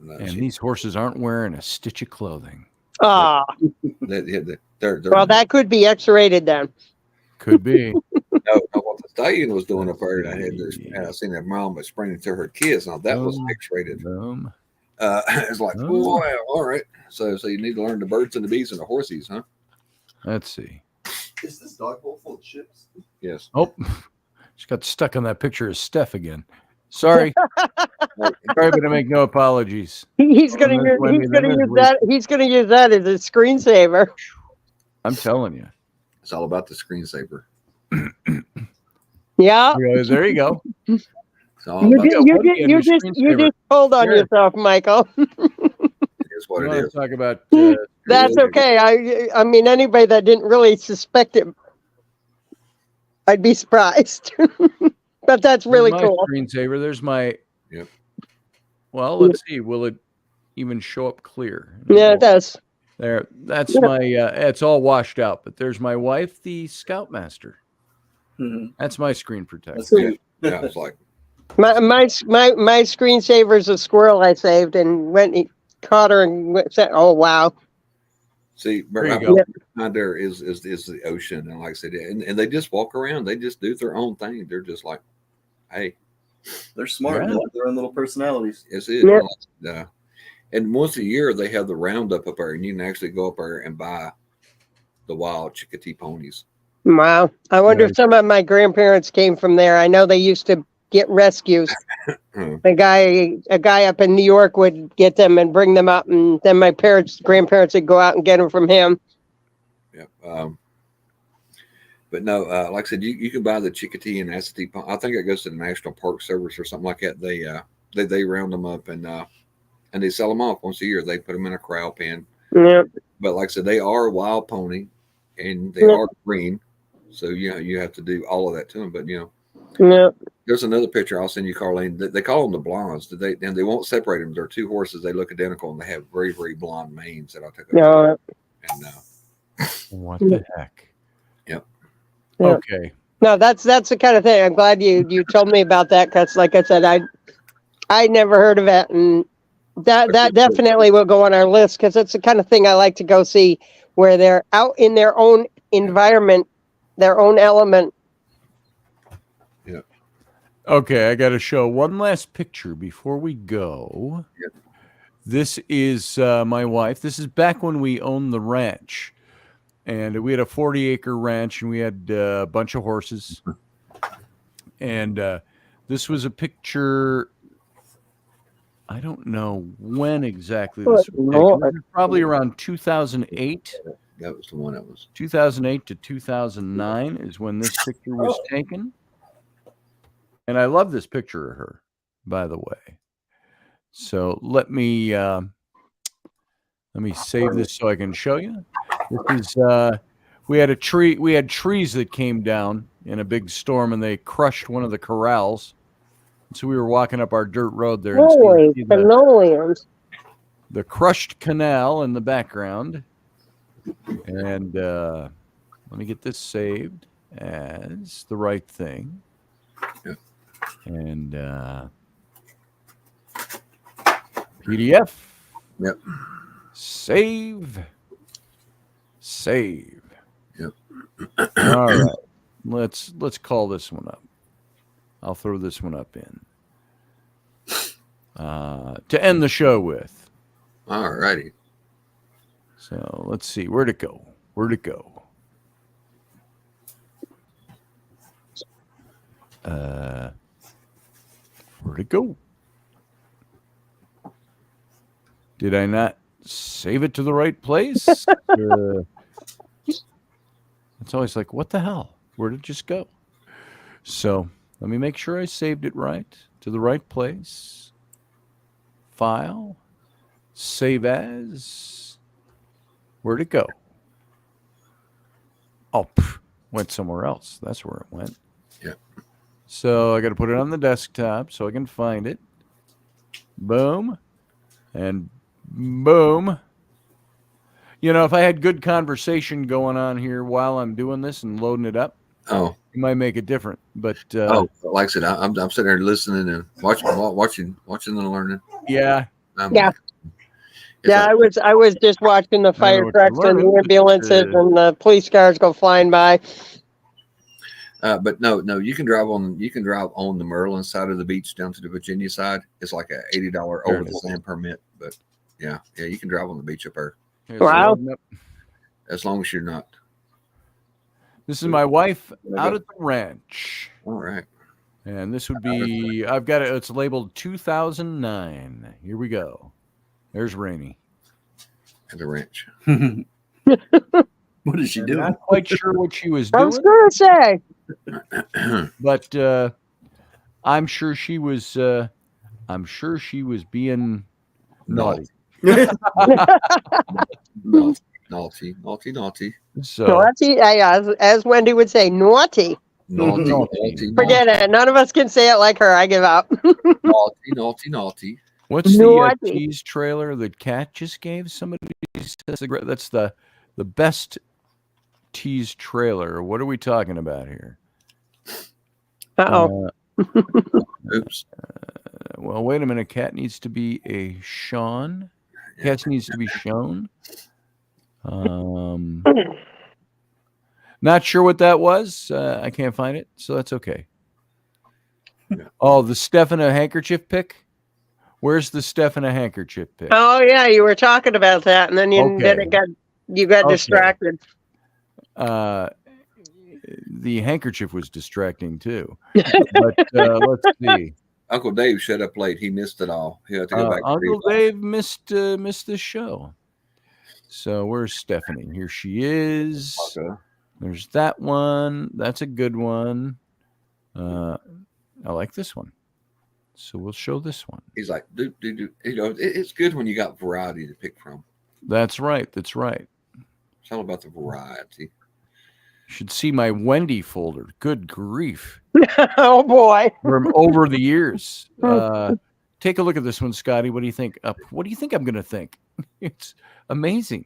And these horses aren't wearing a stitch of clothing. Ah. Well, that could be X-rated then. Could be. No, what the stallion was doing up there, and I seen that mom was spraying to her kids. Now that was X-rated. It's like, oh, wow, all right. So you need to learn the birds and the bees and the horses, huh? Let's see. Is this dog bowl full of chips? Yes. Oh, she got stuck on that picture of Steph again. Sorry. Sorry, but I make no apologies. He's gonna use that as a screensaver. I'm telling you. It's all about the screensaver. Yeah. There you go. You just pulled on yourself, Michael. Here's what it is. Talk about. That's okay. I mean, anybody that didn't really suspect it, I'd be surprised. But that's really cool. Screensaver. There's my. Yep. Well, let's see. Will it even show up clear? Yeah, it does. There. That's my. It's all washed out. But there's my wife, the Scoutmaster. Mm-hmm. That's my screen protector. Yeah, it's like my screensaver's a squirrel I saved and went caught her and said, "Oh wow." See, behind there is the ocean, and like I said, and they just walk around. They just do their own thing. They're just like, hey, they're smart. They have their own little personalities. Yes, it. Yeah. And once a year they have the roundup up there, and you can actually go up there and buy the wild Chickatee ponies. Wow. I wonder if some of my grandparents came from there. I know they used to get rescues. A guy up in New York would get them and bring them up, and then my grandparents would go out and get them from him. Yeah. But no, like I said, you can buy the Chickatee and Assatee. I think it goes to the National Park Service or something like that. They round them up and they sell them off once a year. They put them in a corral pen. Yeah. But like I said, they are a wild pony, and they are green. So you have to do all of that to them. But there's another picture I'll send you, Carlene. They call them the blondes. They won't separate them. They're two horses. They look identical, and they have very, very blonde manes that I took. No. And what the heck? Yep. Yeah. Okay. No, that's the kind of thing. I'm glad you told me about that, because, like I said, I never heard of it, and that definitely will go on our list, because it's the kind of thing I like to go see, where they're out in their own environment, their own element. Yeah. Okay, I got to show one last picture before we go. Yep. This is my wife. This is back when we owned the ranch, and we had a 40-acre ranch, and we had a bunch of horses. And this was a picture. I don't know when exactly this was taken. Probably around 2008. That was the one that was 2008 to 2009 is when this picture was taken. And I love this picture of her, by the way. So let me save this so I can show you. This is we had trees that came down in a big storm, and they crushed one of the corrals. So we were walking up our dirt road there. Holy cannoli! The crushed canal in the background. And let me get this saved as the right thing. Yeah. And PDF. Yep. Save. Yep. All right. Let's call this one up. I'll throw this one up in. To end the show with. All righty. So let's see. Where'd it go? Where'd it Where'd it go? Did I not save it to the right place? It's always like, what the hell? Where did it just go? So let me make sure I saved it right to the right place. File, save as. Where'd it go? Oh, went somewhere else. That's where it went. Yeah. So I got to put it on the desktop so I can find it. Boom. And boom. You know, if I had good conversation going on here while I'm doing this and loading it up, it might make it different. But like I said, I'm sitting there listening and watching and learning. Yeah. Yeah, I was just watching the fire trucks and the ambulances and the police cars go flying by. But no, you can drive on the Maryland side of the beach down to the Virginia side. It's like a $80 over the land permit. But yeah, you can drive on the beach up there. Wow. As long as you're not. This is my wife out at the ranch. All right. And this would be, I've got it, it's labeled 2009. Here we go. There's Rainey. At the ranch. What is she doing? Not quite sure what she was I doing. was going to say. But I'm sure she was being naughty. Naughty. So Naughty, as Wendy would say, naughty. Naughty. Forget it. None of us can say it like her. I give up. Naughty. What's the cheese trailer that Kat just gave? Somebody says that's the best tease trailer. What are we talking about here? Oops. Well, wait a minute. Kat needs to be a Sean. Kat needs to be shown. Not sure what that was. I can't find it, so that's okay. Yeah. Oh, the Steph in a handkerchief pick. Where's the Steph in a handkerchief pick? Oh yeah, you were talking about that, and then you got distracted. The handkerchief was distracting too. But let's see. Uncle Dave showed up late. He missed it all. He had to go back. Uncle Dave missed the show. So where's Stephanie? Here she is. Okay. There's that one. That's a good one. I like this one. So we'll show this one. He's like, dude. You know, it's good when you got variety to pick from. That's right. It's all about the variety. You should see my Wendy folder. Good grief. Oh boy. From over the years. Take a look at this one, Scotty. What do you think? What do you think I'm going to think? It's amazing.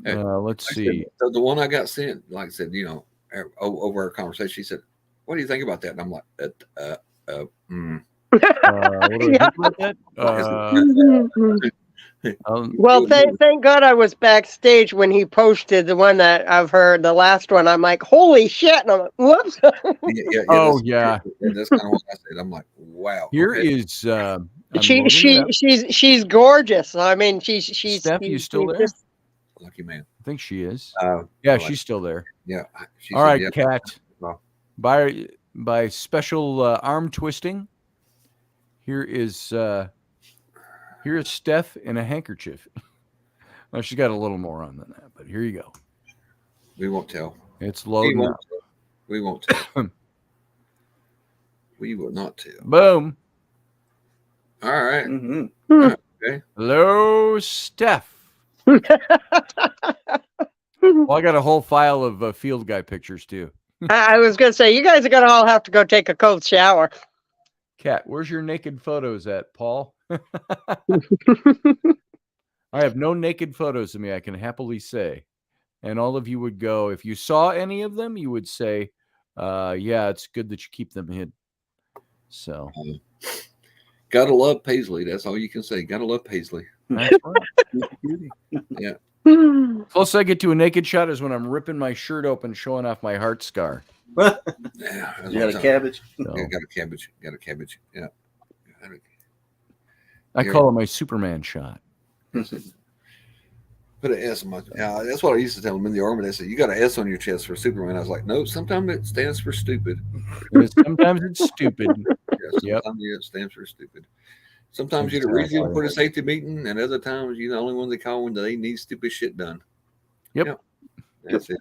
Let's see. The one I got sent, like I said, you know, over our conversation, she said, "What do you think about that?" And I'm like, What do I think about that? Well, thank God I was backstage when he posted the one that I've heard, the last one. I'm like, holy shit. And I'm like, whoops. Yeah. That's kind of what I said. I'm like, wow. Here is she's gorgeous. I mean, she's Steph, you still there? Lucky man. I think she is. Yeah, she's still there. Yeah. All right, Kat. By special arm twisting, here is Steph in a handkerchief. Well, she's got a little more on than that, but here you go. We won't tell. It's loading up. We won't tell. We will not tell. Boom. All right. Mm-hmm. Okay. Hello, Steph. Well, I got a whole file of field guy pictures too. I was going to say, you guys are going to all have to go take a cold shower. Kat, where's your naked photos at, Paul? I have no naked photos of me, I can happily say. And all of you would go, if you saw any of them, you would say, yeah, it's good that you keep them hid. So. Gotta love Paisley. That's all you can say. Gotta love Paisley. That's right. Yeah. Closest I get to a naked shot is when I'm ripping my shirt open, showing off my heart scar. Yeah, you got a cabbage? So. Yeah, got a cabbage. Yeah. I call it my Superman shot. Put an S on my. Yeah, that's what I used to tell them in the army. They said, "You got an S on your chest for Superman." I was like, "No, sometimes it stands for stupid." Sometimes it's stupid. Yep. Sometimes stamps are stupid. Sometimes you get a reason for the safety meeting, and other times you're the only one they call when they need stupid shit done. Yep. That's it.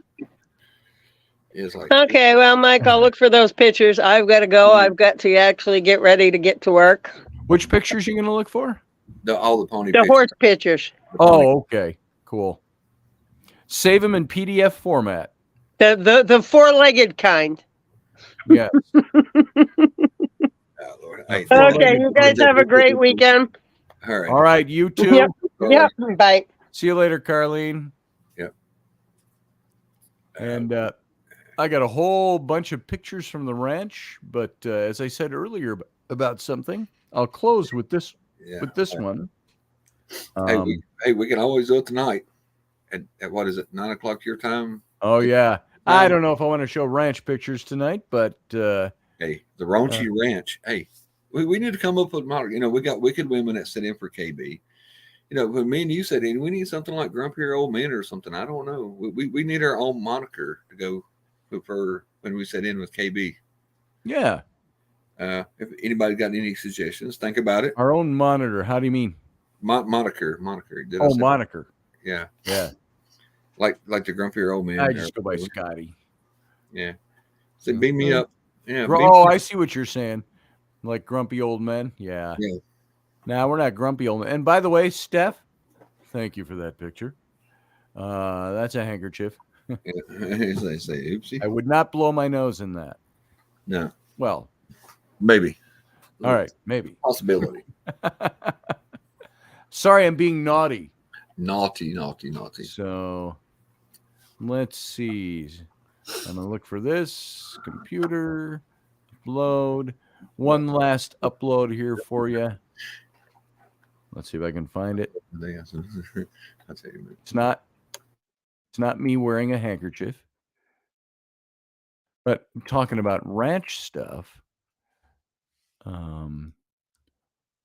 It's like, okay, well, Mike, I'll look for those pictures. I've got to go. I've got to actually get ready to get to work. Which pictures are you going to look for? all the pony The pictures. horse pictures. Oh, okay. Cool. Save them in PDF format. The four-legged kind. Yes. Oh, Lord. Hey, Okay, you guys have a great weekend. All right. All right, you too. Yep. Bye. See you later, Carlene. Yep. And I got a whole bunch of pictures from the ranch, but as I said earlier about something, I'll close with this one. We can always do it tonight. At what is it, 9 o'clock your time? Oh yeah. I don't know if I want to show ranch pictures tonight, but hey, the Raunchy Ranch. Hey, we need to come up with modern. You know, we got wicked women that sit in for KB. You know, when me and you said we need something like Grumpier Old Men or something. I don't know. We need our own moniker to go for when we sit in with KB. Yeah. If anybody got any suggestions, think about it. Our own monitor. How do you mean? Moniker. Did I say moniker. that? Yeah. Yeah. Like the Grumpier Old Man. I just go by Scotty. Yeah. So beam me up. Yeah. I see what you're saying. Like grumpy old men. Yeah. Yeah. Now we're not grumpy old men. And by the way, Steph, thank you for that picture. That's a handkerchief. As they say, oopsie. I would not blow my nose in that. No. Well, maybe. All right, maybe. Possibility. Sorry, I'm being naughty. Naughty. So let's see. I'm going to look for this. Computer. Upload. One last upload here for you. Let's see if I can find it. It's not me wearing a handkerchief. But I'm talking about ranch stuff.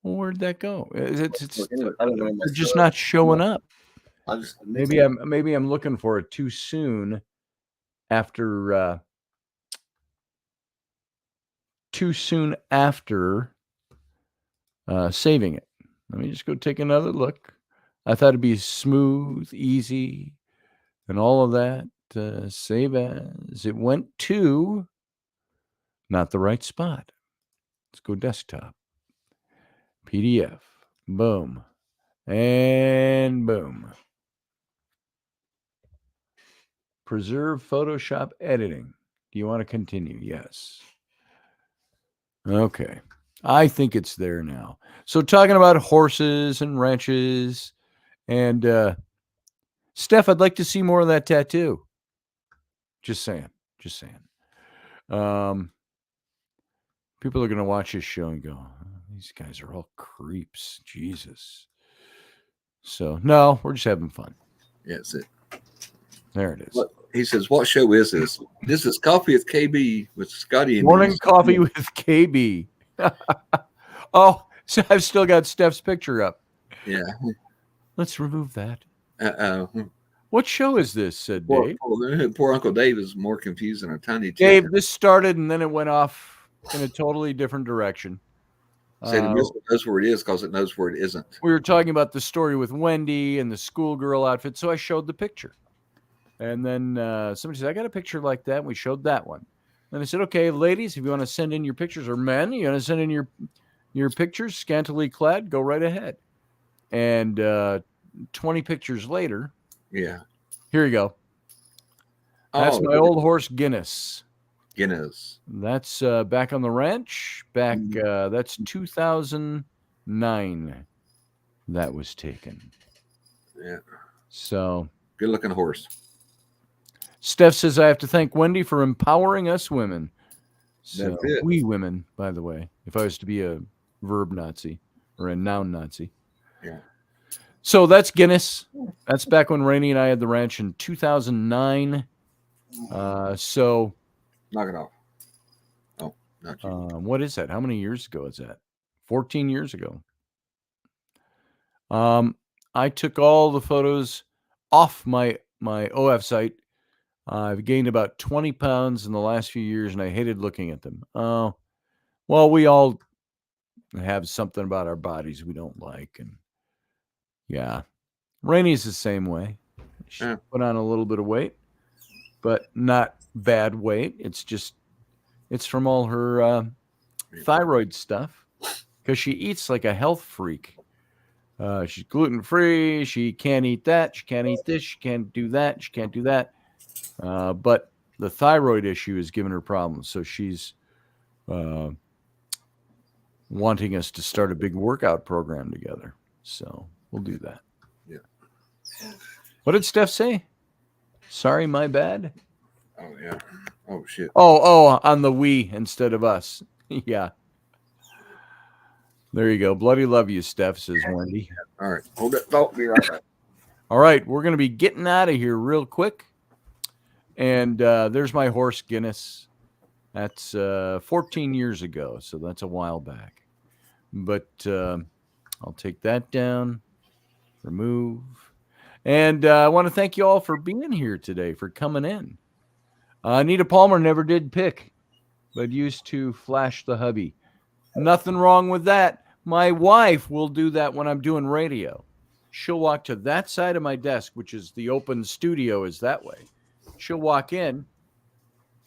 Where'd that go? It's just not showing up. Maybe I'm looking for it too soon after saving it. Let me just go take another look. I thought it'd be smooth, easy, and all of that. Save as. It went to not the right spot. Let's go desktop. PDF. Boom. And boom. Preserve Photoshop editing. Do you want to continue? Yes. Okay. I think it's there now. So talking about horses and ranches and Steph, I'd like to see more of that tattoo. Just saying. People are going to watch this show and go, these guys are all creeps. Jesus. So, no, we're just having fun. Yeah, that's it. There it is. Look, he says, what show is this? This is Coffee with KB with Scotty. And Morning Coffee with KB. Oh, so I've still got Steph's picture up. Yeah. Let's remove that. Uh-oh. What show is this, said Dave? Poor Uncle Dave is more confused than a tiny Dave, chicken. this started and then it went off in a totally different direction. Say the music knows where it is because it knows where it isn't. We were talking about the story with Wendy and the schoolgirl outfit, so I showed the picture. And then somebody said, I got a picture like that. And we showed that one. And I said, okay, ladies, if you want to send in your pictures, or men, you want to send in your pictures, scantily clad, go right ahead. And 20 pictures later, yeah, here you go. That's my old horse Guinness. That's back on the ranch. That's 2009. That was taken. Yeah. So good looking horse. Steph says, I have to thank Wendy for empowering us women. So, that's it. We women, by the way, if I was to be a verb Nazi or a noun Nazi. Yeah. So that's Guinness. That's back when Rainey and I had the ranch in 2009. So knock it off. Oh, not you. What is that? How many years ago is that? 14 years ago. I took all the photos off my OF site. I've gained about 20 pounds in the last few years, and I hated looking at them. Well, we all have something about our bodies we don't like. And yeah, Rainy's the same way. She put on a little bit of weight, but not bad weight. It's from all her thyroid stuff, because she eats like a health freak. She's gluten-free. She can't eat that. She can't eat this. She can't do that. She can't do that. But the thyroid issue is giving her problems. So she's wanting us to start a big workout program together. So we'll do that. Yeah. What did Steph say? Sorry, my bad. Oh, yeah. Oh, shit. Oh, on the we instead of us. Yeah. There you go. Bloody love you, Steph, says Wendy. All right. Hold that thought. Be right back. All right. We're going to be getting out of here real quick. And there's my horse, Guinness. That's 14 years ago. So that's a while back. But I'll take that down. Remove. And I want to thank you all for being here today, for coming in. Anita Palmer never did pick, but used to flash the hubby. Nothing wrong with that. My wife will do that when I'm doing radio. She'll walk to that side of my desk, which is the open studio is that way. She'll walk in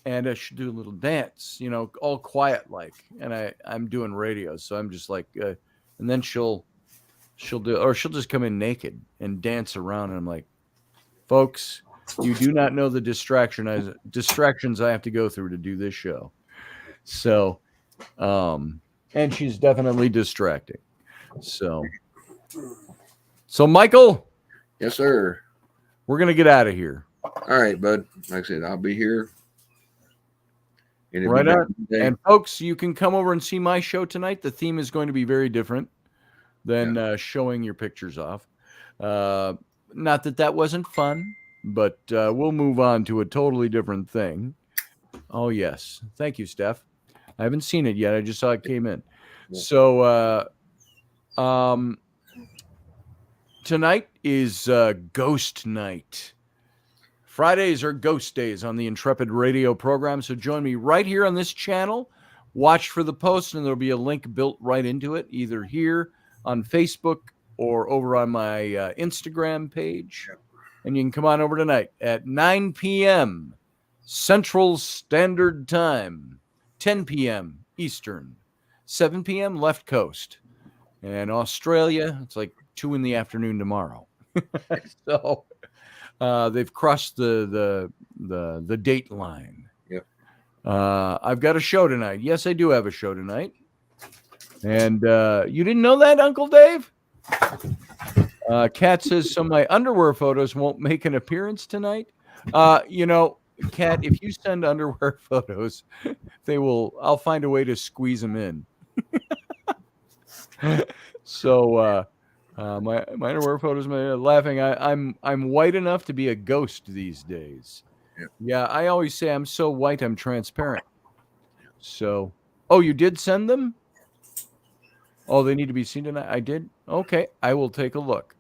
and she'll do a little dance, all quiet like. And I'm doing radio, so I'm just like, and then she'll just come in naked and dance around. And I'm like, folks, you do not know the distractions I have to go through to do this show. So, and she's definitely distracting. So Michael. Yes, sir. We're going to get out of here. All right, bud. Like I said, I'll be here. Right on. And folks, you can come over and see my show tonight. The theme is going to be very different than showing your pictures off. Not that wasn't fun, but we'll move on to a totally different thing. Oh, yes. Thank you, Steph. I haven't seen it yet. I just saw it came in. Yeah. So tonight is Ghost Night. Fridays are Ghost Days on the Intrepid Radio program. So join me right here on this channel. Watch for the post, and there'll be a link built right into it, either here on Facebook or over on my Instagram page. And you can come on over tonight at 9 p.m. Central Standard Time, 10 p.m. Eastern, 7 p.m. Left Coast. And Australia, it's like 2 in the afternoon tomorrow. So they've crossed the date line. Yep. I've got a show tonight. Yes, I do have a show tonight. And you didn't know that, Uncle Dave? Kat says, so my underwear photos won't make an appearance tonight. Kat, if you send underwear photos, I'll find a way to squeeze them in. So my underwear photos, laughing. I'm white enough to be a ghost these days. Yeah, I always say I'm so white I'm transparent. So, you did send them? Oh, they need to be seen tonight. I did. Okay, I will take a look.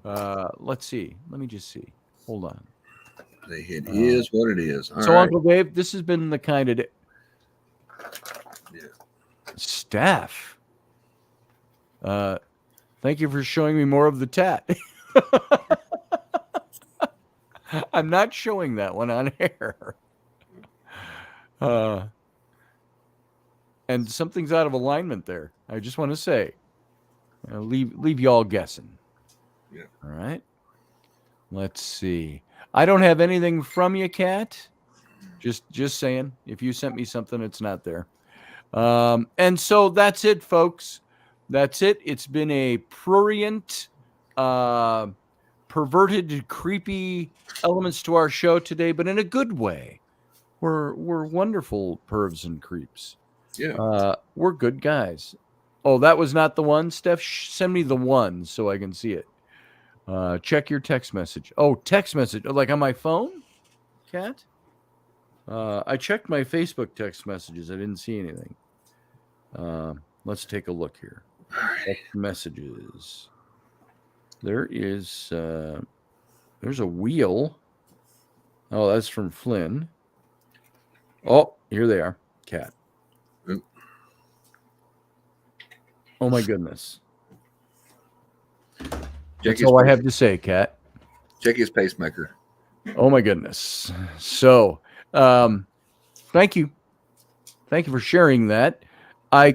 Let's see. Let me just see. Hold on. It is what it is. All so, right. Uncle Dave, this has been the kind of Steph. Thank you for showing me more of the tat. I'm not showing that one on air. And something's out of alignment there. I just want to say, leave y'all guessing. Yeah. All right. Let's see. I don't have anything from you, Kat. Just saying. If you sent me something, it's not there. And so that's it, folks. That's it. It's been a prurient, perverted, creepy elements to our show today, but in a good way. We're wonderful pervs and creeps. Yeah. We're good guys. Oh, that was not the one, Steph. Send me the one so I can see it. Check your text message. Oh, text message. Like on my phone, Kat? I checked my Facebook text messages. I didn't see anything. Let's take a look here. Text messages. There's a wheel. Oh, that's from Flynn. Oh, here they are. Kat. Oh my goodness. Check That's all I have to say, Kat. Check his pacemaker. Oh my goodness. So, thank you. Thank you for sharing that. I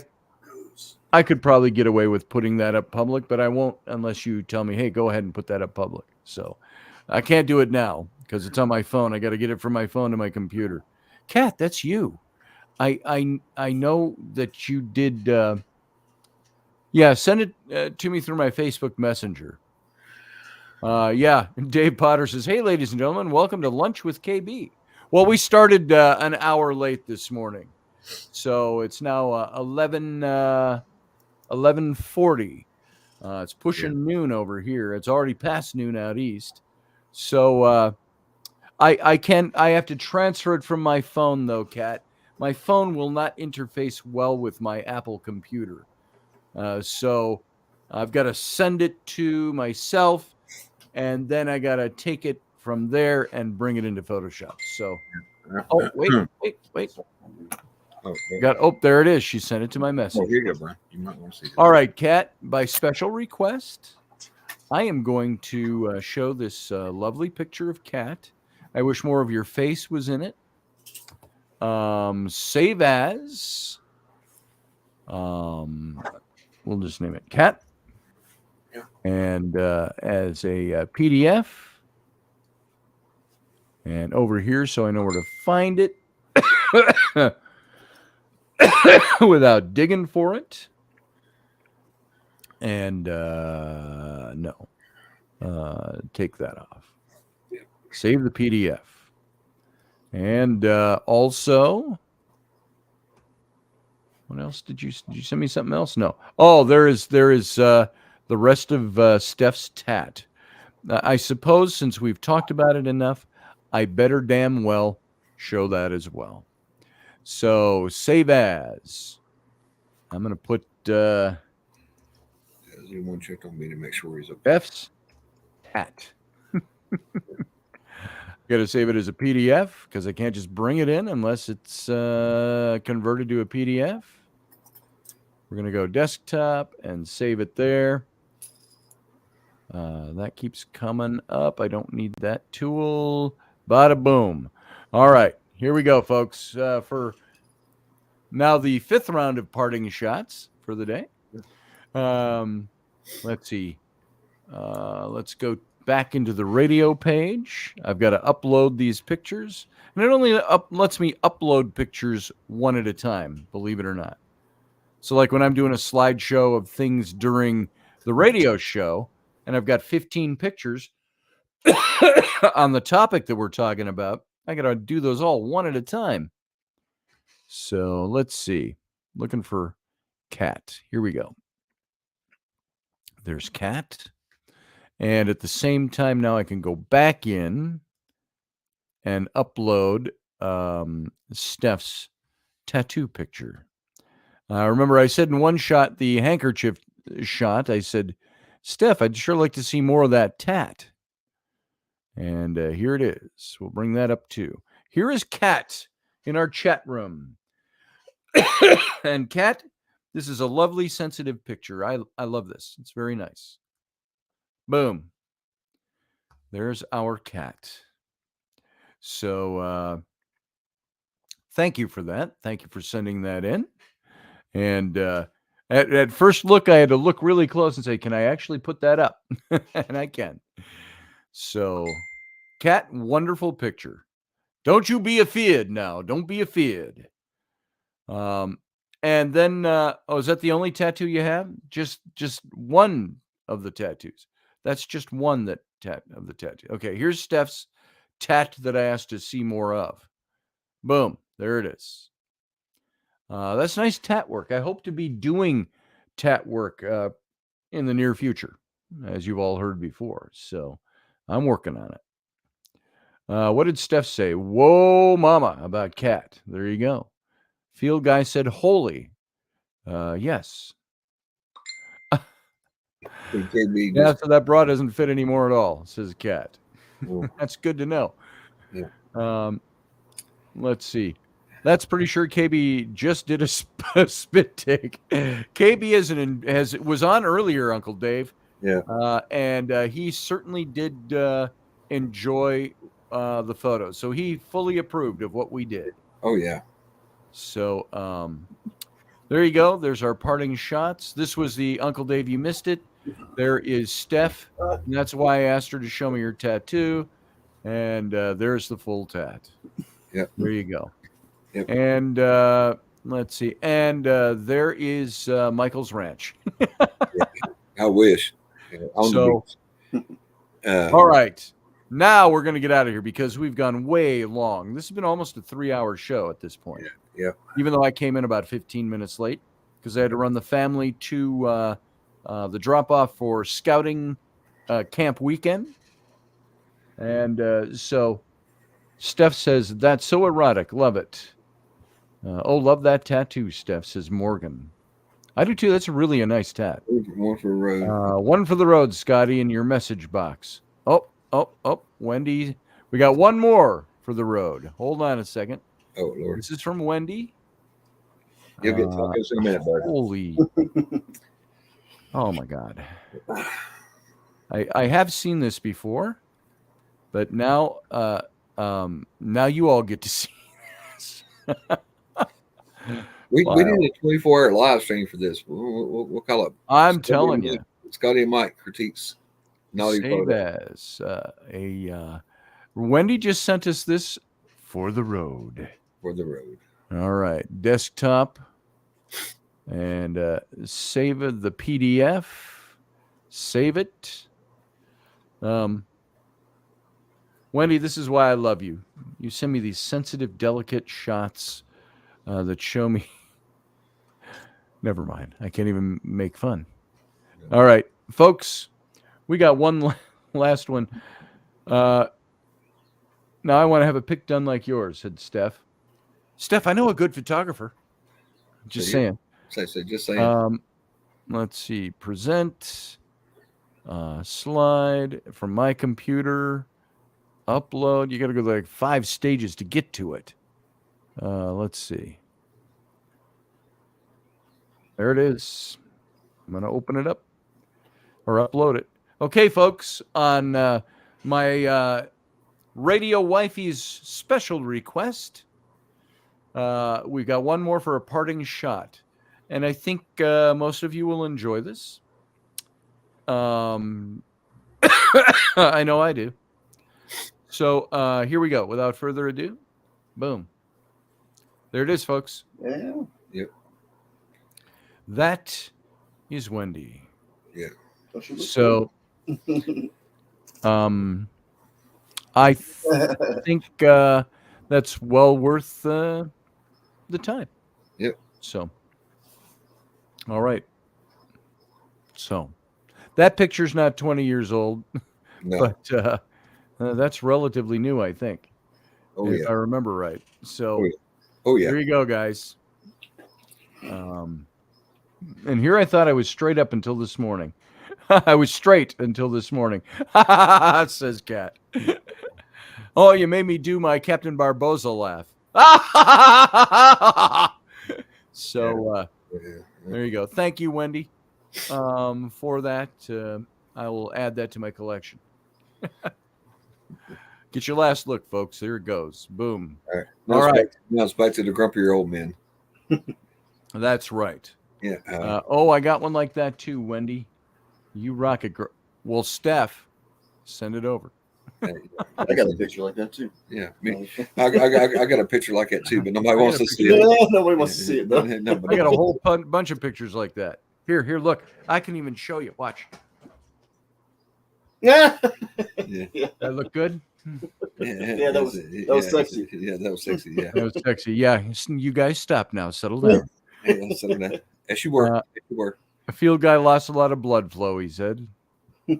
could probably get away with putting that up public, but I won't unless you tell me, hey, go ahead and put that up public. So I can't do it now because it's on my phone. I got to get it from my phone to my computer. Kat, that's you. I know that you did. Send it to me through my Facebook Messenger. Dave Potter says, hey, ladies and gentlemen, welcome to Lunch with KB. Well, we started an hour late this morning. So it's now 11:40. It's pushing noon over here. It's already past noon out east. So I have to transfer it from my phone though, Kat. My phone will not interface well with my Apple computer. So I've got to send it to myself, and then I got to take it from there and bring it into Photoshop. So, wait. There it is. She sent it to my message. Oh, here you go, Brian. You might want to see it. All right, Kat, by special request, I am going to show this lovely picture of Kat. I wish more of your face was in it. Save as. We'll just name it Kat. Yeah. And as a PDF. And over here, so I know where to find it. Without digging for it. And no. Take that off. Yeah. Save the PDF. And also, what else did you send me something else? No. Oh, there is the rest of Steph's tat. I suppose since we've talked about it enough, I better damn well show that as well. So save as. I'm going to put you want to check on me to make sure he's okay. F's tat. Got to save it as a PDF because I can't just bring it in unless it's converted to a PDF. We're going to go desktop and save it there. That keeps coming up. I don't need that tool. Bada boom. All right. Here we go, folks. For now, the fifth round of parting shots for the day. Let's see. Let's go back into the radio page. I've got to upload these pictures. And it only lets me upload pictures one at a time, believe it or not. So like when I'm doing a slideshow of things during the radio show, and I've got 15 pictures on the topic that we're talking about, I got to do those all one at a time. So let's see. Looking for Kat. Here we go. There's Kat. And at the same time, now I can go back in and upload Steph's tattoo picture. Remember, I said in one shot, the handkerchief shot, I said, Steph, I'd sure like to see more of that tat. And here it is. We'll bring that up too. Here is Kat in our chat room. And Kat, this is a lovely, sensitive picture. I love this. It's very nice. Boom. There's our Kat. So thank you for that. Thank you for sending that in. And at first look, I had to look really close and say, can I actually put that up? And I can. So, Kat, wonderful picture. Don't you be afeard now. Don't be afeard. And then, is that the only tattoo you have? Just one of the tattoos. That's just one of the tattoo. Okay, here's Steph's tat that I asked to see more of. Boom, there it is. That's nice tat work. I hope to be doing tat work in the near future, as you've all heard before. So I'm working on it. What did Steph say? Whoa, mama, about Kat. There you go. Field guy said holy. Yes. Yeah, so that bra doesn't fit anymore at all, says Kat. That's good to know. Yeah. Let's see. That's pretty sure KB just did a spit take. KB was on earlier, Uncle Dave. Yeah. And he certainly did enjoy the photos. So he fully approved of what we did. Oh, yeah. So there you go. There's our parting shots. This was the Uncle Dave, you missed it. There is Steph. And that's why I asked her to show me her tattoo. And there's the full tat. Yep. There you go. Yep. And let's see. And there is Michael's Ranch. I wish. So, all right. Now we're going to get out of here because we've gone way long. This has been almost a 3-hour show at this point. Yeah. Even though I came in about 15 minutes late because I had to run the family to the drop-off for scouting camp weekend. And so Steph says, that's so erotic. Love it. Love that tattoo, Steph, says Morgan. I do too. That's really a nice tat. One for the road. One for the road, Scotty, in your message box. Oh, Wendy. We got one more for the road. Hold on a second. Oh, Lord. This is from Wendy. You'll get tacos in a minute, bud. Holy. Oh, my God. I have seen this before, but now you all get to see this. We did a 24-hour live stream for this. We'll call it. I'm telling you. Scotty and Mike critiques naughty photos. Wendy just sent us this for the road. For the road. All right. Desktop. And save the PDF. Save it. Wendy, this is why I love you. You send me these sensitive, delicate shots that show me. Never mind. I can't even make fun. All right, folks, we got one last one. Now I want to have a pic done like yours, said Steph. Steph, I know a good photographer. Just saying. Just saying. Let's see. Present. Slide from my computer. Upload. You got to go like 5 stages to get to it. Let's see. There it is. I'm going to open it up or upload it. Okay, folks, on my Radio Wifey's special request, we got one more for a parting shot. And I think most of you will enjoy this. I know I do. So here we go. Without further ado, boom. There it is, folks. Yeah. Yep. That is Wendy. Yeah. So, I think that's well worth the time. Yep. So, all right. So, that picture's not 20 years old, no. but that's relatively new, I think. If I remember right. So, Here you go, guys. And here I thought I was straight up until this morning. I was straight until this morning. Says Kat. Oh, you made me do my Captain Barbosa laugh. So there you go. Thank you, Wendy, for that. I will add that to my collection. Get your last look, folks. Here it goes. Boom. All right. Now it's back to the grumpier old men. That's right. Yeah. I got one like that too, Wendy. You rock it, girl. Well, Steph, send it over. I got a picture like that too. Yeah, I got a picture like that too, but nobody wants to see it. Yeah, nobody wants to see it. Though. I got a whole bunch of pictures like that. Here, look. I can even show you. Watch. Yeah. That look good? Yeah, that was sexy. Yeah, that was sexy. Yeah, that was sexy. Yeah, you guys stop now. Settle down. Yeah, settle down. Yes, you were. A field guy lost a lot of blood flow, he said. I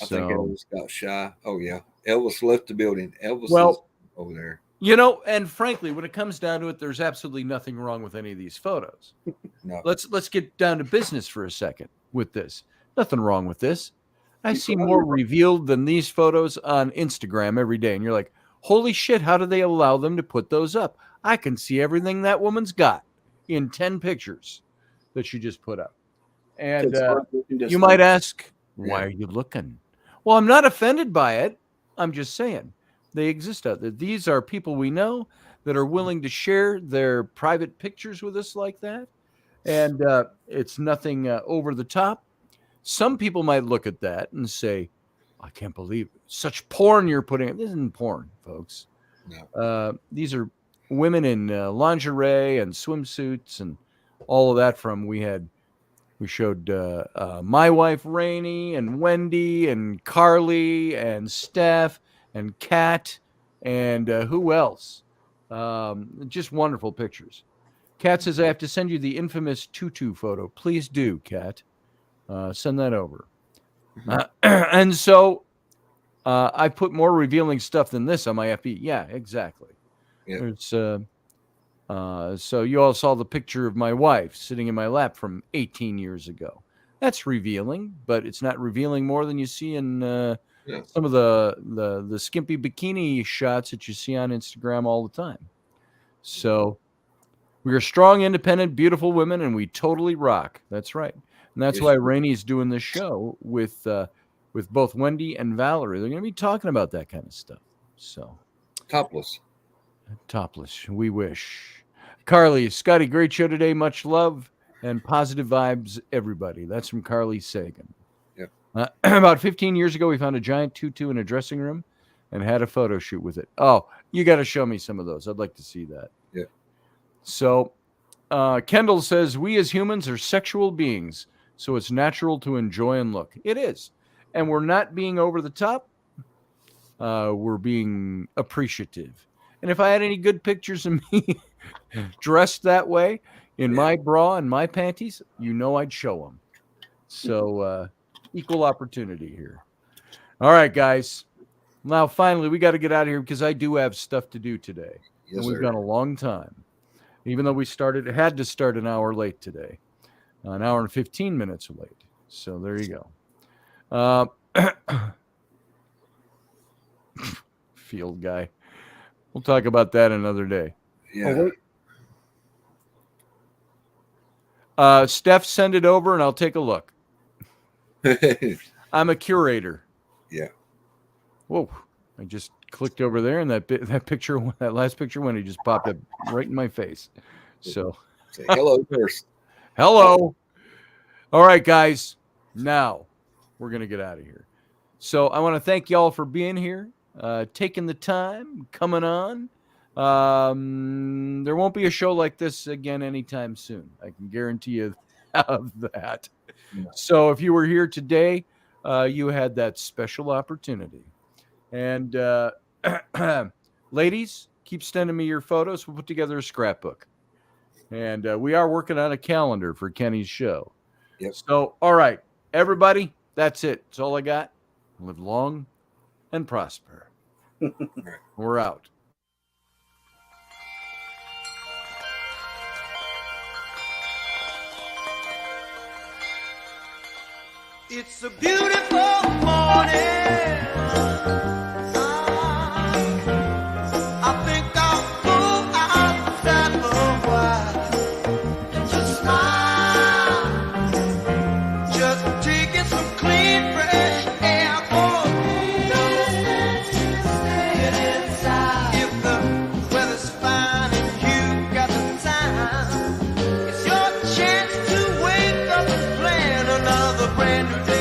think Elvis got shy. Oh, yeah. Elvis left the building. Elvis is over there. You know, and frankly, when it comes down to it, there's absolutely nothing wrong with any of these photos. No. Let's get down to business for a second with this. Nothing wrong with this. I see more revealed than these photos on Instagram every day. And you're like, holy shit, how do they allow them to put those up? I can see everything that woman's got in 10 pictures that she just put up. And you might ask, why are you looking? Well, I'm not offended by it. I'm just saying they exist out there. These are people we know that are willing to share their private pictures with us like that. And it's nothing over the top. Some people might look at that and say, I can't believe it. Such porn you're putting. This isn't porn, folks. No. These are women in lingerie and swimsuits and all of that. We showed my wife, Rainey, and Wendy, and Carly, and Steph, and Kat, and who else? Just wonderful pictures. Kat says, I have to send you the infamous tutu photo. Please do, Kat. Send that over. And so I put more revealing stuff than this on my FB. Yeah, exactly. Yeah. So you all saw the picture of my wife sitting in my lap from 18 years ago. That's revealing, but it's not revealing more than you see in some of the skimpy bikini shots that you see on Instagram all the time. So we are strong, independent, beautiful women, and we totally rock. That's right. And that's why Rainey's doing this show with both Wendy and Valerie. They're going to be talking about that kind of stuff. So topless, we wish. Carly, Scotty, great show today. Much love and positive vibes, everybody. That's from Carly Sagan. Yep. About 15 years ago, we found a giant tutu in a dressing room and had a photo shoot with it. Oh, you got to show me some of those. I'd like to see that. Yeah. So Kendall says, we as humans are sexual beings, so it's natural to enjoy and look. It is. And we're not being over the top. We're being appreciative. And if I had any good pictures of me dressed that way in my bra and my panties, I'd show them. So equal opportunity here. All right, guys. Now, finally, we got to get out of here because I do have stuff to do today. Yes, and we've gone a long time. Even though we had to start an hour late today. An hour and 15 minutes late. So there you go. Field guy. We'll talk about that another day. Yeah. Steph, send it over and I'll take a look. I'm a curator. Yeah. Whoa. I just clicked over there and that last picture when it just popped up right in my face. So say hello first. Hello. All right, guys. Now we're going to get out of here. So I want to thank y'all for being here, taking the time, coming on. There won't be a show like this again anytime soon. I can guarantee you that. No. So if you were here today, you had that special opportunity. And ladies, keep sending me your photos. We'll put together a scrapbook. And we are working on a calendar for Kenny's show. Yep. So, all right, everybody, that's it. That's all I got. Live long and prosper. We're out. It's a beautiful morning. I think I'll go outside for a while and just smile. Just taking some clean, fresh air for me. Get inside. If the weather's fine and you got the time, it's your chance to wake up and plan another brand new day.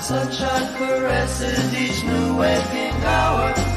Sunshine caresses each new waking hour.